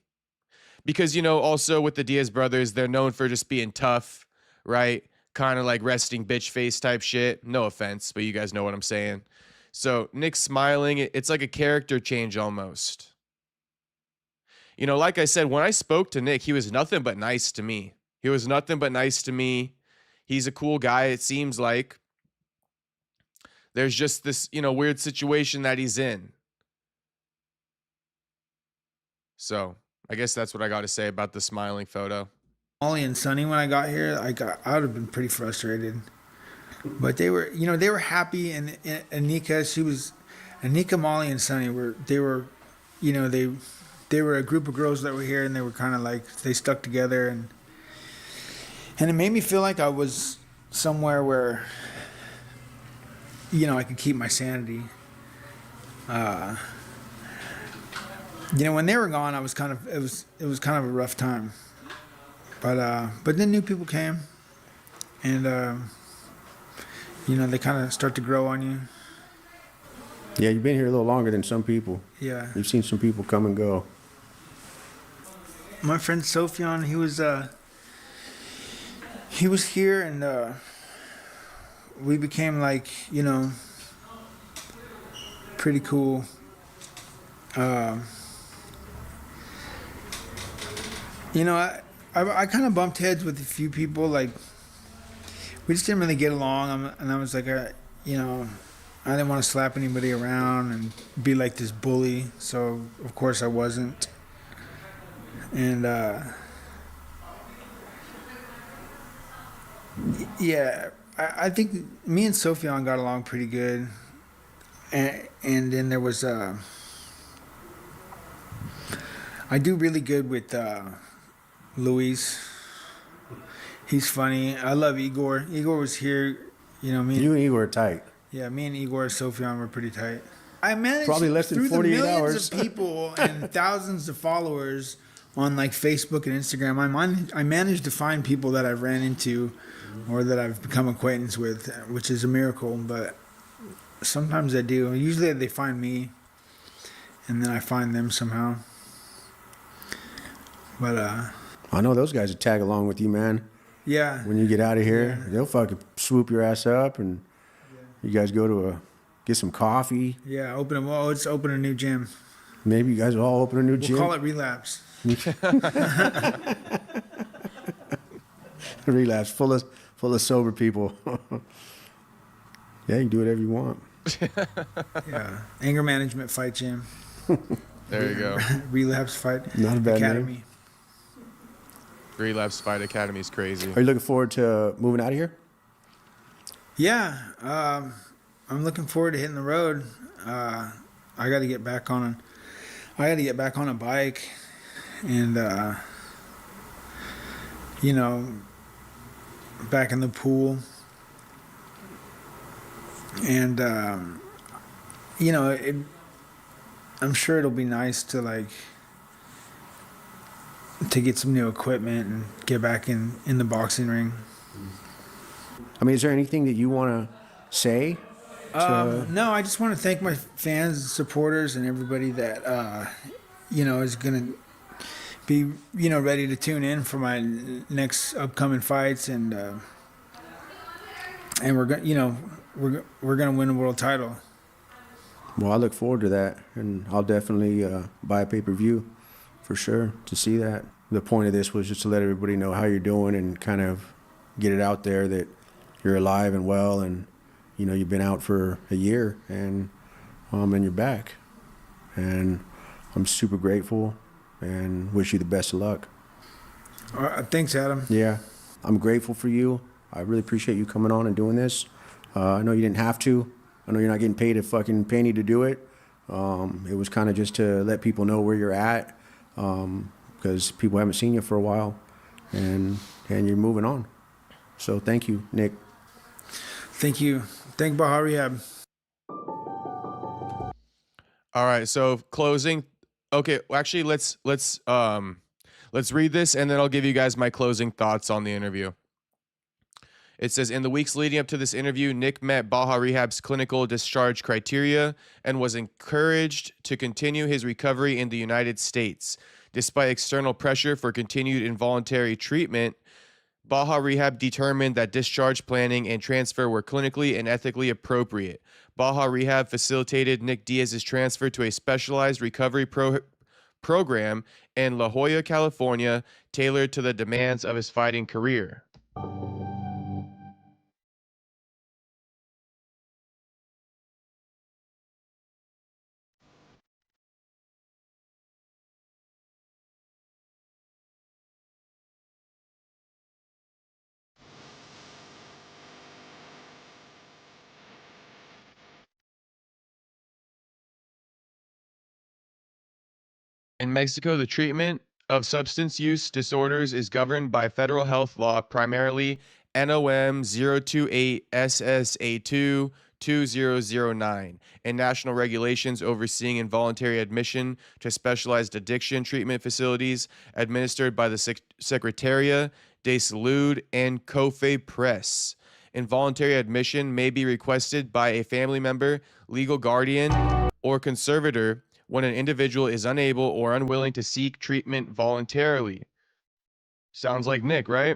Because, you know, also with the Diaz brothers, they're known for just being tough, right? Kind of like resting bitch face type shit. No offense, but you guys know what I'm saying. So Nick smiling, it's like a character change almost. You know, like I said, when I spoke to Nick, he was nothing but nice to me. He was nothing but nice to me. He's a cool guy, it seems like. There's just this, you know, weird situation that he's in. So I guess that's what I got to say about the smiling photo. Molly and Sonny, when I got here, I would have been pretty frustrated. But they were, you know, they were happy, and Anika, Molly, and Sonny were, you know, they were a group of girls that were here, and they were kind of like, they stuck together, and it made me feel like I was somewhere where, you know, I could keep my sanity. You know, when they were gone, I was kind of, it was kind of a rough time. But then new people came, and you know, they kind of start to grow on you. Yeah, you've been here a little longer than some people. Yeah. You've seen some people come and go. My friend Sophion, he was here, and we became, like, you know, pretty cool. You know, I kind of bumped heads with a few people. Like, we just didn't really get along, and I was like, you know, I didn't want to slap anybody around and be like this bully. So of course I wasn't. And yeah, I think me and Sophion got along pretty good. And then there was I do really good with Luis. He's funny. I love Igor. Igor was here, you know. You and Igor are tight. Yeah, me and Igor and Sophion were pretty tight. I managed, probably less than through 48 the millions hours. of people and thousands of followers on, like, Facebook and Instagram. I managed to find people that I've ran into or that I've become acquaintance with, which is a miracle. But sometimes I do. Usually they find me, and then I find them somehow. But I know those guys would tag along with you, man. Yeah. When you get out of here, they'll fucking swoop your ass up, and you guys go to get some coffee. Yeah, let's open a new gym. Maybe you guys will all open a new gym. We'll call it Relapse. Relapse, full of sober people. Yeah, you can do whatever you want. Yeah, anger management fight gym. There you go. Relapse fight. Not a bad Academy. name. Relapse Fight Academy is crazy. Are you looking forward to moving out of here? Yeah, I'm looking forward to hitting the road. I got to get back on a bike, and you know, back in the pool, and you know, I'm sure it'll be nice to, like, to get some new equipment and get back in the boxing ring. I mean, is there anything that you want to say No, I just want to thank my fans, supporters, and everybody that is gonna be ready to tune in for my next upcoming fights, and we're gonna we're gonna win a world title. Well, I look forward to that, and I'll definitely buy a pay-per-view for sure to see that. The point of this was just to let everybody know how you're doing and kind of get it out there that you're alive and well, and you've been out for a year, and you're back, and I'm super grateful and wish you the best of luck. All right, thanks, Adam. Yeah, I'm grateful for you. I really appreciate you coming on and doing this. I know you didn't have to. I know you're not getting paid a fucking penny to do it. It was kind of just to let people know where you're at, because people haven't seen you for a while, and you're moving on. So thank you, Nick. Thank you. Thank Baja Rehab. All right, so closing. Okay, actually, let's read this, and then I'll give you guys my closing thoughts on the interview. It says, in the weeks leading up to this interview, Nick met Baja Rehab's clinical discharge criteria and was encouraged to continue his recovery in the United States. Despite external pressure for continued involuntary treatment, Baja Rehab determined that discharge planning and transfer were clinically and ethically appropriate. Baja Rehab facilitated Nick Diaz's transfer to a specialized recovery program in La Jolla, California, tailored to the demands of his fighting career. In Mexico, the treatment of substance use disorders is governed by federal health law, primarily NOM 028 SSA2 2009, and national regulations overseeing involuntary admission to specialized addiction treatment facilities administered by the Secretaría de Salud and COFEPRIS. Involuntary admission may be requested by a family member, legal guardian, or conservator when an individual is unable or unwilling to seek treatment voluntarily. Sounds like Nick, right?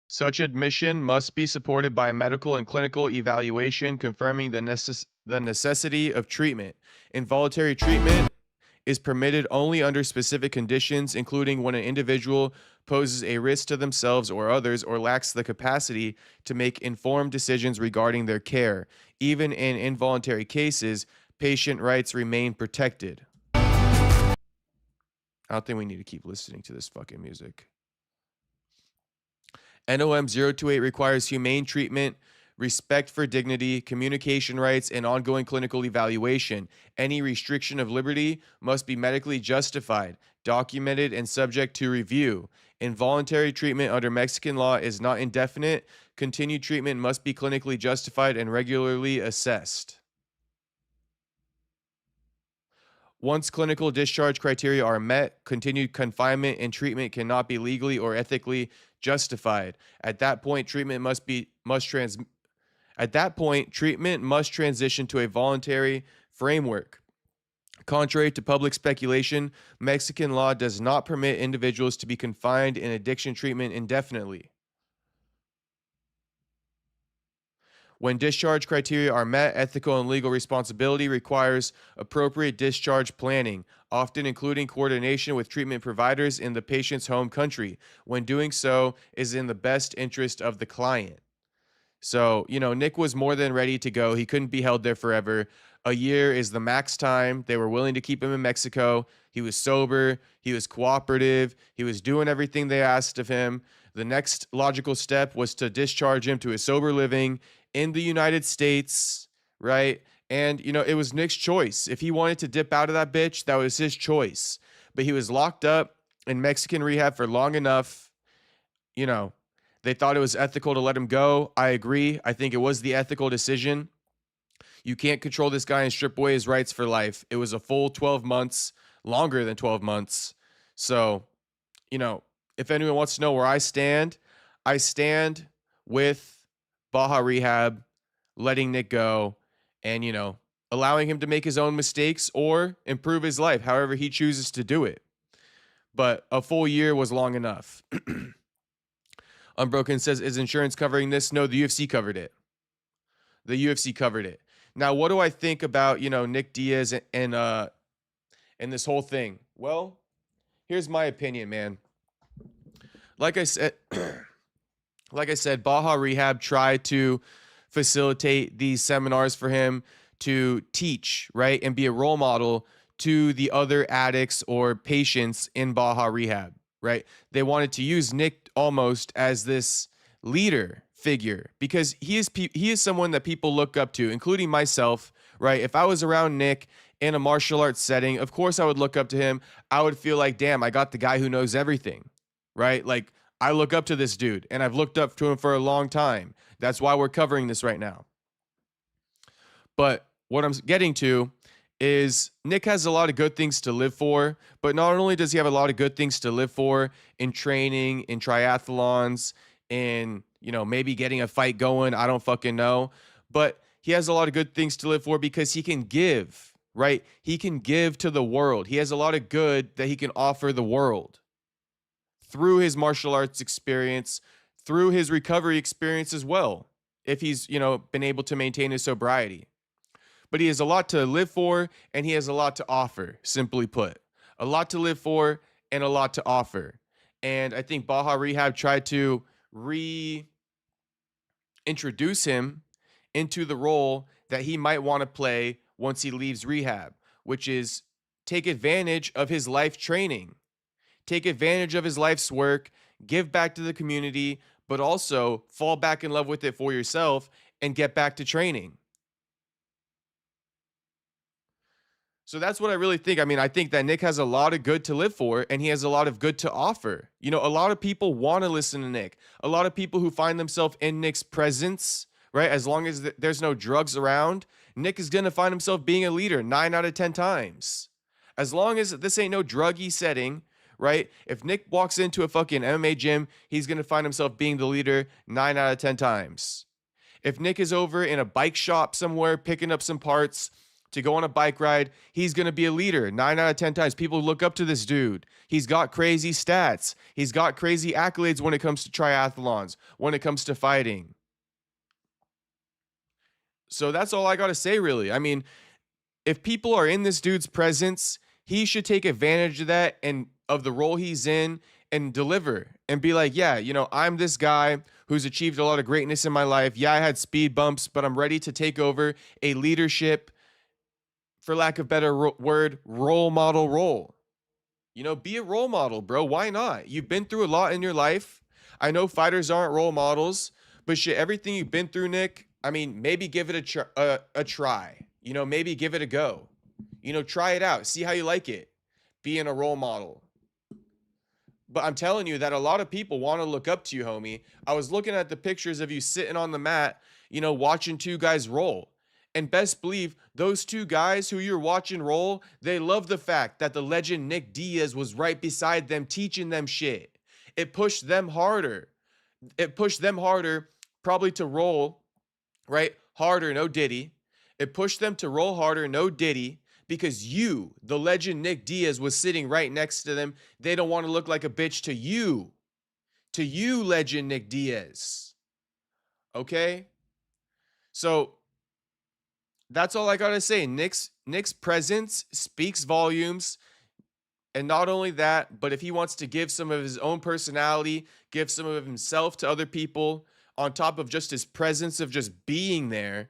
Such admission must be supported by medical and clinical evaluation confirming the necessity of treatment. Involuntary treatment is permitted only under specific conditions, including when an individual poses a risk to themselves or others or lacks the capacity to make informed decisions regarding their care. Even in involuntary cases, patient rights remain protected. I don't think we need to keep listening to this fucking music. NOM 028 requires humane treatment, respect for dignity, communication rights, and ongoing clinical evaluation. Any restriction of liberty must be medically justified, documented, and subject to review. Involuntary treatment under Mexican law is not indefinite. Continued treatment must be clinically justified and regularly assessed. Once clinical discharge criteria are met, continued confinement and treatment cannot be legally or ethically justified. At that point, treatment must transition to a voluntary framework. Contrary to public speculation, Mexican law does not permit individuals to be confined in addiction treatment indefinitely. When discharge criteria are met, ethical and legal responsibility requires appropriate discharge planning, often including coordination with treatment providers in the patient's home country. When doing so is in the best interest of the client. So, Nick was more than ready to go. He couldn't be held there forever. A year is the max time. They were willing to keep him in Mexico. He was sober. He was cooperative. He was doing everything they asked of him. The next logical step was to discharge him to a sober living in the United States, right? And, it was Nick's choice. If he wanted to dip out of that bitch, that was his choice. But he was locked up in Mexican rehab for long enough. They thought it was ethical to let him go. I agree. I think it was the ethical decision. You can't control this guy and strip away his rights for life. It was a full 12 months, longer than 12 months. So, if anyone wants to know where I stand with Baja Rehab, letting Nick go, and, allowing him to make his own mistakes or improve his life, however he chooses to do it. But a full year was long enough. Unbroken says, is insurance covering this? No, the UFC covered it. The UFC covered it. Now, what do I think about, Nick Diaz and this whole thing? Well, here's my opinion, man. Like I said, Baja Rehab tried to facilitate these seminars for him to teach, right, and be a role model to the other addicts or patients in Baja Rehab, right? They wanted to use Nick almost as this leader figure because he is someone that people look up to, including myself, right? If I was around Nick in a martial arts setting, of course I would look up to him. I would feel like, damn, I got the guy who knows everything, right? Like, I look up to this dude, and I've looked up to him for a long time. That's why we're covering this right now. But what I'm getting to is Nick has a lot of good things to live for, but not only does he have a lot of good things to live for in training, in triathlons, in, maybe getting a fight going, I don't fucking know, but he has a lot of good things to live for because he can give, right? He can give to the world. He has a lot of good that he can offer the world through his martial arts experience, through his recovery experience as well, if he's, been able to maintain his sobriety. But he has a lot to live for, and he has a lot to offer, simply put. A lot to live for and a lot to offer. And I think Baja Rehab tried to reintroduce him into the role that he might want to play once he leaves rehab, which is take advantage of his life training. Take advantage of his life's work, give back to the community, but also fall back in love with it for yourself and get back to training. So that's what I really think. I mean, I think that Nick has a lot of good to live for, and he has a lot of good to offer. A lot of people want to listen to Nick. A lot of people who find themselves in Nick's presence, right? As long as there's no drugs around, Nick is going to find himself being a leader 9 out of 10 times. As long as this ain't no druggy setting, right? If Nick walks into a fucking MMA gym, he's going to find himself being the leader 9 out of 10 times. If Nick is over in a bike shop somewhere picking up some parts to go on a bike ride, he's going to be a leader 9 out of 10 times. People look up to this dude. He's got crazy stats. He's got crazy accolades when it comes to triathlons, when it comes to fighting. So that's all I got to say, really. I mean, if people are in this dude's presence, he should take advantage of that and of the role he's in and deliver and be like, yeah, I'm this guy who's achieved a lot of greatness in my life. Yeah, I had speed bumps, but I'm ready to take over a leadership, for lack of better word, role model role. Be a role model, bro. Why not? You've been through a lot in your life. I know fighters aren't role models, but shit, everything you've been through, Nick, I mean, maybe give it a try. Maybe give it a go. Try it out. See how you like it. Being a role model. But I'm telling you that a lot of people want to look up to you, homie. I was looking at the pictures of you sitting on the mat, watching two guys roll. And best believe those two guys who you're watching roll, they love the fact that the legend Nick Diaz was right beside them teaching them shit. It pushed them harder. Probably to roll, right? Harder, no diddy. It pushed them to roll harder, no diddy. Because you, the legend Nick Diaz, was sitting right next to them. They don't want to look like a bitch to you. To you, legend Nick Diaz. Okay? So that's all I got to say. Nick's presence speaks volumes. And not only that, but if he wants to give some of his own personality, give some of himself to other people, on top of just his presence of just being there,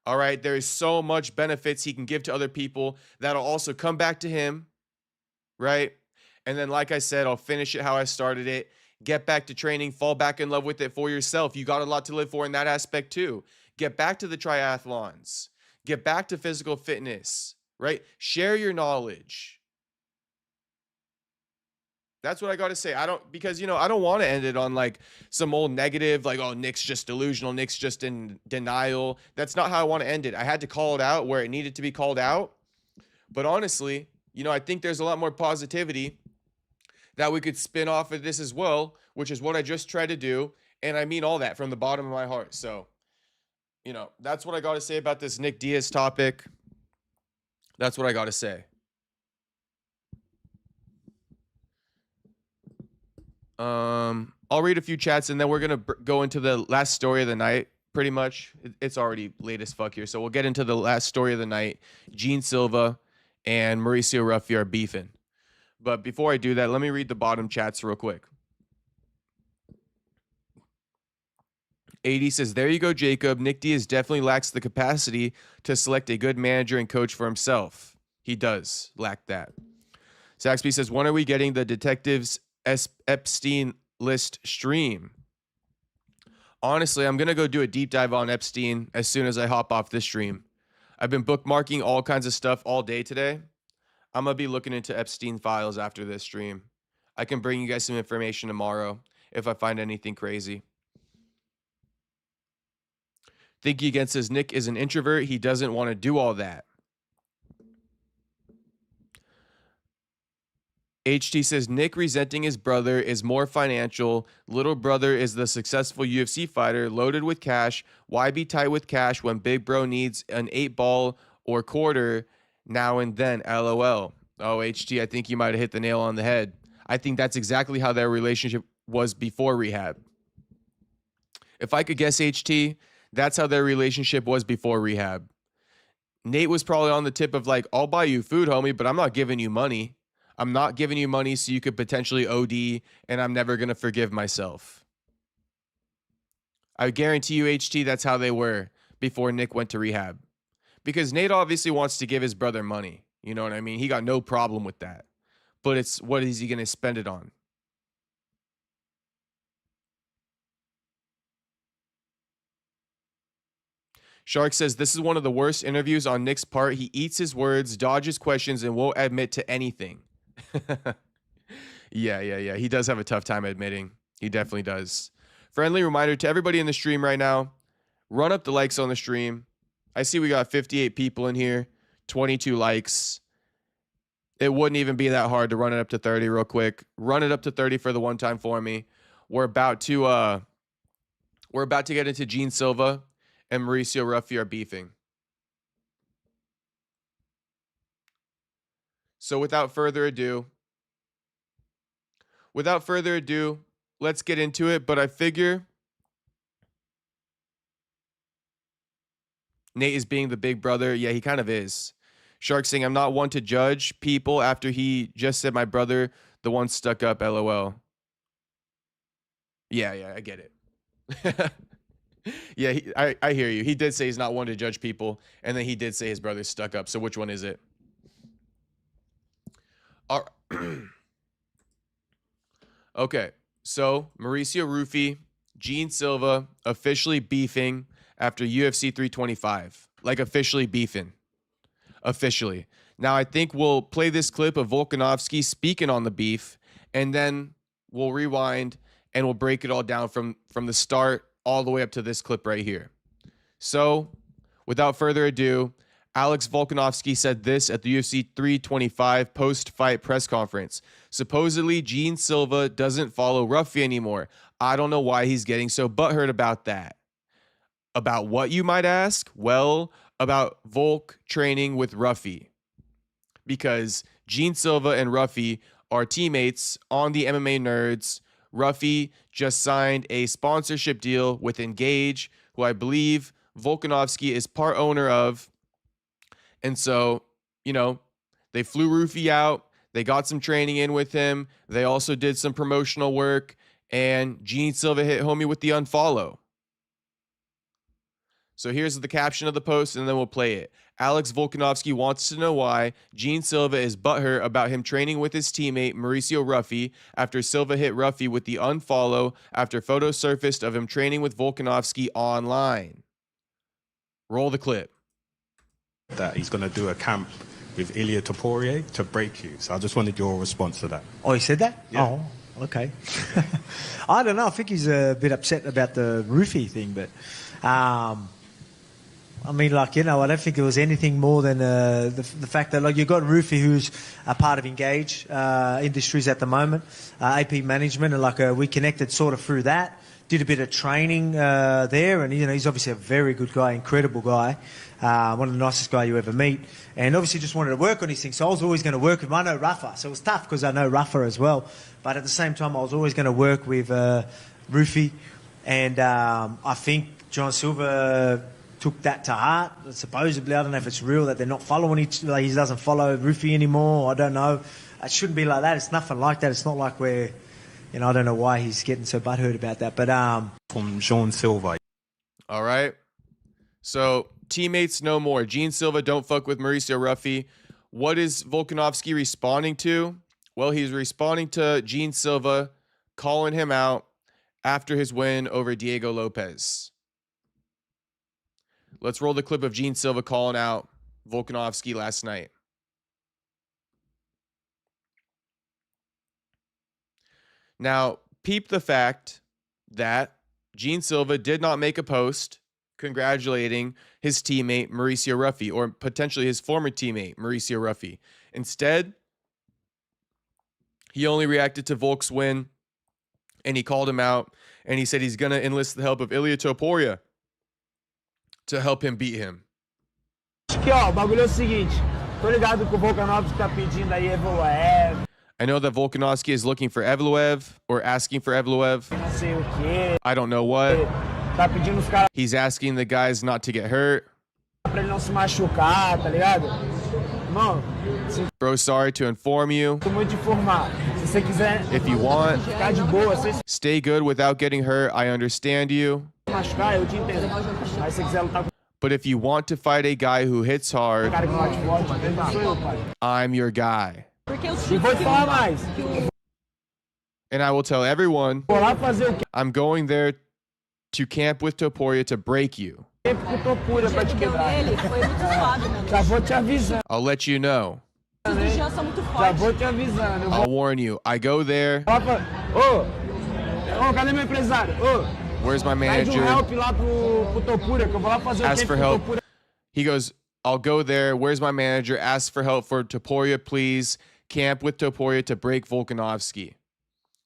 all right, there is so much benefits he can give to other people that'll also come back to him, right? And then, like I said, I'll finish it how I started it. Get back to training, fall back in love with it for yourself. You got a lot to live for in that aspect too. Get back to the triathlons. Get back to physical fitness, right? Share your knowledge. That's what I got to say. Because, I don't want to end it on like some old negative, like, oh, Nick's just delusional. Nick's just in denial. That's not how I want to end it. I had to call it out where it needed to be called out. But honestly, I think there's a lot more positivity that we could spin off of this as well, which is what I just tried to do. And I mean all that from the bottom of my heart. So, that's what I got to say about this Nick Diaz topic. That's what I got to say. I'll read a few chats and then we're going to go into the last story of the night. Pretty much. It's already late as fuck here. So we'll get into the last story of the night. Gene Silva and Mauricio Ruffy are beefing. But before I do that, let me read the bottom chats real quick. 80 says, there you go, Jacob. Nick Diaz definitely lacks the capacity to select a good manager and coach for himself. He does lack that. Saxby says, when are we getting the Detectives Epstein list stream? Honestly, I'm going to go do a deep dive on Epstein as soon as I hop off this stream. I've been bookmarking all kinds of stuff all day today. I'm going to be looking into Epstein files after this stream. I can bring you guys some information tomorrow if I find anything crazy. Thinking Again says, Nick is an introvert. He doesn't want to do all that. HT says, Nick resenting his brother is more financial. Little brother is the successful UFC fighter, loaded with cash. Why be tight with cash when big bro needs an 8-ball or quarter now and then? LOL. Oh, HT, I think you might have hit the nail on the head. I think that's exactly how their relationship was before rehab. If I could guess, HT, that's how their relationship was before rehab. Nate was probably on the tip of like, I'll buy you food, homie, but I'm not giving you money. I'm not giving you money so you could potentially OD, and I'm never going to forgive myself. I guarantee you, HT, that's how they were before Nick went to rehab. Because Nate obviously wants to give his brother money. You know what I mean? He got no problem with that. But it's, what is he going to spend it on? Shark says, this is one of the worst interviews on Nick's part. He eats his words, dodges questions, and won't admit to anything. Yeah. He does have a tough time admitting. He definitely does. Friendly reminder to everybody in the stream right now, run up the likes on the stream. I see we got 58 people in here, 22 likes. It wouldn't even be that hard to run it up to 30 real quick. Run it up to 30 for the one time for me. We're about to get into Gene Silva and Mauricio Ruffy are beefing. So without further ado, let's get into it. But I figure Nate is being the big brother. Yeah, he kind of is. Shark saying, I'm not one to judge people after he just said my brother, the one stuck up, LOL. Yeah, I get it. Yeah, I hear you. He did say he's not one to judge people, and then he did say his brother stuck up. So which one is it? Okay, so Mauricio Ruffy, Gene Silva officially beefing after UFC 325. Like officially beefing. Officially. Now I think we'll play this clip of Volkanovski speaking on the beef, and then we'll rewind and we'll break it all down from the start all the way up to this clip right here. So, without further ado, Alex Volkanovski said this at the UFC 325 post-fight press conference. Supposedly, Gene Silva doesn't follow Ruffy anymore. I don't know why he's getting so butthurt about that. About what, you might ask? Well, about Volk training with Ruffy. Because Gene Silva and Ruffy are teammates on the MMA Nerds. Ruffy just signed a sponsorship deal with Engage, who I believe Volkanovski is part owner of. And so, they flew Ruffy out. They got some training in with him. They also did some promotional work. And Gene Silva hit homie with the unfollow. So here's the caption of the post, and then we'll play it. Alex Volkanovski wants to know why Gene Silva is butthurt about him training with his teammate Mauricio Ruffy after Silva hit Ruffy with the unfollow after photos surfaced of him training with Volkanovski online. Roll the clip. that he's going to do a camp with Ilia Topuria to break you. So I just wanted your response to that. Oh, he said that? Yeah. Oh, okay. I don't know. I think he's a bit upset about the Ruffy thing, but I mean, like, you know, I don't think it was anything more than the fact that, like, you've got Ruffy, who's a part of Engage Industries at the moment, AP management, and, like, we connected sort of through that. Did a bit of training there, and, you know, he's obviously a very good guy, incredible guy, one of the nicest guys you ever meet, and obviously just wanted to work on these things. So I was always going to work with him. I know Rafa, so it was tough because I know Rafa as well, but at the same time I was always going to work with Ruffy, and I think John Silva took that to heart. Supposedly, I don't know if it's real that they're not following each, like, he doesn't follow Ruffy anymore. I don't know. It shouldn't be like that. It's nothing like that. It's not like we're, you know, I don't know why he's getting so butthurt about that. But From Jean Silva. All right. So teammates no more. Gene Silva, don't fuck with Mauricio Ruffy. What is Volkanovski responding to? Well, he's responding to Gene Silva calling him out after his win over Diego Lopez. Let's roll the clip of Gene Silva calling out Volkanovski last night. Now, peep the fact that Gene Silva did not make a post congratulating his teammate Mauricio Ruffy, or potentially his former teammate Mauricio Ruffy. Instead, he only reacted to Volk's win, and he called him out, and he said he's going to enlist the help of Ilia Topuria to help him beat him. Aqui, ó, o bagulho é o seguinte. Tô ligado que o Volkanovski tá pedindo aí Evloev. I know that Volkanovski is looking for Evloev, or asking for Evloev. Não sei o quê. I don't know what. Tá pedindo os caras He's asking the guys not to get hurt. pra ele não se machucar, tá ligado? Irmão, Bro, sorry to inform you. sinto muito de informar. Se você quiser If you want, ficar de boa, sem se stay good without getting hurt. I understand you. machucar, eu te entendo. Mas se você quiser lutar com But if you want to fight a guy who hits o hard, cara que bate forte, não sou eu, pai. I'm your guy. E vou te falar mais. And I will tell everyone, Vou lá fazer o I'm going there to camp with Topuria to break you. tempo que eu tô pura pra te quebrar. Ele foi muito suave, né? Já vou te avisando, I'll let you know. Os bichos são muito já fortes. vou te avisando. Eu vou I'll warn you. I go there. lá pra... Ô, cadê meu empresário? Ô, Where's my pede um manager? help lá pro Topura, que eu vou lá fazer o Ask tempo for pro help. Topura. He goes, I'll go there. Where's my manager? Ask for help for Topuria, please. Camp with Topuria to break Volkanovski.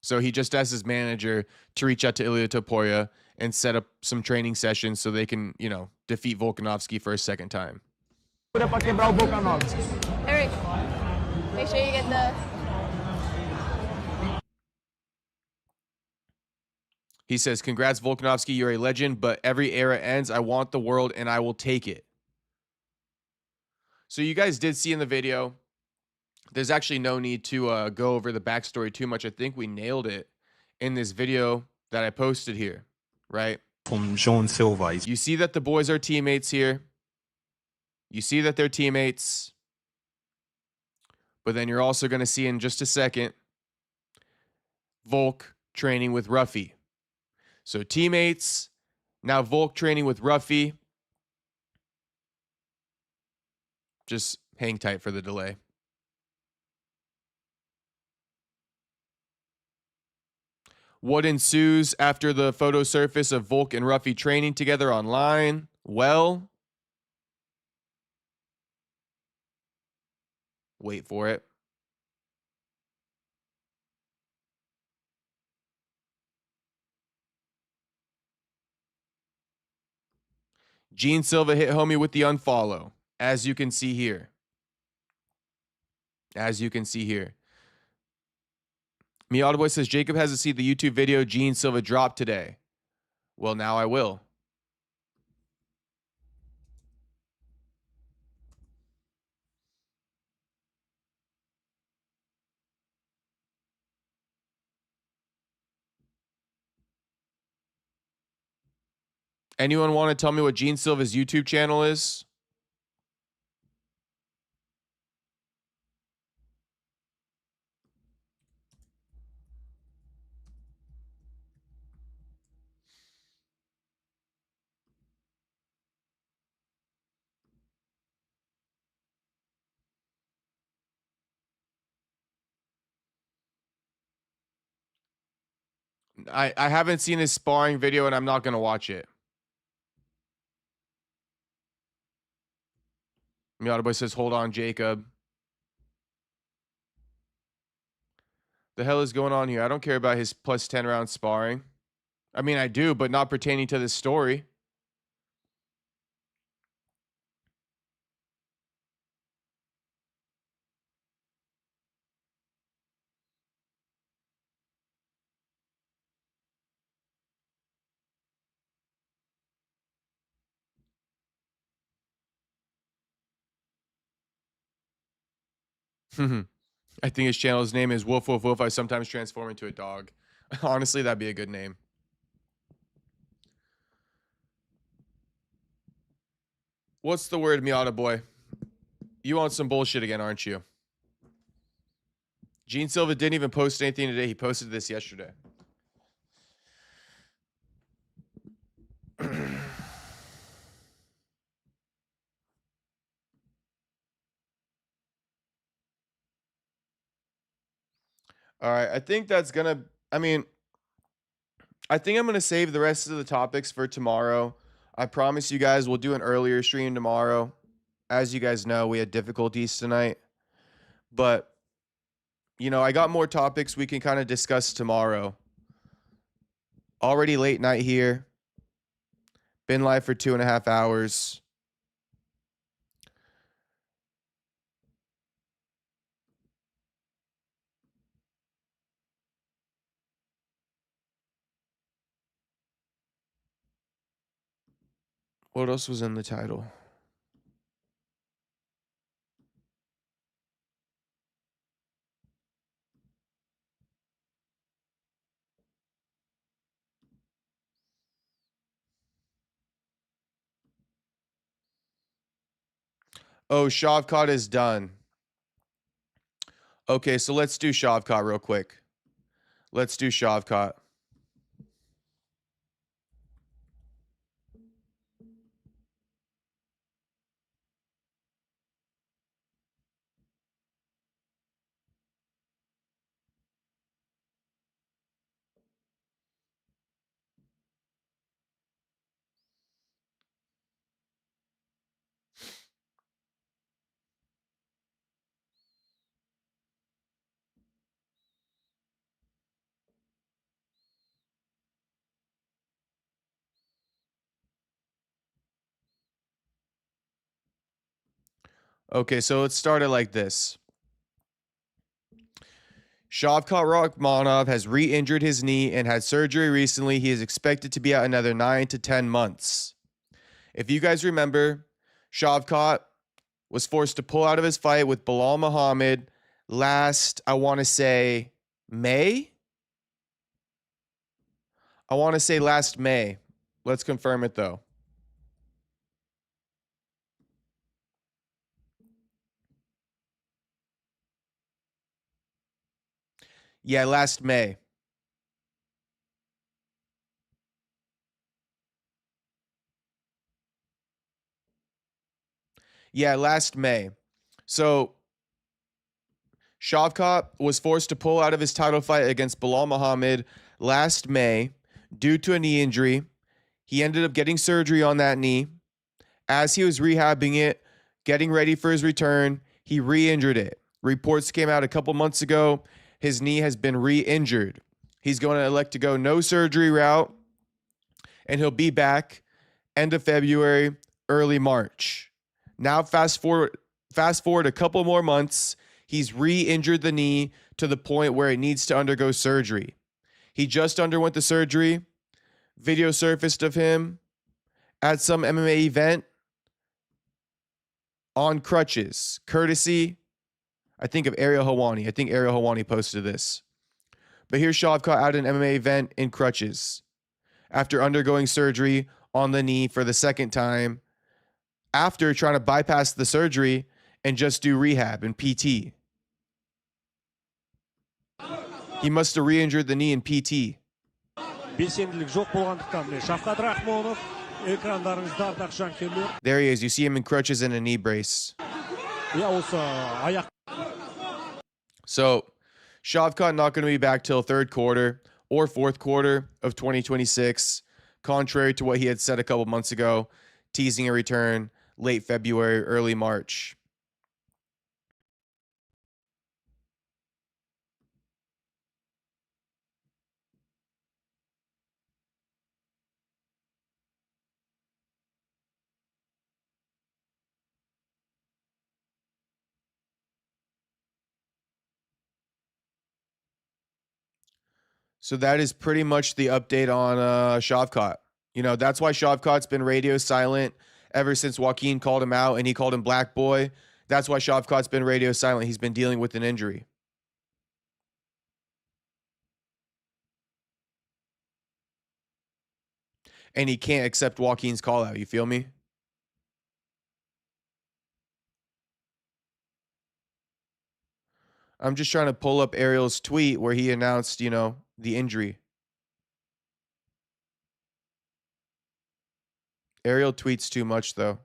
So he just asked his manager to reach out to Ilia Topuria and set up some training sessions so they can, you know, defeat Volkanovski for a second time. Pra quebrar o Volkanovski. Eric, make sure you get the... He says, congrats, Volkanovski. You're a legend, but every era ends. I want the world, and I will take it. So you guys did see in the video, there's actually no need to go over the backstory too much. I think we nailed it in this video that I posted here, right? From Jean Silva. You see that the boys are teammates here. You see that they're teammates. But then you're also going to see in just a second, Volk training with Ruffy. So teammates, now Volk training with Ruffy. Just hang tight for the delay. What ensues after the photo surface of Volk and Ruffy training together online? Well, wait for it. Gene Silva hit homie with the unfollow, as you can see here. As you can see here. Me Autoboy says, Jacob hasn't seen the YouTube video Gene Silva dropped today. Well, now I will. Anyone want to tell me what Gene Silva's YouTube channel is? I haven't seen his sparring video, and I'm not gonna watch it. Miata Boy says, "Hold on, Jacob." The hell is going on here? I don't care about his plus 10 round sparring. I mean, I do, but not pertaining to this story. I think his channel's name is Woof Woof Woof. I sometimes transform into a dog. Honestly, that'd be a good name. What's the word, Miata Boy? You on some bullshit again, aren't you? Gene Silva didn't even post anything today. He posted this yesterday. All right, I think that's gonna. I mean, I think I'm gonna save the rest of the topics for tomorrow. I promise you guys we'll do an earlier stream tomorrow. As you guys know, we had difficulties tonight, but you know, I got more topics we can kind of discuss tomorrow. Already late night here. Been live for 2.5 hours. What else was in the title? Oh, Shavkat is done. Okay, so let's do Shavkat real quick. Let's do Shavkat. Okay, so let's start it like this. Shavkat Rakhmonov has re-injured his knee and had surgery recently. He is expected to be out another 9 to 10 months. If you guys remember, Shavkat was forced to pull out of his fight with Bilal Muhammad last, I want to say, May? I want to say last May. Let's confirm it, though. Yeah, last May. Yeah, last May. So Shavkat was forced to pull out of his title fight against Bilal Muhammad last May due to a knee injury. He ended up getting surgery on that knee. As he was rehabbing it, getting ready for his return, he re-injured it. Reports came out a couple months ago. His knee has been re-injured. He's going to elect to go no surgery route, and he'll be back end of February, early March. Now, fast forward a couple more months, he's re-injured the knee to the point where it needs to undergo surgery. He just underwent the surgery. Video surfaced of him at some MMA event on crutches, courtesy, I think, of Ariel Helwani. I think Ariel Helwani posted this. But here's Shavkat at an MMA event in crutches after undergoing surgery on the knee for the second time, after trying to bypass the surgery and just do rehab and PT. He must have re-injured the knee in PT. Белсенділік жоқ болғандықтан міне Shavkat Rakhmonov экрандарыңызда ардақ жанкүйерлер. There he is. You see him in crutches and a knee brace. Иә, осы аяқ. So Shavkat not going to be back till third quarter. or fourth quarter of 2026, contrary to what he had said a couple months ago, teasing a return late February, early March. So that is pretty much the update on Shavkat. You know, that's why Shavkat's been radio silent ever since Joaquin called him out and he called him Black Boy. That's why Shavkat's been radio silent. He's been dealing with an injury. And he can't accept Joaquin's call out. You feel me? I'm just trying to pull up Ariel's tweet where he announced, you know, the injury. Ariel tweets too much, though.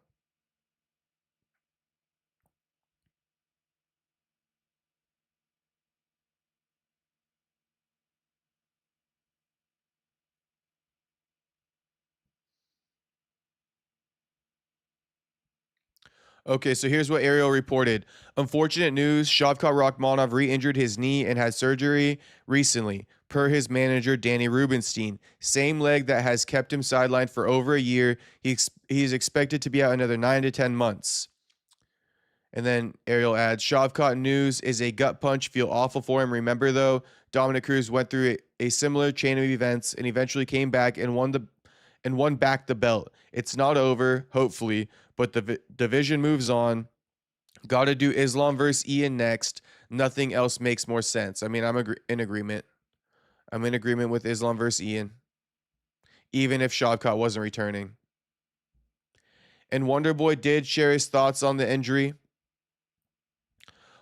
Okay, so here's what Ariel reported. Unfortunate news, Shavkat Rakhmonov re-injured his knee and had surgery recently, per his manager, Danny Rubenstein. Same leg that has kept him sidelined for over a year. He's expected to be out another 9 to 10 months. And then Ariel adds, Shavkat news is a gut punch. Feel awful for him. Remember, though, Dominic Cruz went through a similar chain of events and eventually came back and won back the belt. It's not over, hopefully, but the division moves on. Got to do Islam versus Ian next. Nothing else makes more sense. I mean, I'm in agreement. I'm in agreement with Islam versus Ian, even if Shavkat wasn't returning. And Wonderboy did share his thoughts on the injury.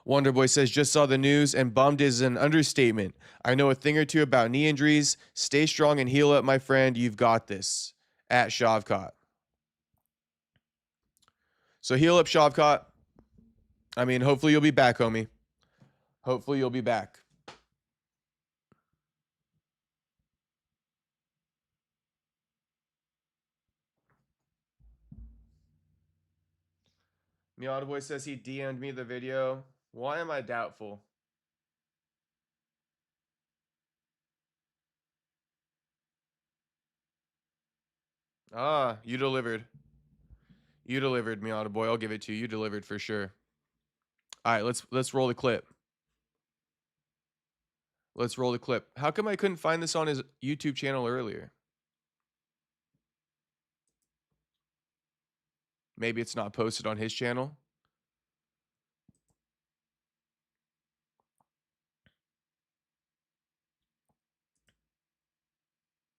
Wonderboy says, just saw the news and bummed is an understatement. I know a thing or two about knee injuries. Stay strong and heal up, my friend. You've got this. At Shavkat. So heal up, Shavkat. I mean, hopefully you'll be back, homie. Hopefully you'll be back. Miaudiboy says he DM'd me the video. Why am I doubtful? Ah, you delivered. You delivered, Miaudiboy. I'll give it to you. You delivered for sure. All right, let's roll the clip. Let's roll the clip. How come I couldn't find this on his YouTube channel earlier? Maybe it's not posted on his channel.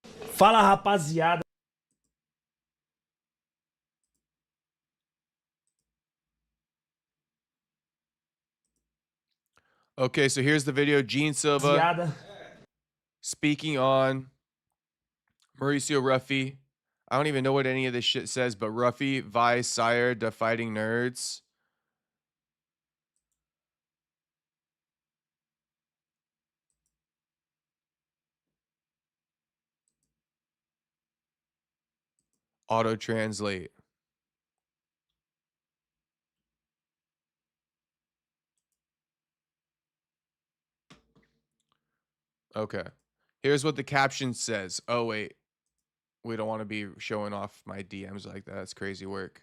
Fala, rapaziada. Okay, so here's the video. Gene Silva speaking on Mauricio Ruffy. I don't even know what any of this shit says, but Ruffy, Vice, Sire, the Fighting Nerds. Auto translate. Okay. Here's what the caption says. Oh, wait. We don't want to be showing off my DMs like that. That's crazy work.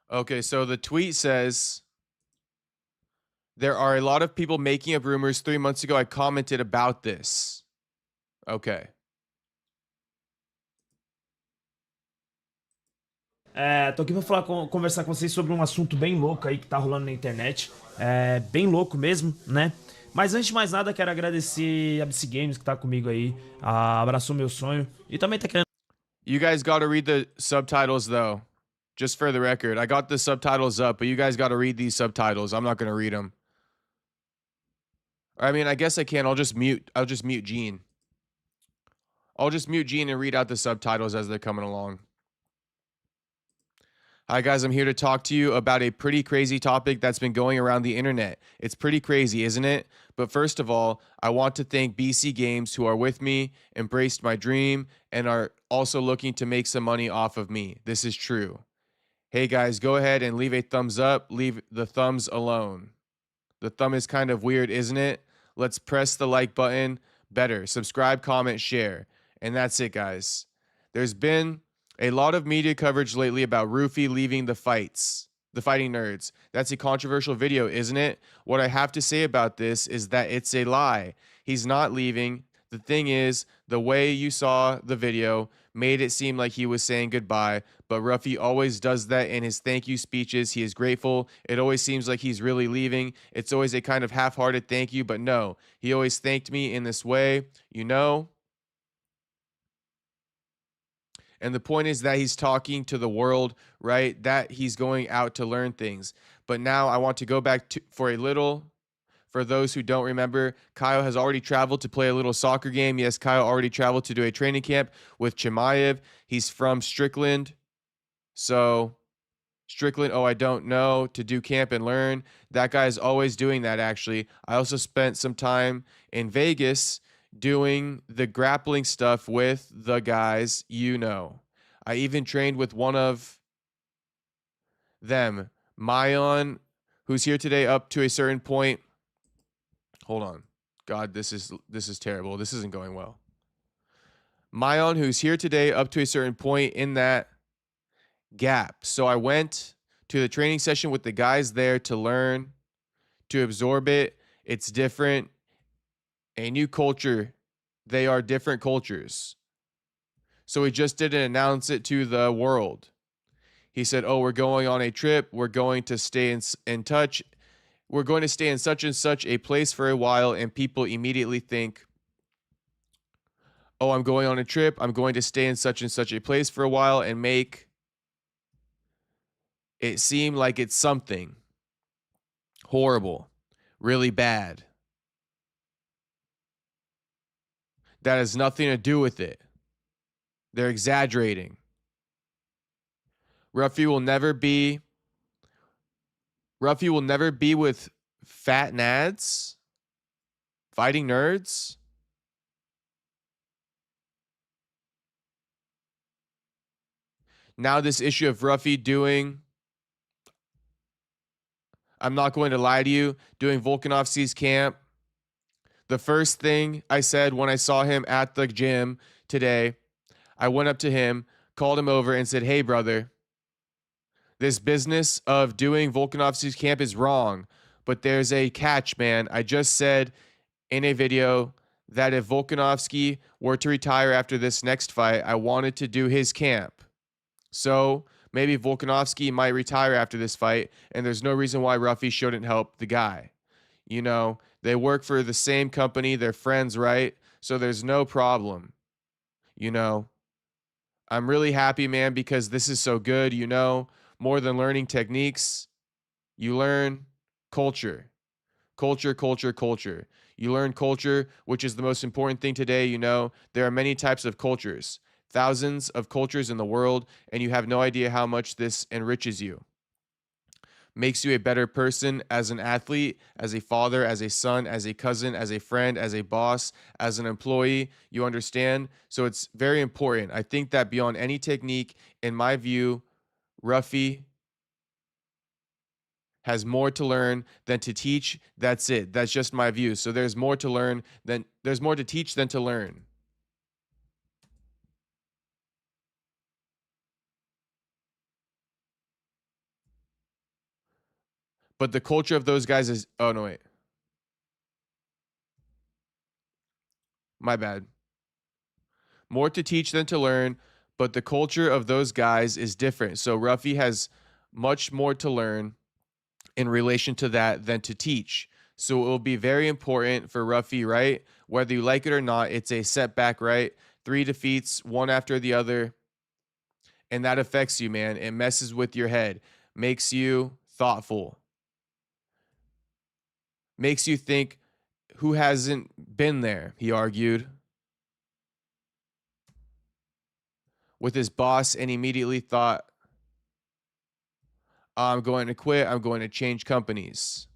Okay, so the tweet says, there are a lot of people making up rumors. 3 months ago, I commented about this. Okay. Tô aqui pra conversar com vocês sobre um assunto bem louco aí que tá rolando na internet. Bem louco mesmo, né? Mas antes de mais nada, quero agradecer a BC Games que tá comigo aí, abraçou meu sonho e também tá querendo. You guys got to read the subtitles, though. Just for the record, I got the subtitles up, but you guys got to read these subtitles. I'm not going to read them. I mean, I guess I can. I'll just mute Gene. I'll just mute Gene and read out the subtitles as they're coming along. Hi, guys. I'm here to talk to you about a pretty crazy topic that's been going around the internet. It's pretty crazy, isn't it? But first of all, I want to thank BC Games, who are with me, embraced my dream, and are also looking to make some money off of me. This is true. Hey, guys, go ahead and leave a thumbs up. Leave the thumbs alone. The thumb is kind of weird, isn't it? Let's press the like button. Better. Subscribe, comment, share. And that's it, guys. There's been a lot of media coverage lately about Ruffy leaving the Fighting Nerds. That's a controversial video, isn't it? What I have to say about this is that it's a lie. He's not leaving. The thing is, the way you saw the video made it seem like he was saying goodbye, but Ruffy always does that in his thank you speeches. He is grateful. It always seems like he's really leaving. It's always a kind of half-hearted thank you, but no, he always thanked me in this way, you know? And the point is that he's talking to the world, right? That he's going out to learn things. But now I want to go back to, for a little. For those who don't remember, Kyle has already traveled to play a little soccer game. Yes, Kyle already traveled to do a training camp with Chimaev. He's from Strickland. So, Strickland, oh, I don't know, to do camp and learn. That guy is always doing that, actually. I also spent some time in Vegas doing the grappling stuff with the guys you know. I even trained with one of them, Mayon, who's here today up to a certain point. Hold on. God, this is terrible. This isn't going well. Mayon, who's here today up to a certain point in that gap. So I went to the training session with the guys there to learn, to absorb it. It's different. A new culture. They are different cultures. So he just didn't announce it to the world. He said, oh, we're going on a trip. We're going to stay in touch. We're going to stay in such and such a place for a while, and people immediately think, oh, I'm going on a trip. I'm going to stay in such and such a place for a while, and make it seem like it's something horrible, really bad. That has nothing to do with it. They're exaggerating. Ruffy will never be with fat nads, fighting nerds. Now this issue of Ruffy doing, I'm not going to lie to you, doing Volkanovski's camp. The first thing I said when I saw him at the gym today, I went up to him, called him over and said, hey, brother, this business of doing Volkanovski's camp is wrong, but there's a catch, man. I just said in a video that if Volkanovski were to retire after this next fight, I wanted to do his camp. So maybe Volkanovski might retire after this fight, and there's no reason why Ruffy shouldn't help the guy. You know, they work for the same company. They're friends, right? So there's no problem. You know, I'm really happy, man, because this is so good, you know. More than learning techniques, you learn culture. Culture. You learn culture, which is the most important thing today, you know. There are many types of cultures, thousands of cultures in the world, and you have no idea how much this enriches you. Makes you a better person as an athlete, as a father, as a son, as a cousin, as a friend, as a boss, as an employee. You understand? So it's very important. I think that beyond any technique, in my view, Ruffy has more to learn than to teach. That's it. That's just my view. So there's more to teach than to learn. But the culture of those guys is, oh no, wait. My bad. More to teach than to learn, but the culture of those guys is different. So Ruffy has much more to learn in relation to that than to teach. So it will be very important for Ruffy, right? Whether you like it or not, it's a setback, right? 3 defeats, one after the other. And that affects you, man. It messes with your head, makes you thoughtful, makes you think who hasn't been there, he argued, with his boss, and immediately thought, I'm going to quit, I'm going to change companies,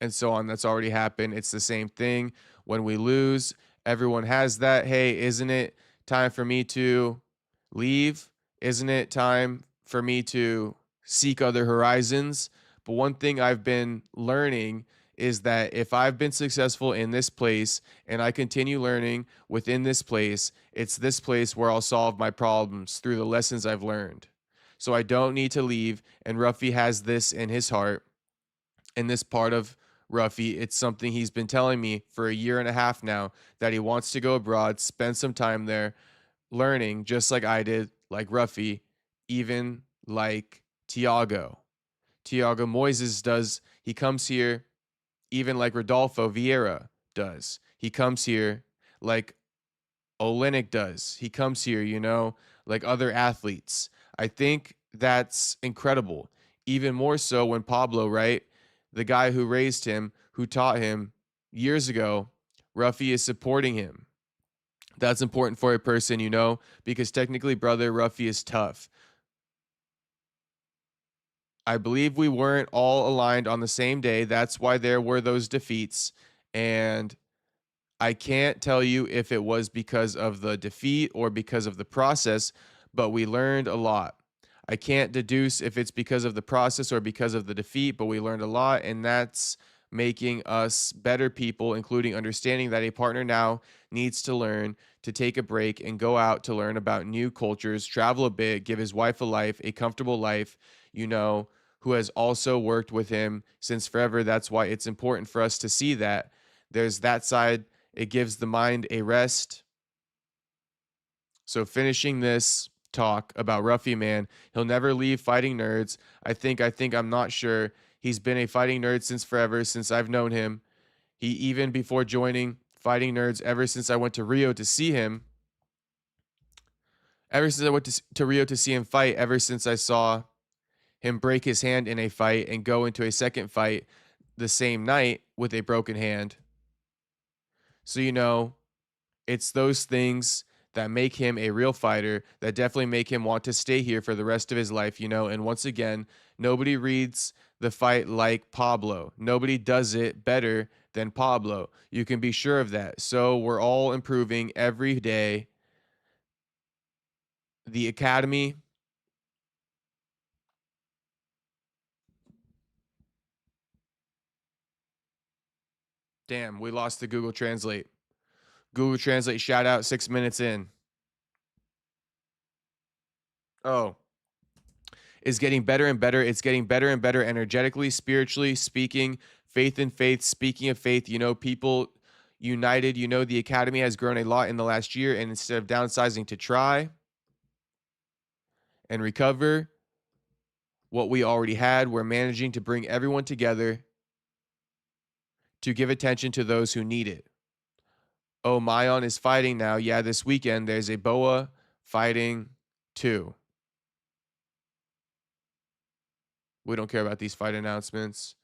and so on. That's already happened. It's the same thing. When we lose, everyone has that. Hey, isn't it time for me to leave? Isn't it time for me to seek other horizons? But one thing I've been learning is that if I've been successful in this place and I continue learning within this place, it's this place where I'll solve my problems through the lessons I've learned. So I don't need to leave. And Ruffy has this in his heart. And this part of Ruffy, it's something he's been telling me for a year and a half now, that he wants to go abroad, spend some time there, learning just like I did, like Ruffy, even like Thiago Moises does. He comes here even like Rodolfo Vieira does. He comes here like Olenek does. He comes here, like other athletes. I think that's incredible. Even more so when Pablo, right? The guy who raised him, who taught him years ago, Ruffy is supporting him. That's important for a person, because technically, brother, Ruffy is tough. I believe we weren't all aligned on the same day. That's why there were those defeats. And I can't tell you if it was because of the defeat or because of the process, but we learned a lot. I can't deduce if it's because of the process or because of the defeat, but we learned a lot, and that's making us better people, including understanding that a partner now needs to learn to take a break and go out to learn about new cultures, travel a bit, give his wife a comfortable life, who has also worked with him since forever. That's why it's important for us to see that. There's that side. It gives the mind a rest. So finishing this talk about Ruffy, man, he'll never leave Fighting Nerds. I'm not sure. He's been a Fighting Nerd since forever, since I've known him. He, even before joining Fighting Nerds, ever since I went to Rio to see him, ever since I went to Rio to see him fight, ever since I saw him break his hand in a fight and go into a second fight the same night with a broken hand. So, it's those things that make him a real fighter, that definitely make him want to stay here for the rest of his life, and once again, nobody reads the fight like Pablo. Nobody does it better than Pablo. You can be sure of that. So we're all improving every day. The academy, damn, we lost the Google Translate. Google Translate shout out 6 minutes in. Oh, is getting better and better. It's getting better and better energetically, spiritually speaking, faith in faith. Speaking of faith, people united. The academy has grown a lot in the last year, and instead of downsizing to try and recover what we already had, we're managing to bring everyone together to give attention to those who need it. Oh, Mayon is fighting now. Yeah, this weekend there's a BOA fighting too. We don't care about these fight announcements.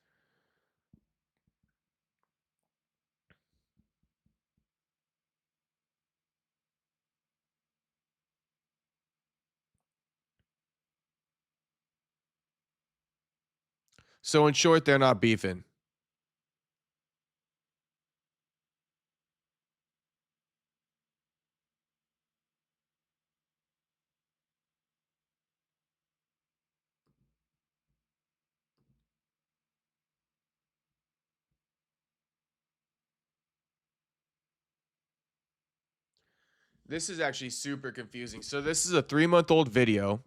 So in short, they're not beefing. This is actually super confusing. So this is a 3-month-old video.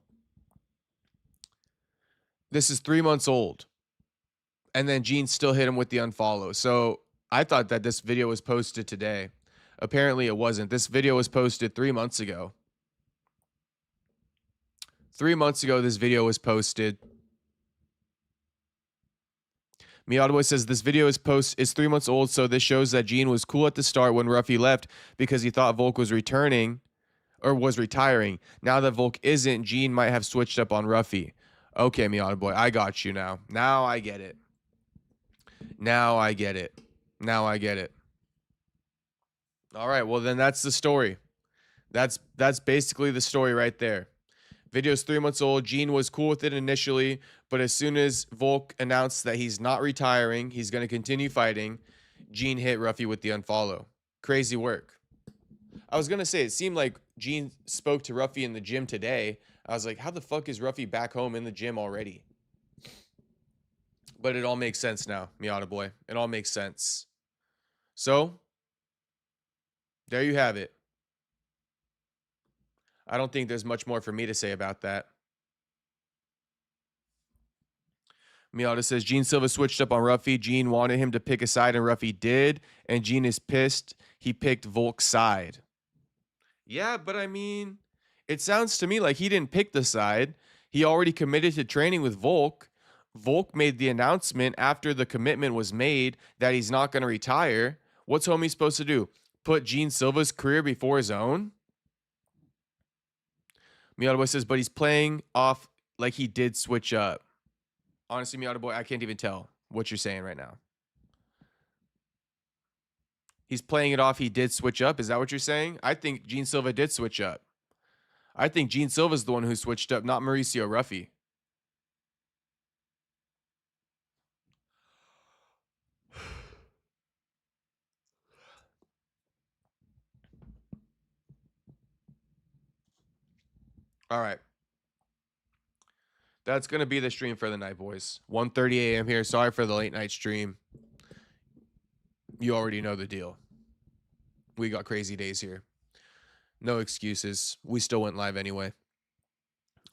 This is 3 months old. And then Gene still hit him with the unfollow. So I thought that this video was posted today. Apparently it wasn't. This video was posted 3 months ago. 3 months ago, this video was posted. Miadoboy says this video is 3 months old, so this shows that Gene was cool at the start when Ruffy left because he thought Volk was returning or was retiring. Now that Volk isn't, Gene might have switched up on Ruffy. Okay, Miadoboy, I got you now. Now I get it. Now I get it. All right, well then that's the story. That's basically the story right there. Video's 3 months old. Gene was cool with it initially, but as soon as Volk announced that he's not retiring, he's going to continue fighting, Gene hit Ruffy with the unfollow. Crazy work. I was going to say, it seemed like Gene spoke to Ruffy in the gym today. I was like, how the fuck is Ruffy back home in the gym already? But it all makes sense now, Miata boy. It all makes sense. So, there you have it. I don't think there's much more for me to say about that. Miata says, Gene Silva switched up on Ruffy. Gene wanted him to pick a side, and Ruffy did. And Gene is pissed he picked Volk's side. Yeah, but I mean, it sounds to me like he didn't pick the side. He already committed to training with Volk. Volk made the announcement after the commitment was made that he's not going to retire. What's homie supposed to do? Put Gene Silva's career before his own? Miata Boy says, but he's playing off like he did switch up. Honestly, Miata Boy, I can't even tell what you're saying right now. He's playing it off he did switch up. Is that what you're saying? I think Gene Silva did switch up. I think Gene Silva's the one who switched up, not Mauricio Ruffy. All right. That's going to be the stream for the night, boys. 1:30 a.m. here. Sorry for the late night stream. You already know the deal. We got crazy days here. No excuses. We still went live anyway.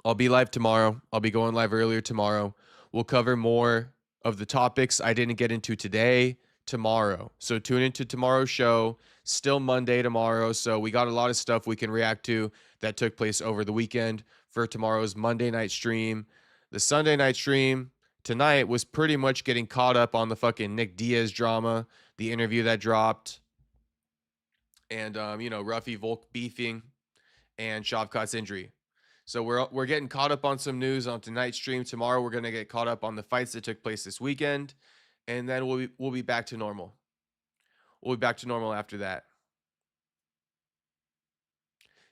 I'll be live tomorrow. I'll be going live earlier tomorrow. We'll cover more of the topics I didn't get into today tomorrow. So tune into tomorrow's show. Still Monday tomorrow. So we got a lot of stuff we can react to that took place over the weekend for tomorrow's Monday night stream. The Sunday night stream tonight was pretty much getting caught up on the fucking Nate Diaz drama, the interview that dropped, and Ruffy Volk beefing and Shavkat's injury. So we're getting caught up on some news on tonight's stream. Tomorrow we're gonna get caught up on the fights that took place this weekend, and then we'll be back to normal. We'll be back to normal after that.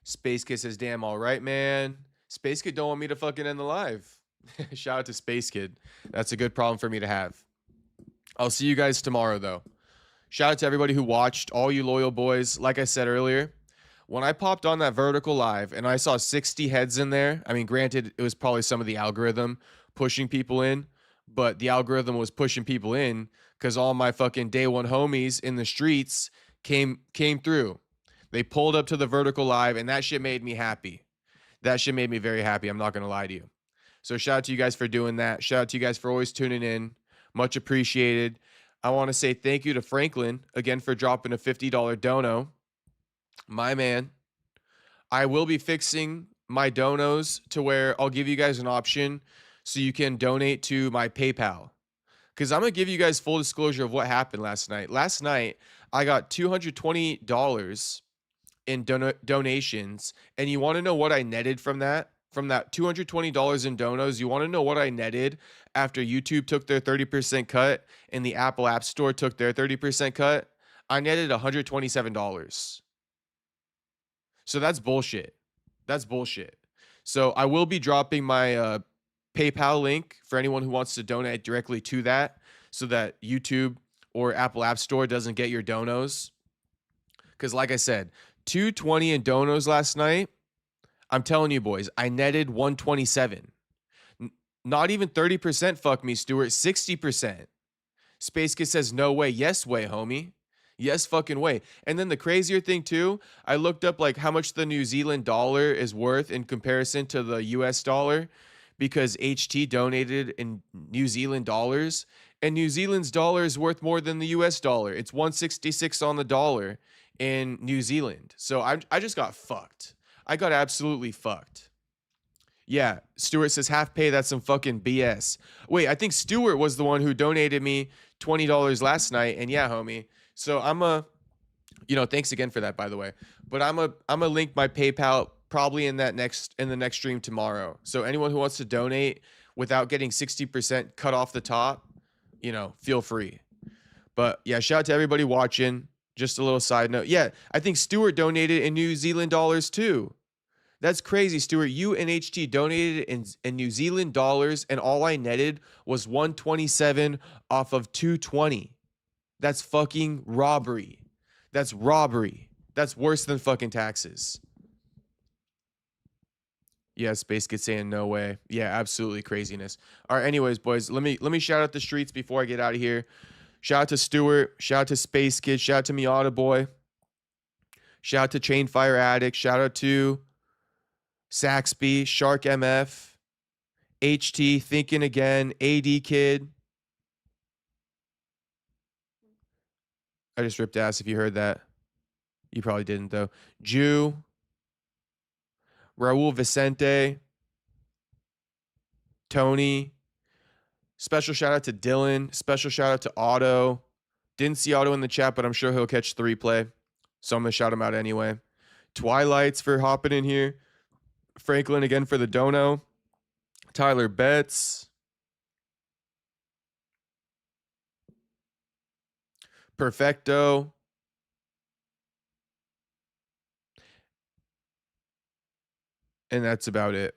Space Kid says, "Damn, all right, man. Space Kid don't want me to fucking end the live." Shout out to Space Kid. That's a good problem for me to have. I'll see you guys tomorrow, though. Shout out to everybody who watched, all you loyal boys. Like I said earlier, when I popped on that vertical live and I saw 60 heads in there, I mean, granted, it was probably some of the algorithm pushing people in, but the algorithm was pushing people in because all my fucking day one homies in the streets came through. They pulled up to the vertical live, and that shit made me happy. That shit made me very happy. I'm not going to lie to you. So shout out to you guys for doing that. Shout out to you guys for always tuning in. Much appreciated. I want to say thank you to Franklin again for dropping a $50 dono. My man. I will be fixing my donos to where I'll give you guys an option so you can donate to my PayPal. Because I'm going to give you guys full disclosure of what happened last night. Last night, I got $220 in donations. And you want to know what I netted from that? From that $220 in donos, you want to know what I netted after YouTube took their 30% cut and the Apple App Store took their 30% cut? I netted $127. So that's bullshit. That's bullshit. So I will be dropping my PayPal link for anyone who wants to donate directly to that so that YouTube or Apple App Store doesn't get your donos. Because like I said, $220 in donos last night. I'm telling you, boys, I netted 127. Not even 30%, fuck me, Stuart, 60%. Space Kid says, no way. Yes way, homie. Yes fucking way. And then the crazier thing, too, I looked up like how much the New Zealand dollar is worth in comparison to the US dollar because HT donated in New Zealand dollars. And New Zealand's dollar is worth more than the US dollar. It's 166 on the dollar in New Zealand. So I just got fucked. I got absolutely fucked. Yeah, Stuart says half pay, that's some fucking BS. Wait, I think Stuart was the one who donated me $20 last night. And yeah, homie. So thanks again for that, by the way. But I'm a link my PayPal probably in the next stream tomorrow. So anyone who wants to donate without getting 60% cut off the top, feel free. But yeah, shout out to everybody watching. Just a little side note. Yeah, I think Stuart donated in New Zealand dollars too. That's crazy, Stuart. You and HT donated in New Zealand dollars, and all I netted was 127 off of 220. That's fucking robbery. That's robbery. That's worse than fucking taxes. Yeah, Space Kid saying no way. Yeah, absolutely craziness. All right, anyways, boys, let me shout out the streets before I get out of here. Shout out to Stuart. Shout out to Space Kid. Shout out to Miata Boy. Shout out to Chainfire Addict. Shout out to Saxby, Shark MF, HT, Thinking Again, AD Kid. I just ripped ass if you heard that. You probably didn't, though. Jew, Raul Vicente, Tony. Special shout out to Dylan. Special shout out to Otto. Didn't see Otto in the chat, but I'm sure he'll catch the replay. So I'm going to shout him out anyway. Twilights for hopping in here. Franklin again for the dono. Tyler Betts. Perfecto. And that's about it.